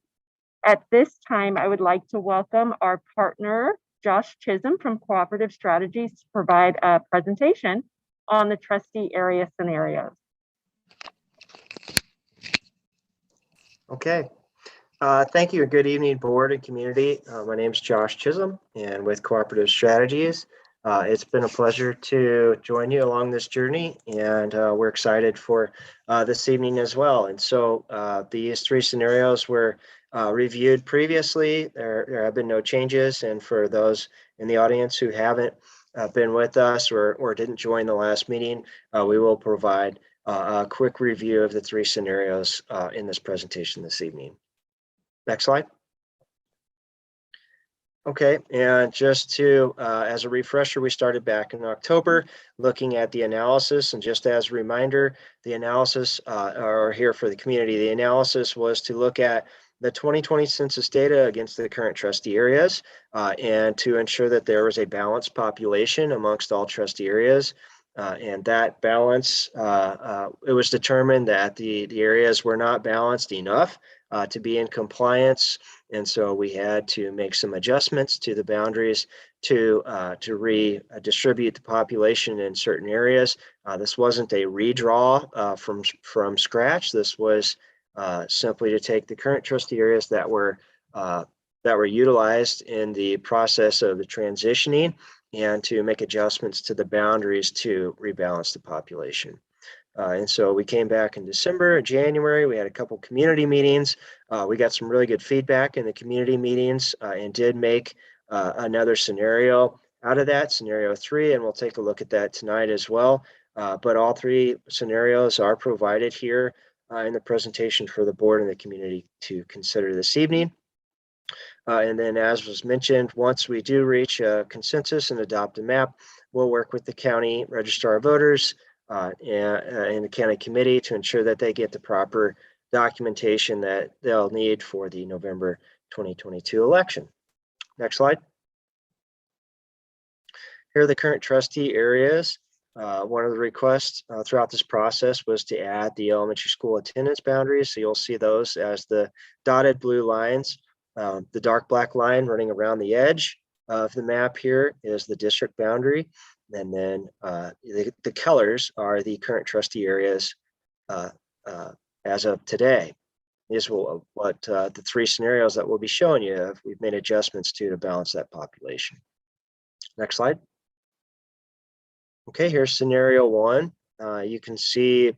[SPEAKER 12] At this time, I would like to welcome our partner, Josh Chisholm from Cooperative Strategies, to provide a presentation on the trustee area scenarios.
[SPEAKER 13] Okay. Thank you and good evening, board and community. My name is Josh Chisholm and with Cooperative Strategies. It's been a pleasure to join you along this journey, and we're excited for this evening as well. And so these 3 scenarios were reviewed previously. There have been no changes, and for those in the audience who haven't been with us or didn't join the last meeting, we will provide a quick review of the 3 scenarios in this presentation this evening. Next slide. Okay, and just to, as a refresher, we started back in October looking at the analysis. And just as a reminder, the analysis, or here for the community, the analysis was to look at the 2020 census data against the current trustee areas and to ensure that there was a balanced population amongst all trustee areas. And that balance, it was determined that the areas were not balanced enough to be in compliance. And so we had to make some adjustments to the boundaries to redistribute the population in certain areas. This wasn't a redraw from scratch. This was simply to take the current trustee areas that were utilized in the process of the transitioning and to make adjustments to the boundaries to rebalance the population. And so we came back in December, January, we had a couple community meetings. We got some really good feedback in the community meetings and did make another scenario out of that, scenario 3, and we'll take a look at that tonight as well. But all 3 scenarios are provided here in the presentation for the board and the community to consider this evening. And then, as was mentioned, once we do reach a consensus and adopt a map, we'll work with the county registrar of voters and the county committee to ensure that they get the proper documentation that they'll need for the November 2022 election. Next slide. Here are the current trustee areas. One of the requests throughout this process was to add the elementary school attendance boundaries. So you'll see those as the dotted blue lines. The dark black line running around the edge of the map here is the district boundary. And then the colors are the current trustee areas as of today. These will what the 3 scenarios that we'll be showing you. We've made adjustments to balance that population. Next slide. Okay, here's scenario 1. You can see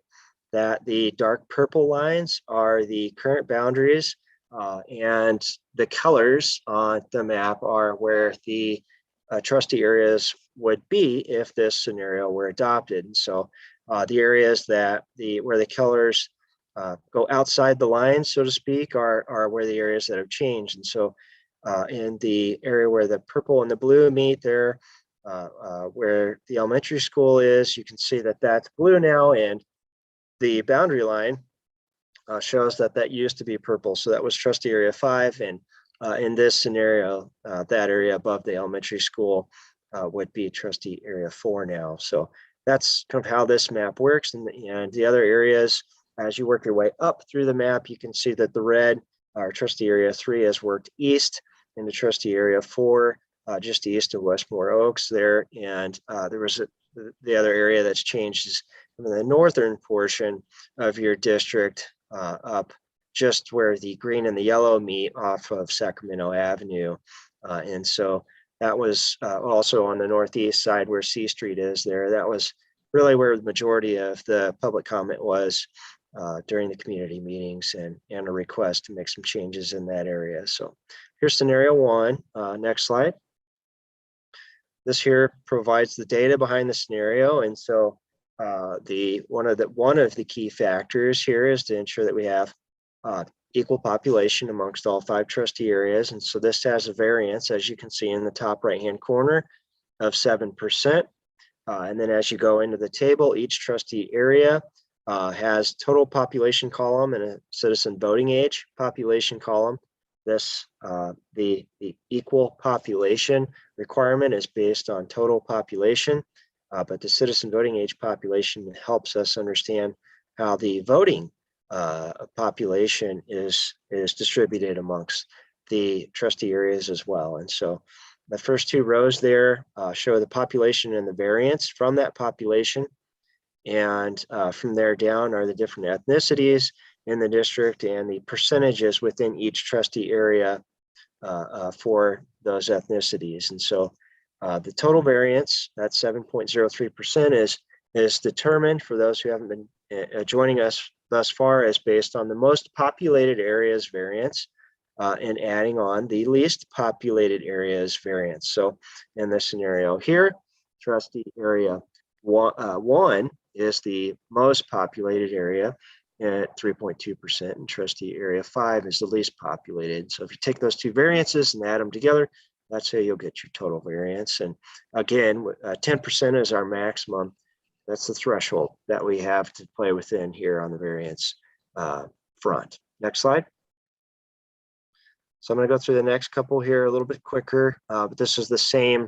[SPEAKER 13] that the dark purple lines are the current boundaries and the colors on the map are where the trustee areas would be if this scenario were adopted. And so the areas that where the colors go outside the line, so to speak, are where the areas that have changed. And so in the area where the purple and the blue meet there, where the elementary school is, you can see that that's blue now, and the boundary line shows that that used to be purple. So that was trustee area 5, and in this scenario, that area above the elementary school would be trustee area 4 now. So that's kind of how this map works. And the other areas, as you work your way up through the map, you can see that the red, or trustee area 3, has worked east into trustee area 4, just east of Westmore Oaks there. And there was the other area that's changed is in the northern portion of your district up just where the green and the yellow meet off of Sacramento Avenue. And so that was also on the northeast side where C Street is there. That was really where the majority of the public comment was during the community meetings and a request to make some changes in that area. So here's scenario 1. Next slide. This here provides the data behind the scenario. And so one of the key factors here is to ensure that we have equal population amongst all 5 trustee areas. And so this has a variance, as you can see in the top right-hand corner, of 7%. And then as you go into the table, each trustee area has total population column and a citizen voting age population column. This, the equal population requirement is based on total population, but the citizen voting age population helps us understand how the voting population is distributed amongst the trustee areas as well. And so the first 2 rows there show the population and the variance from that population. And from there down are the different ethnicities in the district and the percentages within each trustee area for those ethnicities. And so the total variance, that 7.03% is determined for those who haven't been joining us thus far as based on the most populated areas variance and adding on the least populated areas variance. So in this scenario here, trustee area 1 is the most populated area at 3.2%, and trustee area 5 is the least populated. So if you take those 2 variances and add them together, That's how you'll get your total variance. And again, 10% is our maximum. That's the threshold that we have to play within here on the variance front. Next slide. So I'm going to go through the next couple here a little bit quicker, but this is the same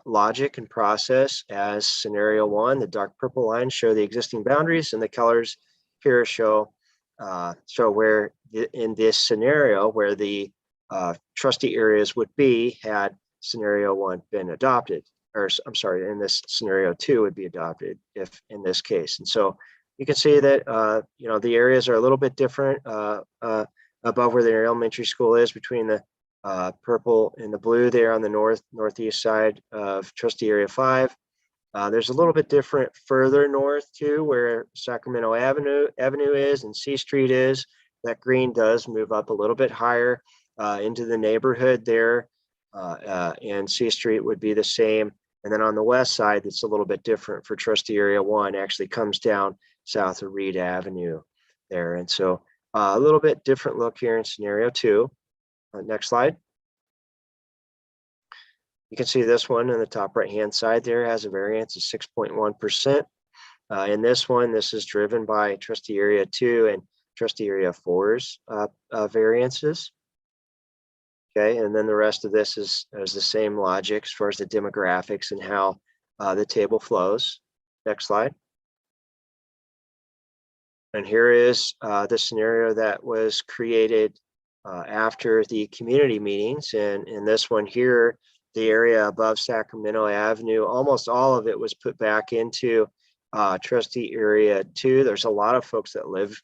[SPEAKER 13] logic and process as scenario one. The dark purple lines show the existing boundaries, and the colors here show where in this scenario where the trustee areas would be had scenario one been adopted, or I'm sorry, in this scenario two would be adopted if in this case. And so you can see that you know, the areas are a little bit different above where the elementary school is, between the purple and the blue there on the northeast side of trustee area 5. There's a little bit different further north too, where Sacramento Avenue is and C Street is. That green does move up a little bit higher into the neighborhood there, and C Street would be the same. And then on the west side, it's a little bit different for trustee area 1, actually comes down south of Reed Avenue there. And so a little bit different look here in scenario 2. Next slide. You can see this one in the top right hand side there has a variance of 6.1%. In this one, this is driven by trustee area 2 and trustee area 4's variances. Okay, and then the rest of this is the same logic as far as the demographics and how the table flows. Next slide. And here is the scenario that was created after the community meetings. And in this one here, the area above Sacramento Avenue, almost all of it was put back into trustee area 2. There's a lot of folks that live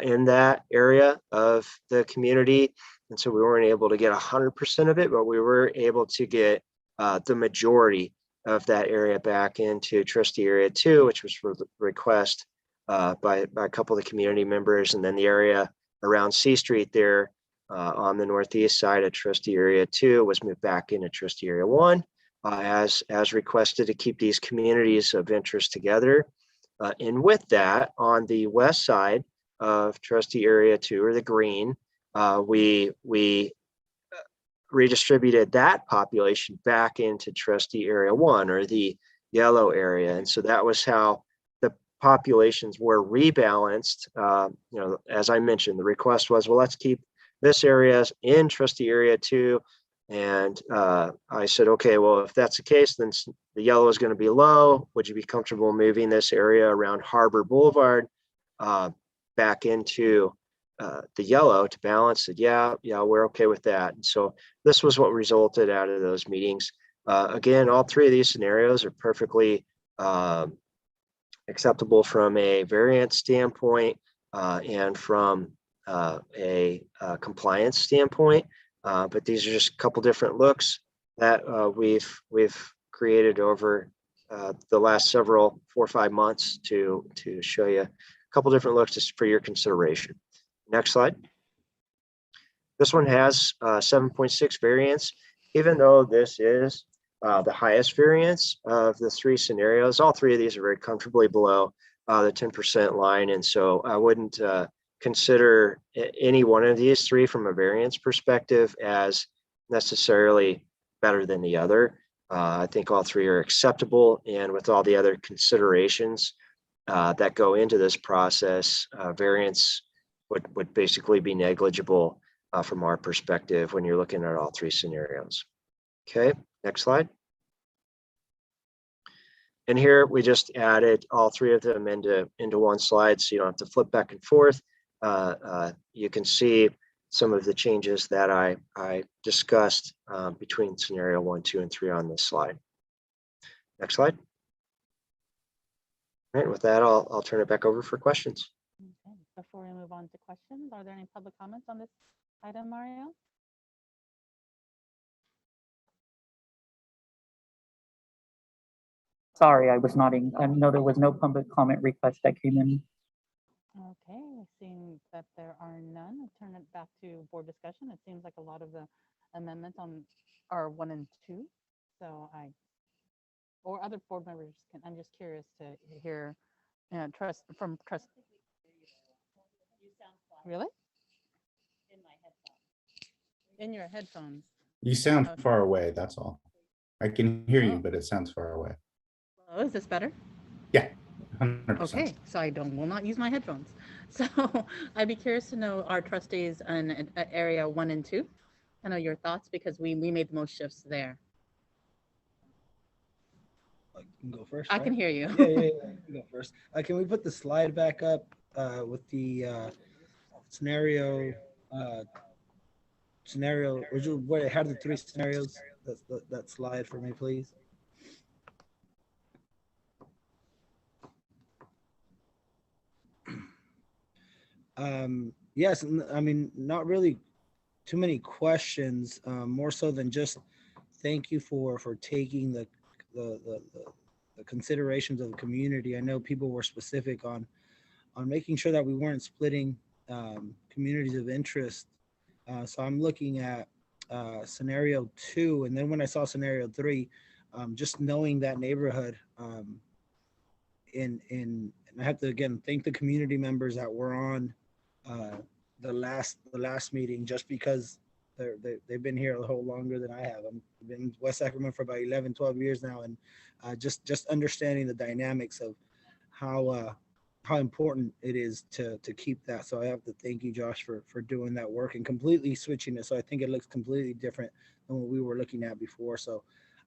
[SPEAKER 13] in that area of the community. And so we weren't able to get 100% of it, but we were able to get the majority of that area back into trustee area 2, which was for the request by a couple of the community members. And then the area around C Street there on the northeast side of trustee area 2 was moved back into trustee area 1 as requested to keep these communities of interest together. And with that, on the west side of trustee area 2, or the green, we redistributed that population back into trustee area 1, or the yellow area. And so that was how the populations were rebalanced. You know, as I mentioned, the request was, well, let's keep this area in trustee area 2. And I said, okay, well, if that's the case, then the yellow is going to be low. Would you be comfortable moving this area around Harbor Boulevard back into the yellow to balance it? Yeah, we're okay with that. And so this was what resulted out of those meetings. Again, all three of these scenarios are perfectly acceptable from a variance standpoint and from a compliance standpoint, but these are just a couple different looks that we've created over the last 4 or 5 months to show you a couple different looks just for your consideration. Next slide. This one has 7.6 variance, even though this is the highest variance of the 3 scenarios. All 3 of these are very comfortably below the 10% line, and so I wouldn't consider any one of these 3 from a variance perspective as necessarily better than the other. I think all 3 are acceptable, and with all the other considerations that go into this process, variance would basically be negligible from our perspective when you're looking at all 3 scenarios. Okay, next slide. And here we just added all 3 of them into one slide, so you don't have to flip back and forth. You can see some of the changes that I discussed between scenario 1, 2, and 3 on this slide. Next slide. All right, with that, I'll turn it back over for questions.
[SPEAKER 1] Okay. Before we move on to questions, are there any public comments on this item, Mario?
[SPEAKER 16] Sorry, I was nodding. No, there was no public comment request that came in.
[SPEAKER 1] Okay, seeing that there are none, I'll turn it back to board discussion. It seems like a lot of the amendments are 1 and 2. So or other board members I'm just curious to hear from trust. Really? In my headphones. In your headphones.
[SPEAKER 2] You sound far away, that's all. I can hear you,
[SPEAKER 1] Oh.
[SPEAKER 2] but it sounds far away.
[SPEAKER 1] Oh, is this better?
[SPEAKER 2] Yeah, 100%.
[SPEAKER 1] Okay, so I will not use my headphones. So I'd be curious to know our trustees in area 1 and 2. I know your thoughts because we made the most shifts there.
[SPEAKER 4] You can go first.
[SPEAKER 1] I
[SPEAKER 4] right?
[SPEAKER 1] can hear you.
[SPEAKER 4] Yeah. You can go first. Can we put the slide back up with the scenario? Would you wait? Have the 3 scenarios? That slide for me, please. Yes, I mean, not really too many questions. More so than just thank you for taking the considerations of the community. I know people were specific on making sure that we weren't splitting communities of interest. So I'm looking at scenario 2, and then when I saw scenario 3, just knowing that neighborhood, and I have to again thank the community members that were on the last meeting, just because they've been here a whole longer than I have. I've been in West Sacramento for about 11, 12 years now, and just understanding the dynamics of how important it is to keep that. So I have to thank you, Josh, for doing that work and completely switching it. So I think it looks completely different than what we were looking at before. So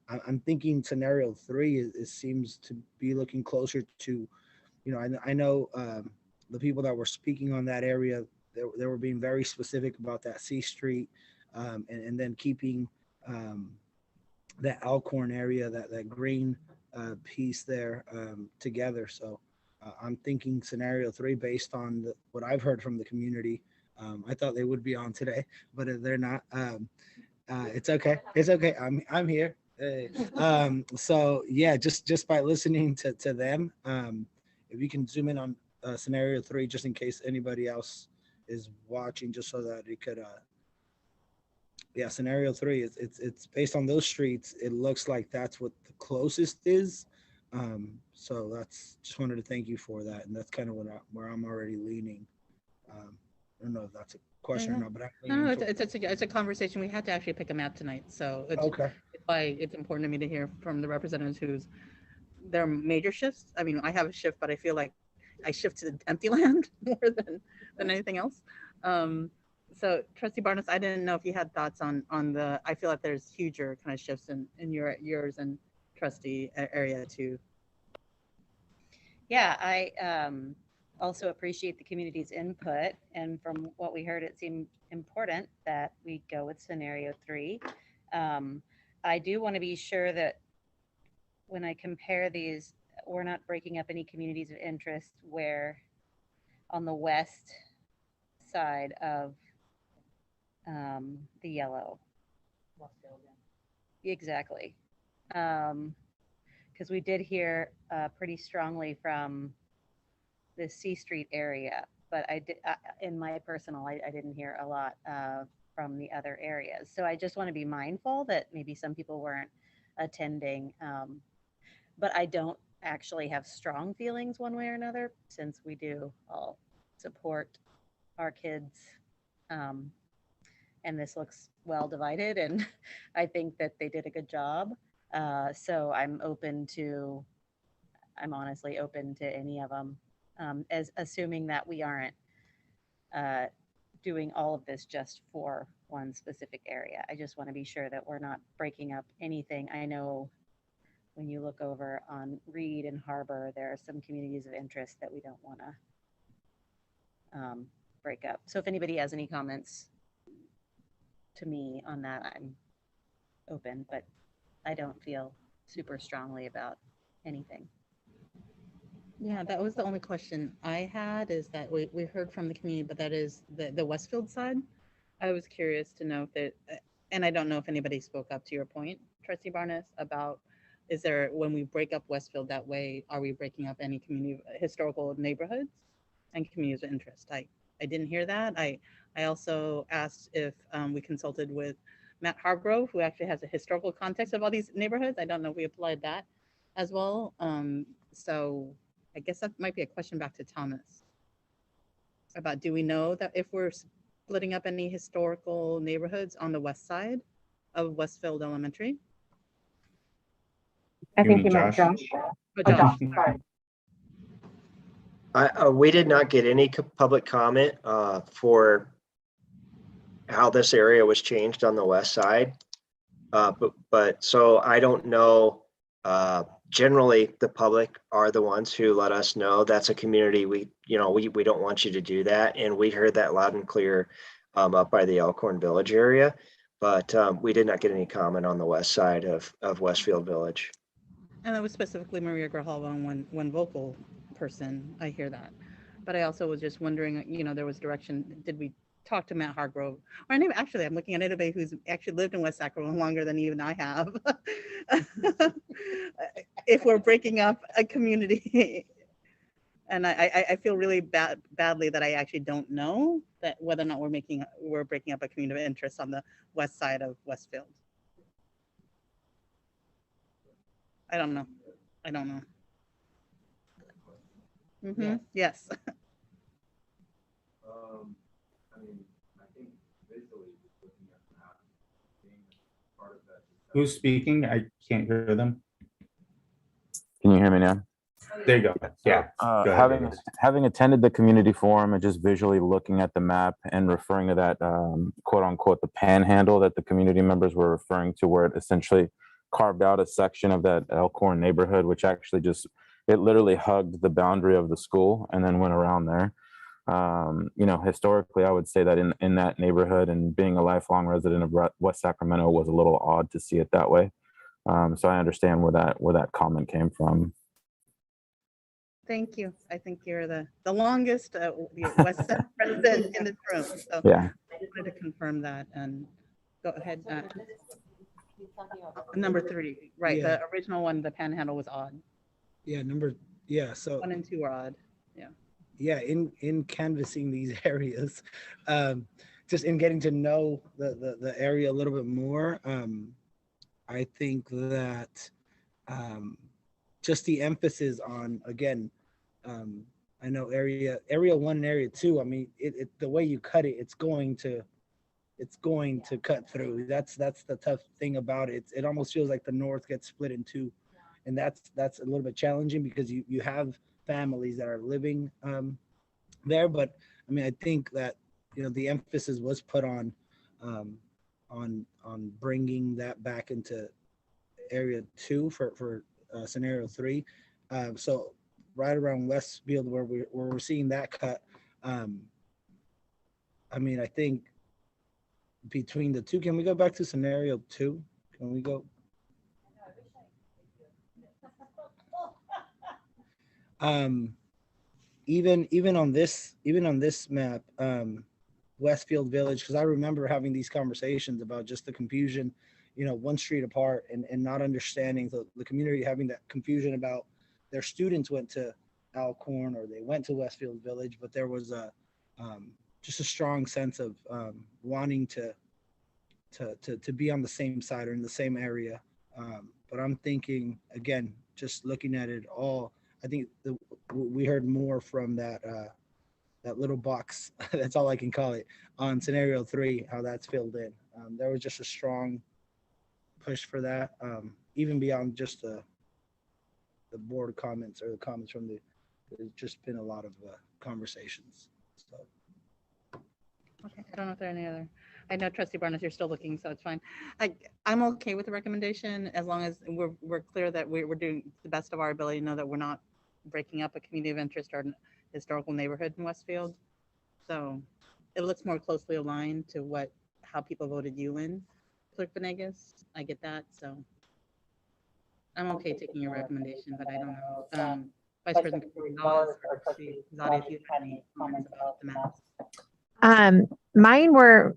[SPEAKER 4] I'm thinking scenario 3 is seems to be looking closer to, I know the people that were speaking on that area, they were being very specific about that C Street, and then keeping that Elkhorn area, that green piece there together. So I'm thinking scenario 3 based on what I've heard from the community. I thought they would be on today, but they're not. It's okay. It's okay. I'm here. Hey. So yeah, just by listening to them, if you can zoom in on scenario 3, just in case anybody else is watching, just so that it could. Yeah, scenario 3 is it's based on those streets. It looks like that's what the closest is. So that's just wanted to thank you for that, and that's kind of where I'm already leaning. I don't know if that's a question or not, but
[SPEAKER 1] No, it's a conversation. We had to actually pick a map tonight, so it's why it's important to me to hear from the representatives whose their major shifts. I mean, I have a shift, but I feel like I shift to the empty land more than anything else. So Trustee Barnes, I didn't know if you had thoughts on the. I feel like there's huger kind of shifts in yours and Trustee area too.
[SPEAKER 10] Yeah, I also appreciate the community's input. And from what we heard, it seemed important that we go with scenario 3. I do want to be sure that when I compare these, we're not breaking up any communities of interest where on the west side of the yellow. Exactly. Because we did hear pretty strongly from the C Street area, but I did, in my personal, I didn't hear a lot from the other areas. So I just want to be mindful that maybe some people weren't attending, but I don't actually have strong feelings one way or another, since we do all support our kids. And this looks well divided, and I think that they did a good job. So I'm honestly open to any of them, as assuming that we aren't doing all of this just for one specific area. I just want to be sure that we're not breaking up anything. I know when you look over on Reed and Harbor, there are some communities of interest that we don't want to break up. So if anybody has any comments to me on that, I'm open, but I don't feel super strongly about anything.
[SPEAKER 1] Yeah, that was the only question I had, is that we heard from the community, but that is the Westfield side. I was curious to know if and I don't know if anybody spoke up to your point, Trustee Barnes, about is there, when we break up Westfield that way, are we breaking up any community historical neighborhoods and communities of interest? I didn't hear that. I also asked if we consulted with Matt Hargrove, who actually has a historical context of all these neighborhoods. I don't know if we applied that as well. So I guess that might be a question back to Thomas about, do we know that if we're splitting up any historical neighborhoods on the west side of Westfield Elementary.
[SPEAKER 9] I
[SPEAKER 2] You
[SPEAKER 9] think
[SPEAKER 2] mean
[SPEAKER 9] you meant
[SPEAKER 2] Josh?
[SPEAKER 9] Josh.
[SPEAKER 1] Oh, Josh, sorry.
[SPEAKER 13] We did not get any public comment for how this area was changed on the west side. But so I don't know. Generally, the public are the ones who let us know that's a community we don't want you to do that, and we heard that loud and clear up by the Elkhorn Village area. But we did not get any comment on the west side of Westfield Village.
[SPEAKER 1] And that was specifically Maria Grijalva, one vocal person. I hear that. But I also was just wondering, there was direction. Did we talk to Matt Hargrove? Or actually, I'm looking at anybody who's actually lived in West Sacramento longer than even I have. If we're breaking up a community. And I feel really badly that I actually don't know that whether or not we're breaking up a community of interest on the west side of Westfield. I don't know. Mm-hmm. Yes.
[SPEAKER 2] Who's speaking? I can't hear them.
[SPEAKER 11] Can you hear me now?
[SPEAKER 2] There you go. Yeah. Go ahead,
[SPEAKER 11] having attended the community forum and just visually looking at the map and referring to that quote unquote the panhandle that the community members were referring to, where it essentially carved out a section of that Elkhorn neighborhood, which actually it literally hugged the boundary of the school and then went around there. Historically, I would say that in that neighborhood, and being a lifelong resident of West Sacramento, was a little odd to see it that way. So I understand where that comment came from.
[SPEAKER 1] Thank you. I think you're the longest West Side resident in this room. So
[SPEAKER 11] Yeah.
[SPEAKER 1] I wanted to confirm that. And go ahead. Number 3, right?
[SPEAKER 4] Yeah.
[SPEAKER 1] The original one, the panhandle was odd.
[SPEAKER 4] Yeah, so
[SPEAKER 1] 1 and 2 are odd. Yeah.
[SPEAKER 4] Yeah, in canvassing these areas, just in getting to know the area a little bit more, I think that just the emphasis on, again, I know area 1 and area 2. I mean, the way you cut it, it's going to cut through. That's the tough thing about it. It almost feels like the north gets split in 2, and that's a little bit challenging because you have families that are living there. But I mean, I think that the emphasis was put on bringing that back into area 2 for scenario 3. So right around Westfield where we're seeing that cut. I mean, I think between the 2, can we go back to scenario 2? Can we go? Even on this map, Westfield Village, because I remember having these conversations about just the confusion, 1 street apart, and not understanding the community having that confusion about their students went to Elkhorn or they went to Westfield Village, but there was just a strong sense of wanting to be on the same side or in the same area. But I'm thinking, again, just looking at it all, I think we heard more from that little box. That's all I can call it on scenario 3, how that's filled in. There was just a strong push for that, even beyond just the board comments or the comments from there's just been a lot of conversations. So.
[SPEAKER 1] Okay, I don't know if there are any other. I know Trustee Barnes, you're still looking, so it's fine. I'm okay with the recommendation as long as we're clear that we're doing the best of our ability to know that we're not breaking up a community of interest or an historical neighborhood in Westfield. So it looks more closely aligned to how people voted you in, Clerk Venegas. I get that, so I'm okay taking your recommendation, but I don't know. Vice President Gonzalez or Trustee Zadi, if you have any comments about the maps.
[SPEAKER 9] Mine were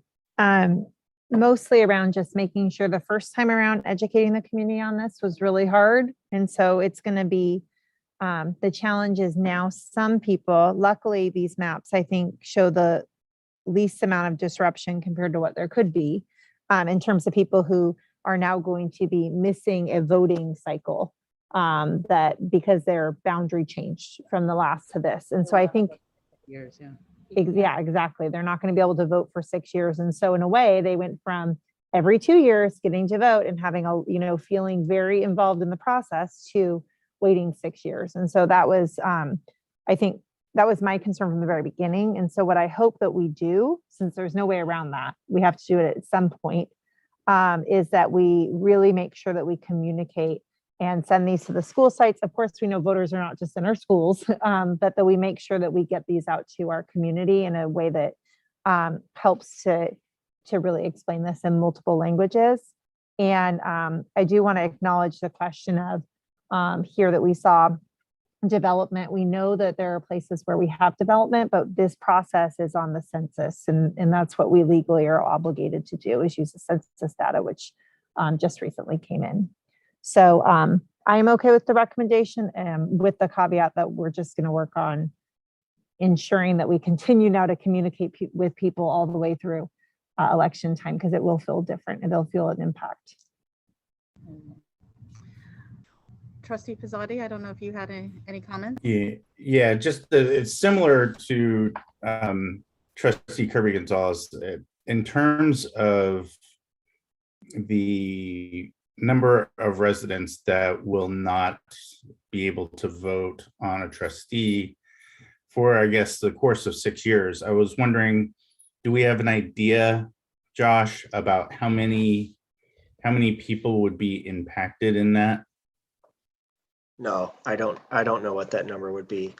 [SPEAKER 9] mostly around just making sure the first time around educating the community on this was really hard. And so it's going to be the challenge is now some people, luckily these maps, I think, show the least amount of disruption compared to what there could be in terms of people who are now going to be missing a voting cycle that because their boundary changed from the last to this. And so I think
[SPEAKER 1] years, yeah.
[SPEAKER 9] Yeah, exactly. They're not going to be able to vote for 6 years. And so in a way, they went from every 2 years getting to vote and having a, you know, feeling very involved in the process to waiting 6 years. And so that was, I think that was my concern from the very beginning. And so what I hope that we do, since there's no way around that, we have to do it at some point, is that we really make sure that we communicate and send these to the school sites. Of course, we know voters are not just in our schools, but that we make sure that we get these out to our community in a way that helps to really explain this in multiple languages. And I do want to acknowledge the question of here that we saw development. We know that there are places where we have development, but this process is on the census, and that's what we legally are obligated to do, is use the census data, which just recently came in. So I am okay with the recommendation, with the caveat that we're just going to work on ensuring that we continue now to communicate with people all the way through election time, because it will feel different and it'll feel an impact.
[SPEAKER 1] Trustee Pizzotti, I don't know if you had any comments?
[SPEAKER 2] Yeah, just it's similar to Trustee Kirby Gonzalez in terms of the number of residents that will not be able to vote on a trustee for, I guess, the course of 6 years. I was wondering, do we have an idea, Josh, about how many people would be impacted in that?
[SPEAKER 13] No, I don't know what that number would be.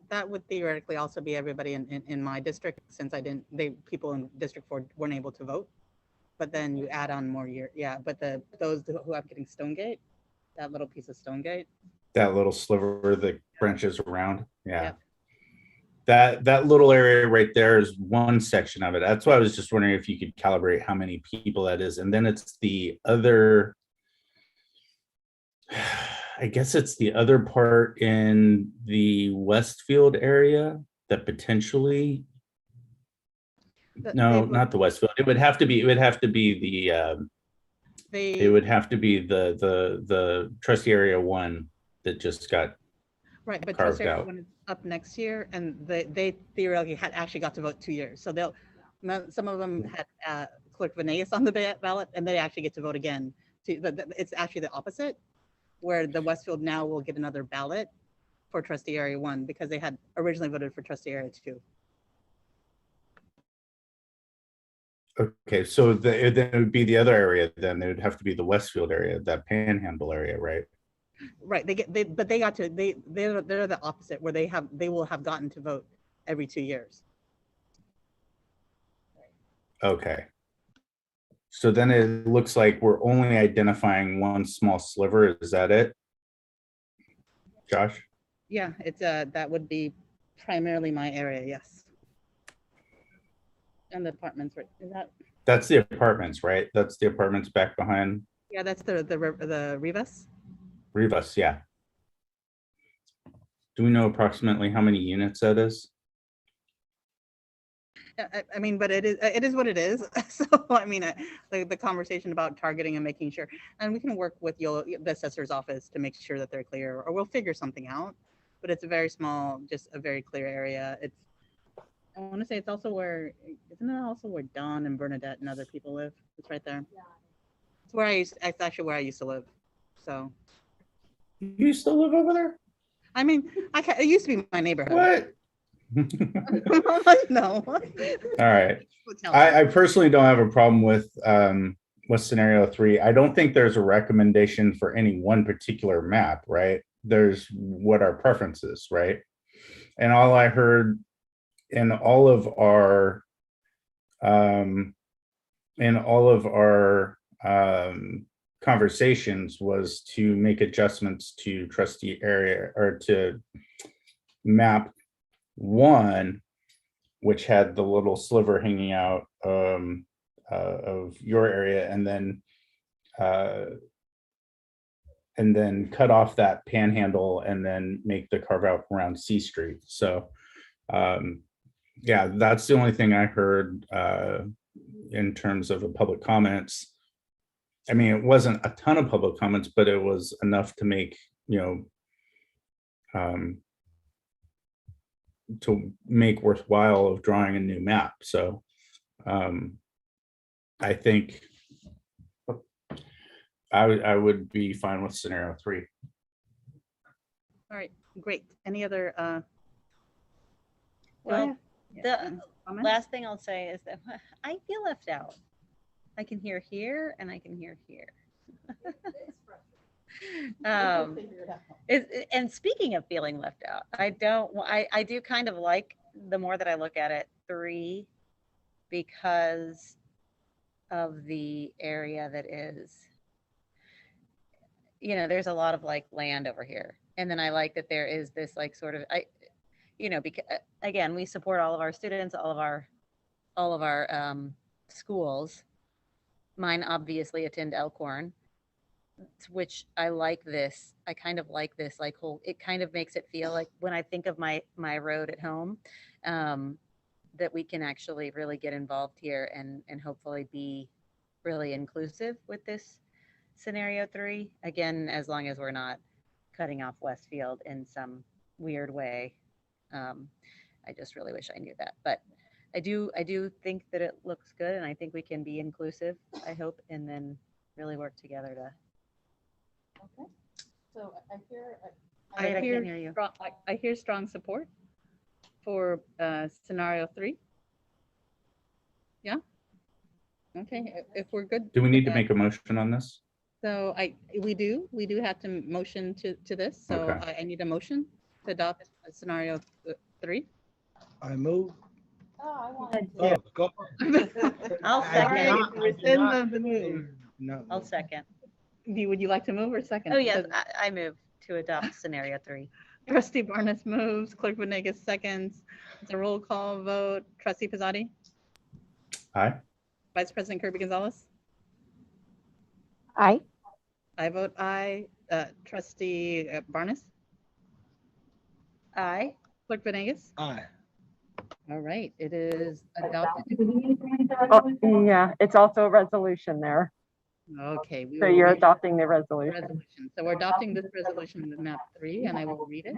[SPEAKER 1] That would theoretically also be everybody in my district, since people in District 4 weren't able to vote. But then you add on more but those who are getting Stonegate, that little piece of Stonegate.
[SPEAKER 2] That little sliver that branches around. Yeah. That little area right there is one section of it. That's why I was just wondering if you could calibrate how many people that is. And then it's the other, I guess it's the other part in the Westfield area that potentially, no, not the Westfield. It would have to be the trustee area 1 that just got
[SPEAKER 1] right, but
[SPEAKER 2] carved
[SPEAKER 1] trustee area
[SPEAKER 2] out.
[SPEAKER 1] 1 is up next year, and they theoretically had actually got to vote 2 years. So some of them had Clerk Vanaeus on the ballot, and they actually get to vote again. It's actually the opposite, where the Westfield now will get another ballot for trustee area 1 because they had originally voted for trustee area 2.
[SPEAKER 2] Okay, so then it would be the other area. Then it would have to be the Westfield area, that Panhandle area, right?
[SPEAKER 1] Right. They're the opposite, where they will have gotten to vote every 2 years.
[SPEAKER 2] Okay. So then it looks like we're only identifying one small sliver. Is that it, Josh?
[SPEAKER 1] Yeah, it's that would be primarily my area. Yes. And the apartments, right? Is that?
[SPEAKER 2] That's the apartments, right? That's the apartments back behind.
[SPEAKER 1] Yeah, that's the Rivas.
[SPEAKER 2] Rivas, yeah. Do we know approximately how many units that is?
[SPEAKER 1] I mean, but it is what it is. So I mean, the conversation about targeting and making sure, and we can work with the assessor's office to make sure that they're clear, or we'll figure something out. But it's a very small, just a very clear area. I want to say it's also isn't it also where Don and Bernadette and other people live? It's right there. Yeah. It's actually where I used to live. So.
[SPEAKER 2] You still live over there?
[SPEAKER 1] I mean, it used to be my neighborhood.
[SPEAKER 2] What?
[SPEAKER 1] No.
[SPEAKER 2] All right. I personally don't have a problem with scenario 3. I don't think there's a recommendation for any one particular map, right? There's what our preference is, right? And all I heard in all of our conversations was to make adjustments to trustee area, or to map 1, which had the little sliver hanging out of your area, and then cut off that panhandle and then make the carve out around C Street. So yeah, that's the only thing I heard in terms of the public comments. I mean, it wasn't a ton of public comments, but it was enough to make, to make worthwhile of drawing a new map. So I think I would be fine with scenario 3.
[SPEAKER 1] All right, great. Any other, go
[SPEAKER 10] Well,
[SPEAKER 1] ahead.
[SPEAKER 10] the
[SPEAKER 1] Comment?
[SPEAKER 10] last thing I'll say is that I feel left out. I can hear here and I can hear here. And speaking of feeling left out, I do kind of like, the more that I look at it, 3, because of the area that is, there's a lot of like land over here. And then I like that there is this like sort of, because again, we support all of our students, all of our schools. Mine obviously attend Elkhorn, which I like this. I kind of like this like whole, it kind of makes it feel like when I think of my road at home, that we can actually really get involved here and hopefully be really inclusive with this scenario 3. Again, as long as we're not cutting off Westfield in some weird way. I just really wish I knew that, but I do think that it looks good, and I think we can be inclusive, I hope, and then really work together to.
[SPEAKER 1] Okay. So I
[SPEAKER 10] I can't hear you.
[SPEAKER 1] I hear strong support for scenario 3. Yeah. Okay, if we're good.
[SPEAKER 2] Do we
[SPEAKER 1] with
[SPEAKER 2] need to
[SPEAKER 1] that.
[SPEAKER 2] make a motion on this?
[SPEAKER 1] So we do have to motion to this. So
[SPEAKER 2] Okay.
[SPEAKER 1] I need a motion to adopt scenario 3.
[SPEAKER 4] I move.
[SPEAKER 1] Oh, I wanted
[SPEAKER 4] Oh, go.
[SPEAKER 10] I'll
[SPEAKER 4] I
[SPEAKER 10] second.
[SPEAKER 4] did not- I did
[SPEAKER 1] Rescind
[SPEAKER 4] not-
[SPEAKER 1] the move.
[SPEAKER 4] No.
[SPEAKER 10] I'll second.
[SPEAKER 1] Would you like to move or second?
[SPEAKER 10] Oh, yes,
[SPEAKER 1] Because
[SPEAKER 10] I move to adopt scenario 3.
[SPEAKER 1] Trustee Barnes moves, Clerk Venegas seconds. It's a roll call vote. Trustee Pizzotti,
[SPEAKER 2] Aye.
[SPEAKER 1] Vice President Kirby Gonzalez.
[SPEAKER 9] Aye.
[SPEAKER 1] I vote aye. Trustee Barnes,
[SPEAKER 10] Aye.
[SPEAKER 1] Clerk Venegas.
[SPEAKER 4] Aye.
[SPEAKER 1] All right, it is adopted.
[SPEAKER 12] Oh, yeah, it's also a resolution there.
[SPEAKER 1] Okay.
[SPEAKER 12] So you're adopting the resolution.
[SPEAKER 1] Resolution. So we're adopting this resolution with map 3, and I will read it.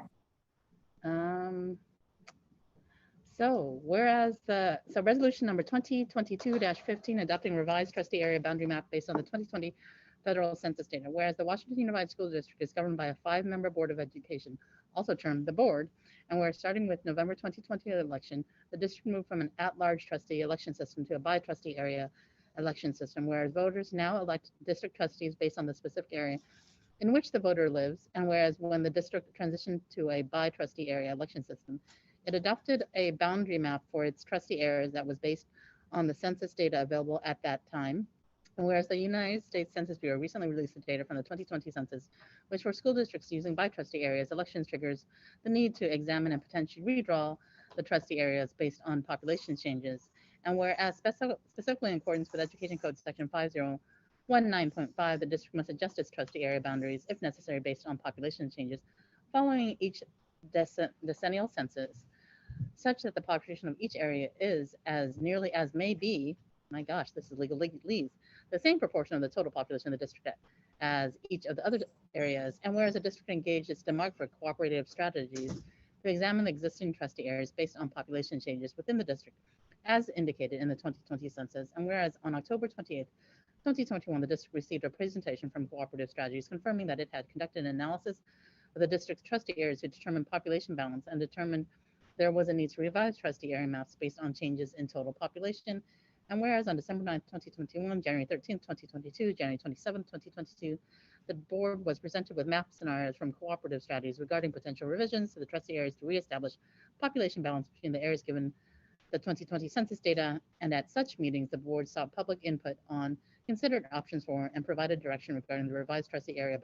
[SPEAKER 1] So whereas so resolution number 2022-15, adopting revised trustee area boundary map based on the 2020 federal census data. Whereas the Washington Unified School District is governed by a 5-member board of education, also termed the board, and we're starting with November 2020 election, the district moved from an at-large trustee election system to a by-trustee area election system, whereas voters now elect district trustees based on the specific area in which the voter lives, and whereas when the district transitioned to a by-trustee area election system, it adopted a boundary map for its trustee areas that was based on the census data available at that time. And whereas the United States Census Bureau recently released the data from the 2020 census, which for school districts using by-trustee areas, elections triggers the need to examine and potentially redraw the trustee areas based on population changes. And whereas specifically in accordance with Education Code Section 5019.5, the district must adjust its trustee area boundaries if necessary based on population changes following each decennial census, such that the population of each area is, as nearly as may be, my gosh, this is legalese, the same proportion of the total population of the district as each of the other areas. And whereas the district engaged its demographic cooperative strategies to examine the existing trustee areas based on population changes within the district, as indicated in the 2020 census. And whereas on October 28th, 2021, the district received a presentation from Cooperative Strategies confirming that it had conducted an analysis of the district's trustee areas to determine population balance and determined there was a need to revise trustee area maps based on changes in total population. And whereas on December 9th, 2021, January 13th, 2022, January 27th, 2022, the board was presented with map scenarios from Cooperative Strategies regarding potential revisions to the trustee areas to reestablish population balance between the areas given the 2020 census data, and at such meetings, the board sought public input on considered options for and provided direction regarding the revised trustee area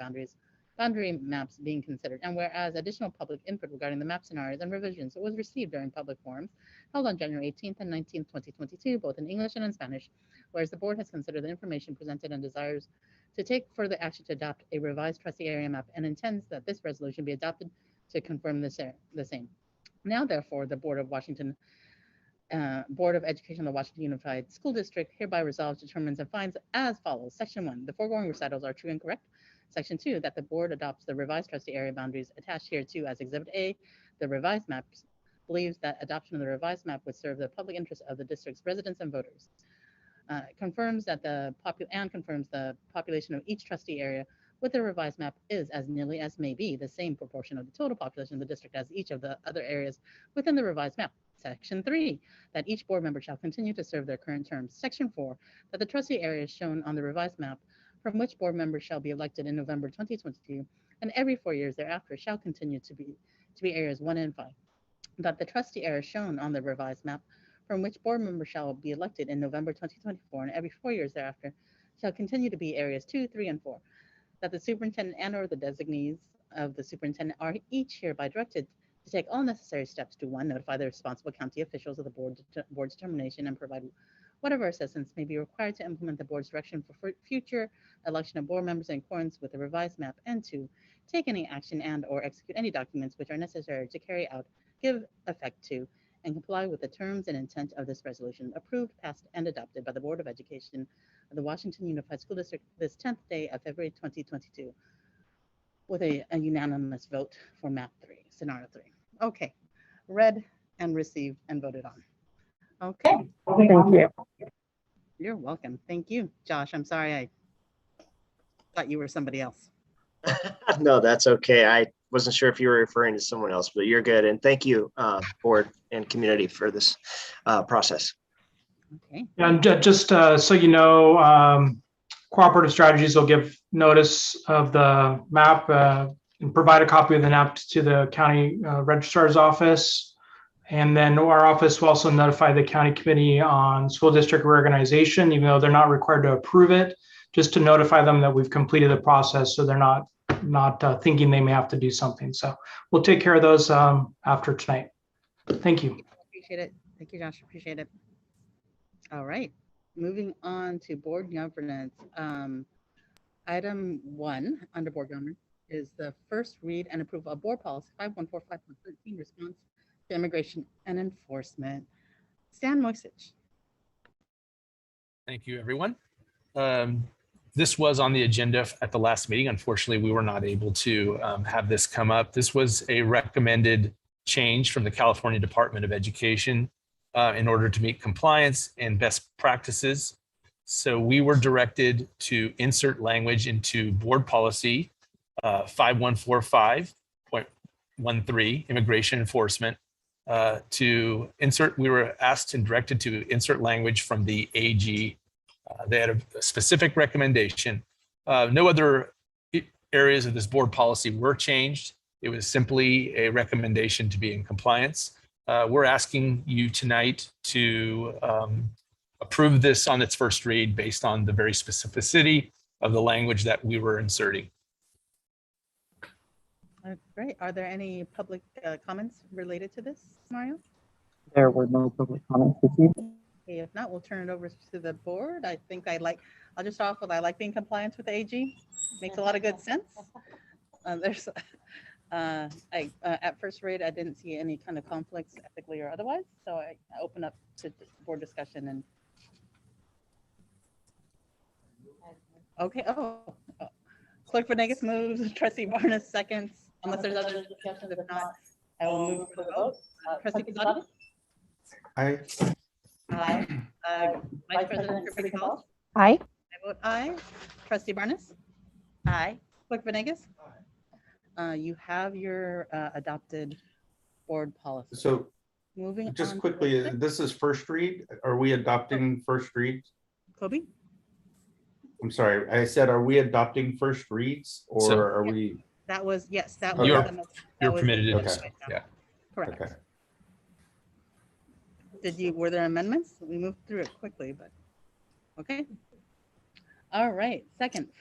[SPEAKER 1] boundary maps being considered. And whereas additional public input regarding the map scenarios and revisions was received during public forums held on January 18th and 19th, 2022, both in English and in Spanish, whereas the board has considered the information presented and desires to take further action to adopt a revised trustee area map and intends that this resolution be adopted to confirm the same. Now, therefore, the Board of Education of the Washington Unified School District hereby resolves, determines, and finds as follows. Section 1, the foregoing recitals are true and correct. Section 2, that the board adopts the revised trustee area boundaries attached here to as Exhibit A. The revised maps believes that adoption of the revised map would serve the public interest of the district's residents and voters. confirms the population of each trustee area with the revised map is, as nearly as may be, the same proportion of the total population of the district as each of the other areas within the revised map. Section 3, that each board member shall continue to serve their current terms. Section 4, that the trustee areas shown on the revised map from which board members shall be elected in November 2022 and every 4 years thereafter shall continue to be areas 1 and 5. That the trustee areas shown on the revised map from which board members shall be elected in November 2024 and every 4 years thereafter shall continue to be areas 2, 3, and 4. That the superintendent and or the designees of the superintendent are each hereby directed to take all necessary steps to 1, notify the responsible county officials of the board's determination and provide whatever assistance may be required to implement the board's direction for future election of board members in accordance with the revised map, and 2, take any action and or execute any documents which are necessary to carry out, give effect to, and comply with the terms and intent of this resolution, approved, passed, and adopted by the Board of Education of the Washington Unified School District this 10th day of February 2022, with a unanimous vote for map 3, scenario 3. Okay, read and received and voted on. Okay.
[SPEAKER 12] Thank you.
[SPEAKER 1] You're welcome. Thank you, Josh. I'm sorry I thought you were somebody else.
[SPEAKER 13] No, that's okay. I wasn't sure if you were referring to someone else, but you're good. And thank you, board and community, for this process.
[SPEAKER 1] Okay.
[SPEAKER 14] And just so you know, Cooperative Strategies will give notice of the map and provide a copy of the map to the county registrar's office. And then our office will also notify the county committee on school district reorganization, even though they're not required to approve it, just to notify them that we've completed the process, so they're not thinking they may have to do something. So we'll take care of those after tonight. Thank you.
[SPEAKER 1] Appreciate it. Thank you, Josh. Appreciate it. All right. Moving on to board governance. Item 1 under board governance is the first read and approval of board policy 5145.13, response to immigration and enforcement. Stan Moisich.
[SPEAKER 15] Thank you, everyone. This was on the agenda at the last meeting. Unfortunately, we were not able to have this come up. This was a recommended change from the California Department of Education in order to meet compliance and best practices. So we were directed to insert language into board policy 5145.13, immigration enforcement, we were asked and directed to insert language from the AG. They had a specific recommendation. No other areas of this board policy were changed. It was simply a recommendation to be in compliance. We're asking you tonight to approve this on its first read based on the very specificity of the language that we were inserting.
[SPEAKER 1] Great. Are there any public comments related to this, Mario?
[SPEAKER 16] There were no public comments this evening.
[SPEAKER 1] Okay, if not, we'll turn it over to the board. I'll just start off with, I like being in compliance with the AG. Makes a lot of good sense. At first read, I didn't see any kind of conflicts ethically or otherwise. So I open up to board discussion and. Okay, Clerk Venegas moves, Trustee Barnes seconds. Unless there's other discussions, if not, I will move for the vote. Trustee Pizzotti?
[SPEAKER 2] Aye.
[SPEAKER 1] Aye. Vice President Kirby-Collins?
[SPEAKER 9] Aye.
[SPEAKER 1] I vote aye. Trustee Barnes? Aye. Clerk Venegas? You have your adopted board policy.
[SPEAKER 2] So
[SPEAKER 1] moving
[SPEAKER 2] just
[SPEAKER 1] on
[SPEAKER 2] quickly, this is first read. Are we adopting first read?
[SPEAKER 1] Kobe?
[SPEAKER 2] I'm sorry, I said, are we adopting first reads or are we?
[SPEAKER 1] That was, yes, that
[SPEAKER 2] Okay.
[SPEAKER 1] was.
[SPEAKER 15] You're permitted to do so.
[SPEAKER 1] Okay.
[SPEAKER 15] Yeah.
[SPEAKER 1] Correct.
[SPEAKER 2] Okay.
[SPEAKER 1] Were there amendments? We moved through it quickly, but, okay. All right,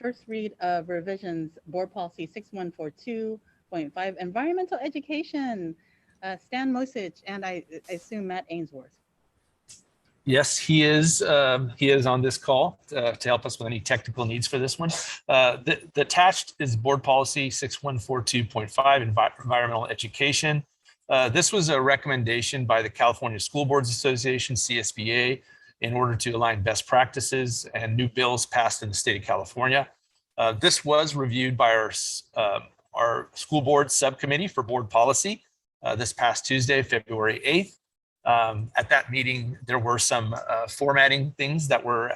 [SPEAKER 1] first read of revisions, board policy 6142.5, environmental education. Stan Mosich, and I assume Matt Ainsworth.
[SPEAKER 15] Yes, he is on this call to help us with any technical needs for this one. The attached is board policy 6142.5, environmental education. This was a recommendation by the California School Boards Association, CSBA, in order to align best practices and new bills passed in the state of California. This was reviewed by our school board subcommittee for board policy this past Tuesday, February 8th. At that meeting, there were some formatting things that were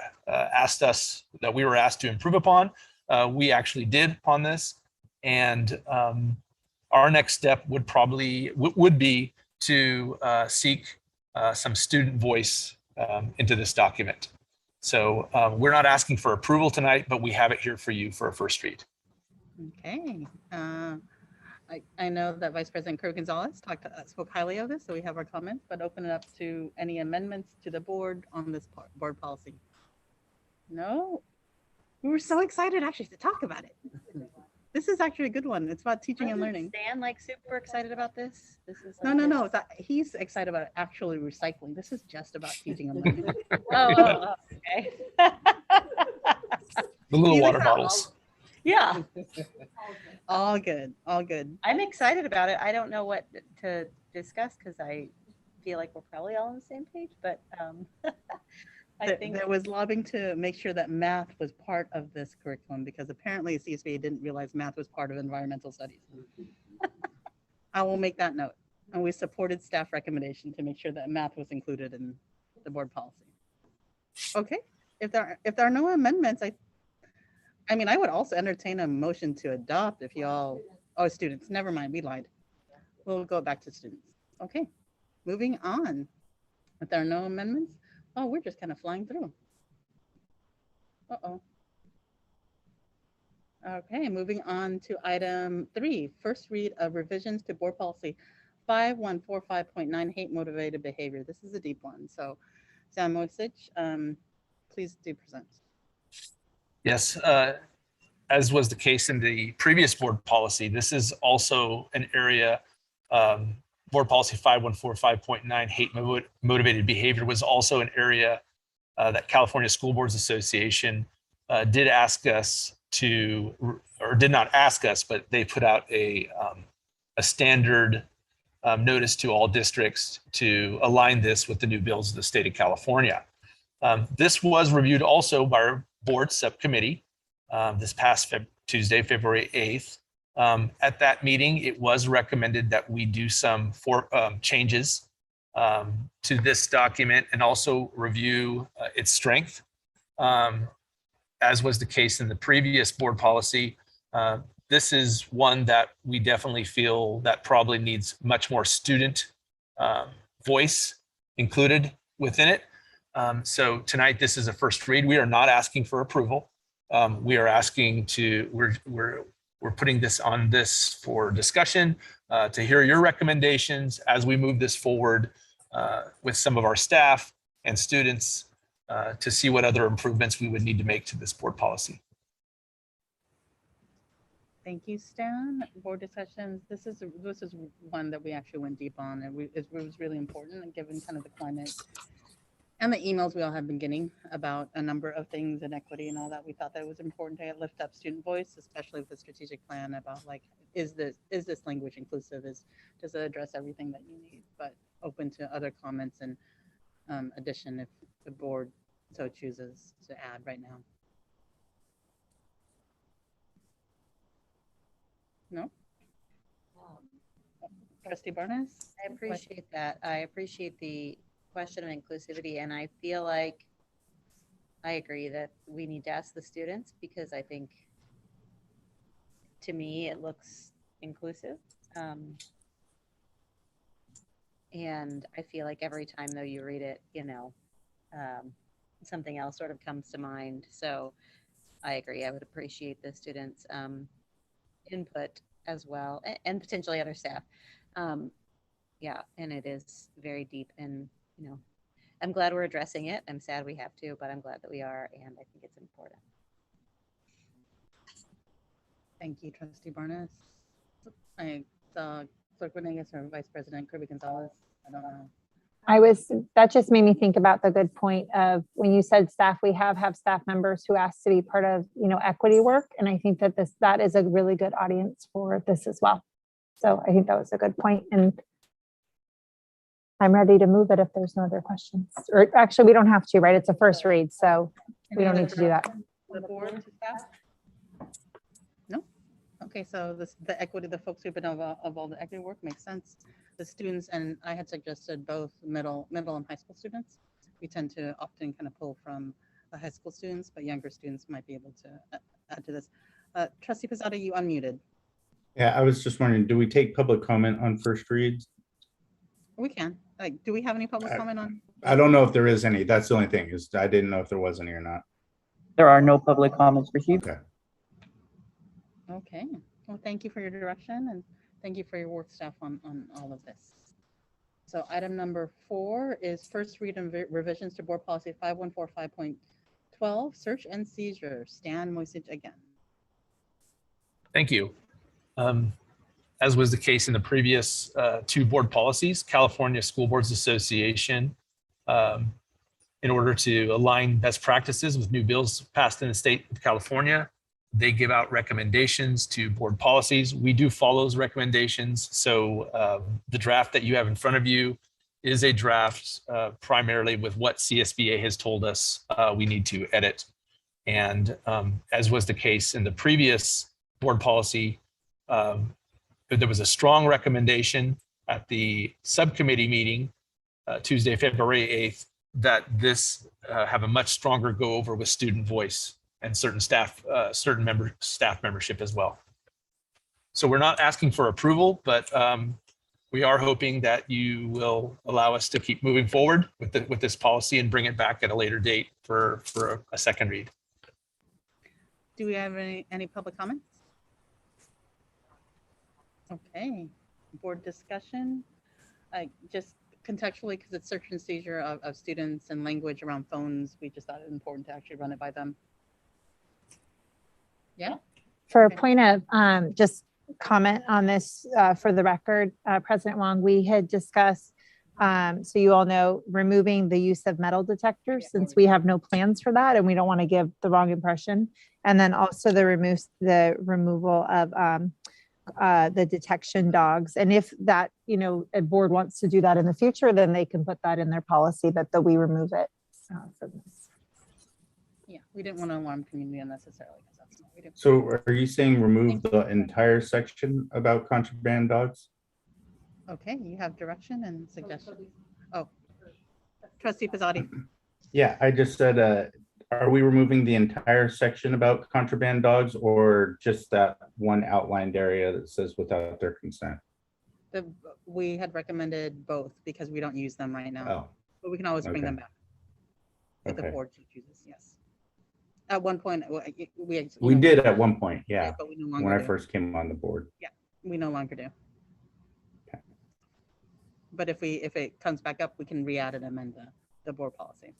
[SPEAKER 15] we were asked to improve upon. We actually did upon this, and our next step would be to seek some student voice into this document. So we're not asking for approval tonight, but we have it here for you for a first read.
[SPEAKER 1] Okay. I know that Vice President Kirby-Gonzalez spoke highly of this, so we have our comments, but open it up to any amendments to the board on this board policy. No? We were so excited actually to talk about it. This is actually a good one. It's about teaching and learning.
[SPEAKER 10] Stan like super excited about this? This is
[SPEAKER 1] No,
[SPEAKER 10] like
[SPEAKER 1] no,
[SPEAKER 10] his-
[SPEAKER 1] no. He's excited about actually recycling. This is just about teaching and learning.
[SPEAKER 10] Okay.
[SPEAKER 15] The little
[SPEAKER 1] He's
[SPEAKER 15] water
[SPEAKER 1] excited.
[SPEAKER 15] bottles.
[SPEAKER 10] Yeah.
[SPEAKER 1] All good. All good.
[SPEAKER 10] I'm excited about it. I don't know what to discuss because I feel like we're probably all on the same page, but I think
[SPEAKER 1] There was lobbying to make sure that math was part of this curriculum because apparently CSBA didn't realize math was part of environmental studies. I will make that note. And we supported staff recommendation to make sure that math was included in the board policy. Okay, if there are no amendments, I mean, I would also entertain a motion to adopt if y'all, students, never mind, we lied. We'll go back to students. Okay, moving on. If there are no amendments, we're just kind of flying through. Uh-oh. Okay, moving on to item 3, first read of revisions to board policy 5145.9, hate motivated behavior. This is a deep one. So Sam Moisich, please do present.
[SPEAKER 15] Yes, as was the case in the previous board policy, this is also an area, board policy 5145.9, hate motivated behavior was also an area that California School Boards Association did ask us to, or did not ask us, but they put out a standard notice to all districts to align this with the new bills of the state of California. This was reviewed also by our board subcommittee this past Tuesday, February 8th. At that meeting, it was recommended that we do some changes to this document and also review its strength. As was the case in the previous board policy, this is one that we definitely feel that probably needs much more student voice included within it. So tonight, this is a first read. We are not asking for approval. We are asking we're putting this on this for discussion, to hear your recommendations as we move this forward with some of our staff and students to see what other improvements we would need to make to this board policy.
[SPEAKER 1] Thank you, Stan. Board discussions. This is one that we actually went deep on, and it was really important, and given kind of the climate and the emails we all have been getting about a number of things and equity and all that, we thought that it was important to lift up student voice, especially with the strategic plan about like, is this language inclusive? Does it address everything that you need? But open to other comments and addition if the board so chooses to add right now. No? Trustee Barnes?
[SPEAKER 10] I appreciate that. I appreciate the question of inclusivity, and I feel like I agree that we need to ask the students because I think, to me, it looks inclusive. And I feel like every time though you read it, something else sort of comes to mind. So I agree. I would appreciate the students' input as well, and potentially other staff. Yeah, and it is very deep, and I'm glad we're addressing it. I'm sad we have to, but I'm glad that we are, and I think it's important.
[SPEAKER 1] Thank you, Trustee Barnes. I saw Clerk Venegas or Vice President Kirby-Gonzalez. I don't know.
[SPEAKER 9] That just made me think about the good point of when you said staff, we have staff members who asked to be part of, equity work. And I think that that is a really good audience for this as well. So I think that was a good point, and I'm ready to move it if there's no other questions. Or actually, we don't have to, right? It's a first read, so we don't need to do that.
[SPEAKER 1] The board to staff? No? Okay, so the equity, the folks who've been of all the equity work makes sense. the students, and I had suggested both middle and high school students. We tend to often kind of pull from the high school students, but younger students might be able to add to this. Trustee Posada, you unmuted.
[SPEAKER 2] Yeah, I was just wondering, do we take public comment on first reads?
[SPEAKER 1] We can. Like, do we have any public comment on?
[SPEAKER 2] I don't know if there is any. That's the only thing, is I didn't know if there was any or not.
[SPEAKER 16] There are no public comments received.
[SPEAKER 2] Okay.
[SPEAKER 1] Okay. Well, thank you for your direction, and thank you for your work, staff, on all of this. So item number 4 is first read and revisions to board policy 5145.12, search and seizure. Stan Moisage again.
[SPEAKER 15] Thank you. As was the case in the previous 2 board policies, California School Boards Association, in order to align best practices with new bills passed in the state of California, they give out recommendations to board policies. We do follow those recommendations. So the draft that you have in front of you is a draft primarily with what CSBA has told us we need to edit. And as was the case in the previous board policy, there was a strong recommendation at the subcommittee meeting Tuesday, February 8th, that this have a much stronger go over with student voice and certain staff membership as well. So we're not asking for approval, but we are hoping that you will allow us to keep moving forward with this policy and bring it back at a later date for a second read.
[SPEAKER 1] Do we have any public comments? Okay, board discussion. Just contextually, because it's search and seizure of students and language around phones, we just thought it important to actually run it by them. Yeah.
[SPEAKER 9] For a point of just comment on this for the record, President Wong, we had discussed, so you all know, removing the use of metal detectors, since we have no plans for that and we don't want to give the wrong impression. And then also the removal of the detection dogs. And if that, a board wants to do that in the future, then they can put that in their policy that we remove it from this.
[SPEAKER 1] Yeah, we didn't want to alarm community unnecessarily. That's what we do.
[SPEAKER 2] So are you saying remove the entire section about contraband dogs?
[SPEAKER 1] Okay, you have direction and suggestion. Oh, Trustee Pizzotti.
[SPEAKER 2] Yeah, I just said, are we removing the entire section about contraband dogs, or just that one outlined area that says without their consent?
[SPEAKER 1] We had recommended both because we don't use them right now.
[SPEAKER 2] Oh,
[SPEAKER 1] but we can always bring them back. If the board chooses, yes. At one point, we
[SPEAKER 2] did at one point, yeah,
[SPEAKER 1] but we no longer
[SPEAKER 2] when I
[SPEAKER 1] do.
[SPEAKER 2] first came on the board.
[SPEAKER 1] Yeah, we no longer do. Okay. But if it comes back up, we can re-add and amend the board policy.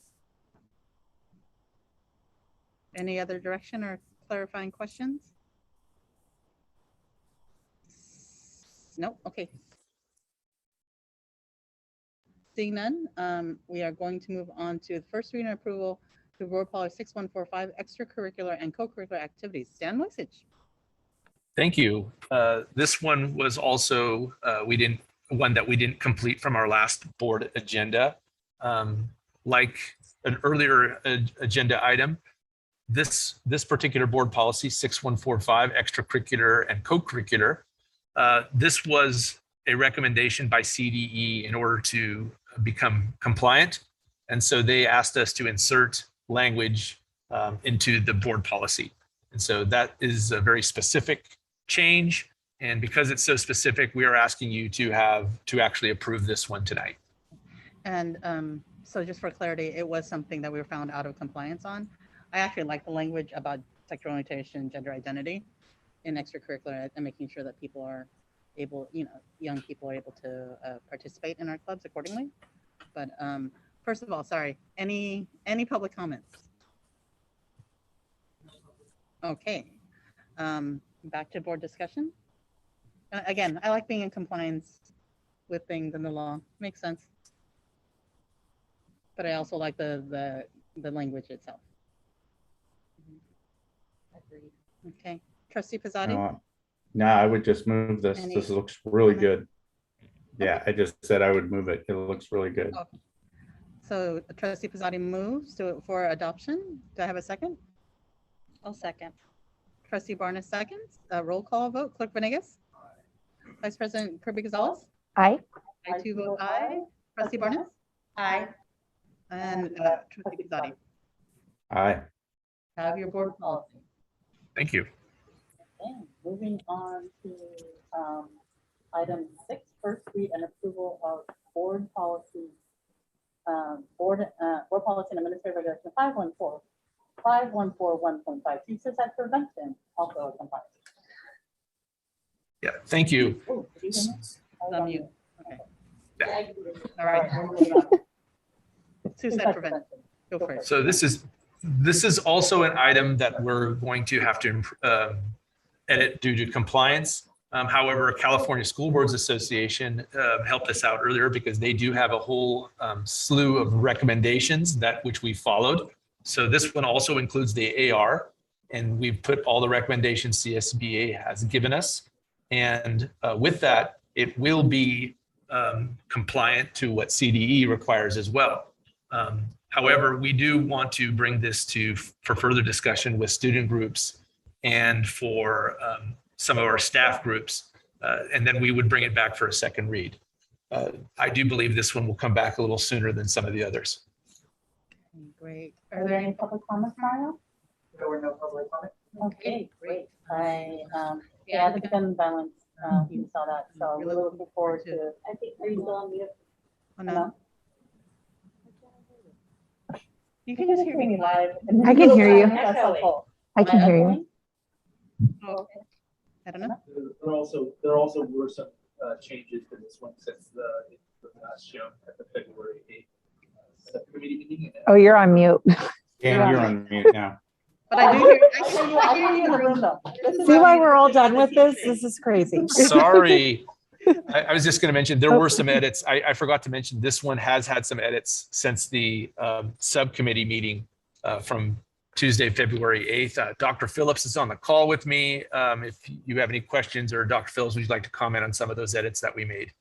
[SPEAKER 1] Any other direction or clarifying questions? No, okay. Seeing none, we are going to move on to the first reading approval to board policy 6145, extracurricular and co-curricular activities. Stan Moisage.
[SPEAKER 15] Thank you. This one was also one that we didn't complete from our last board agenda. Like an earlier agenda item, this particular board policy 6145, extracurricular and co-curricular, this was a recommendation by CDE in order to become compliant. And so they asked us to insert language into the board policy. And so that is a very specific change. And because it's so specific, we are asking you to actually approve this one tonight.
[SPEAKER 1] And so just for clarity, it was something that we were found out of compliance on. I actually like the language about sexual orientation, gender identity in extracurricular, and making sure that people are able, young people are able to participate in our clubs accordingly. But first of all, sorry, any public comments? Okay, back to board discussion. Again, I like being in compliance with things in the law. Makes sense. But I also like the language itself. Agreed. Okay, Trustee Pizzotti.
[SPEAKER 2] No, I would just move this. This looks really good. Yeah,
[SPEAKER 1] okay.
[SPEAKER 2] I just said I would move it. It looks really good.
[SPEAKER 1] Okay. So Trustee Pizzotti moves for adoption. Do I have a second?
[SPEAKER 10] I'll second.
[SPEAKER 1] Trustee Barnes seconds. Roll call vote. Clerk Venegas. Vice President Kirby Gonzalez.
[SPEAKER 9] Aye.
[SPEAKER 1] I too vote aye. Trustee Barnes?
[SPEAKER 10] Aye.
[SPEAKER 1] And Trustee Pizzotti?
[SPEAKER 2] Aye.
[SPEAKER 1] Have your board policy.
[SPEAKER 15] Thank you.
[SPEAKER 1] Okay, moving on to item 6, first read and approval of board policy. Board policy and administrative regulation 514.1.5 suicide prevention, also a compliance.
[SPEAKER 15] Yeah, thank you.
[SPEAKER 1] Oh, did you hear me? On mute. Okay. All right. We're moving on. Suicide prevention. Go for it.
[SPEAKER 15] So this is also an item that we're going to have to edit due to compliance. However, California School Boards Association helped us out earlier because they do have a whole slew of recommendations which we followed. So this one also includes the AR, and we've put all the recommendations CSBA has given us. And with that, it will be compliant to what CDE requires as well. However, we do want to bring this for further discussion with student groups and for some of our staff groups, and then we would bring it back for a second read. I do believe this one will come back a little sooner than some of the others.
[SPEAKER 1] Great. Are there any public comments, Mario?
[SPEAKER 3] There were no public comments.
[SPEAKER 1] Okay, great. Yeah, the gun violence, you saw that, so we're really looking forward to. I think, are you still on mute? Oh, no. You can just hear me live.
[SPEAKER 9] I can hear you.
[SPEAKER 1] That's helpful.
[SPEAKER 9] I can hear you.
[SPEAKER 1] Oh, okay. I don't know.
[SPEAKER 3] There also were some changes to this one since the last shown at the February 8th subcommittee meeting.
[SPEAKER 9] Oh, you're on mute.
[SPEAKER 2] Yeah, you're on mute now.
[SPEAKER 1] But I do hear, I hear you in the room though.
[SPEAKER 9] See why we're all done with this? This is crazy.
[SPEAKER 15] Sorry. I was just going to mention there were some edits. I forgot to mention this one has had some edits since the subcommittee meeting from Tuesday, February 8th. Dr. Phillips is on the call with me. If you have any questions, or Dr. Phillips, would you like to comment on some of those edits that we made?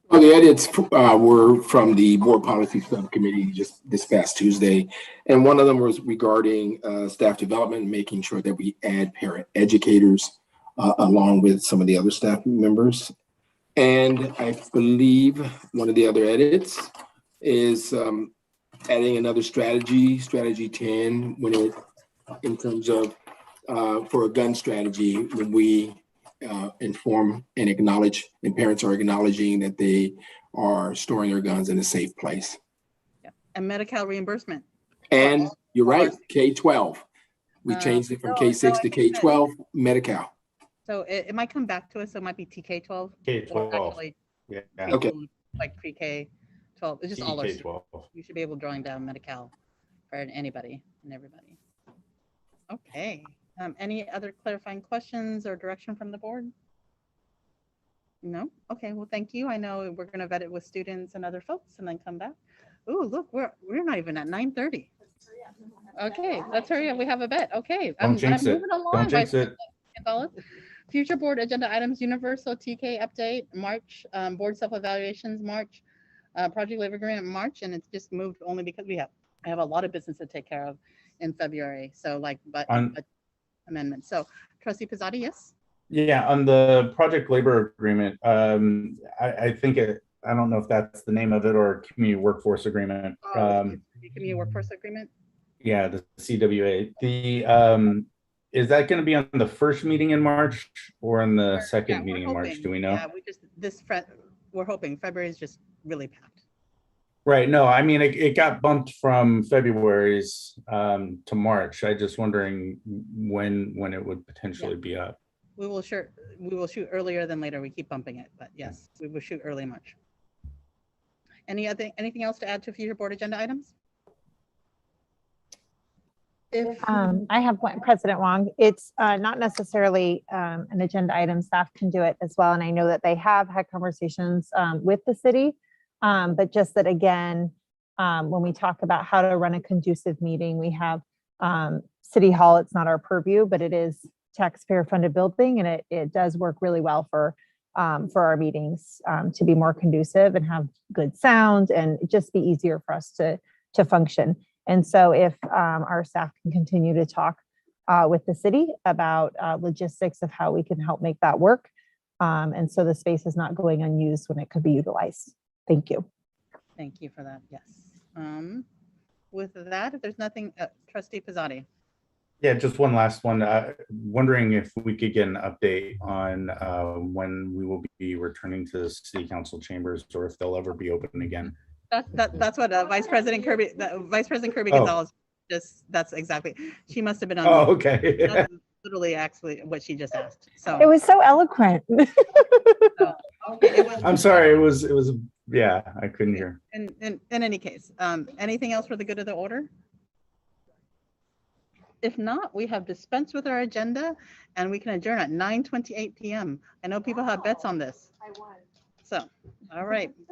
[SPEAKER 6] Well, the edits were from the board policy subcommittee just this past Tuesday. And one of them was regarding staff development, making sure that we add parent educators along with some of the other staff members. And I believe one of the other edits is adding another strategy 10, in terms of for a gun strategy, when we inform and acknowledge, and parents are acknowledging that they are storing their guns in a safe place.
[SPEAKER 1] Yeah. And Medi-Cal reimbursement.
[SPEAKER 6] And you're right, K-12. We changed it from K-6 to K-12, Medi-Cal.
[SPEAKER 1] So it might come back to us. So it might be TK-12.
[SPEAKER 2] K-12. Yeah.
[SPEAKER 6] Okay.
[SPEAKER 1] Like pre-K-12. It's just all our
[SPEAKER 2] TK-12.
[SPEAKER 1] students. You should be able to drawing down Medi-Cal for anybody and everybody. Okay. Any other clarifying questions or direction from the board? No? Okay, well, thank you. I know we're going to vet it with students and other folks and then come back. Oh, look, we're not even at 9:30. Okay, let's hurry up. We have a bet. Okay, I'm moving along.
[SPEAKER 2] Don't jinx it.
[SPEAKER 1] Future board agenda items, universal TK update, March, board self-evaluations, March, project labor agreement, March, and it's just moved only because I have a lot of business to take care of in February. So like, but amendment. So Trustee Pizzotti, yes?
[SPEAKER 2] Yeah, on the project labor agreement, I think I don't know if that's the name of it or community workforce agreement.
[SPEAKER 1] Community workforce agreement?
[SPEAKER 2] Yeah, the CWA. Is that going to be on the first meeting in March or on the second meeting in March? Do we know?
[SPEAKER 1] Yeah, we're hoping. February is just really packed.
[SPEAKER 2] Right. No, I mean, it got bumped from February's to March. I just wondering when it would potentially be up.
[SPEAKER 1] We will shoot earlier than later. We keep bumping it, but yes, we will shoot early March. Anything else to add to future board agenda items?
[SPEAKER 9] I have one, President Wong. It's not necessarily an agenda item. Staff can do it as well. And I know that they have had conversations with the city, but just that again, when we talk about how to run a conducive meeting, we have City Hall. It's not our purview, but it is taxpayer funded building, and it does work really well for our meetings to be more conducive and have good sound and just be easier for us to function. And so if our staff can continue to talk with the city about logistics of how we can help make that work, And so the space is not going unused when it could be utilized. Thank you.
[SPEAKER 1] Thank you for that. Yes. With that, if there's nothing, Trustee Pizzotti.
[SPEAKER 2] Yeah, just one last one. Wondering if we could get an update on when we will be returning to the city council chambers, or if they'll ever be open again.
[SPEAKER 1] That's what Vice President Kirby
[SPEAKER 2] Oh.
[SPEAKER 1] Gonzalez that's exactly. She must have been on.
[SPEAKER 2] Oh, okay.
[SPEAKER 1] That's literally actually what she just asked. So
[SPEAKER 9] It was so eloquent.
[SPEAKER 2] I'm sorry. It was. Yeah, I couldn't hear.
[SPEAKER 1] in any case, anything else for the good of the order? If not, we have dispensed with our agenda and we can adjourn at 9:28 p.m. I know people have bets on this. I won. So, all right. Bye-bye.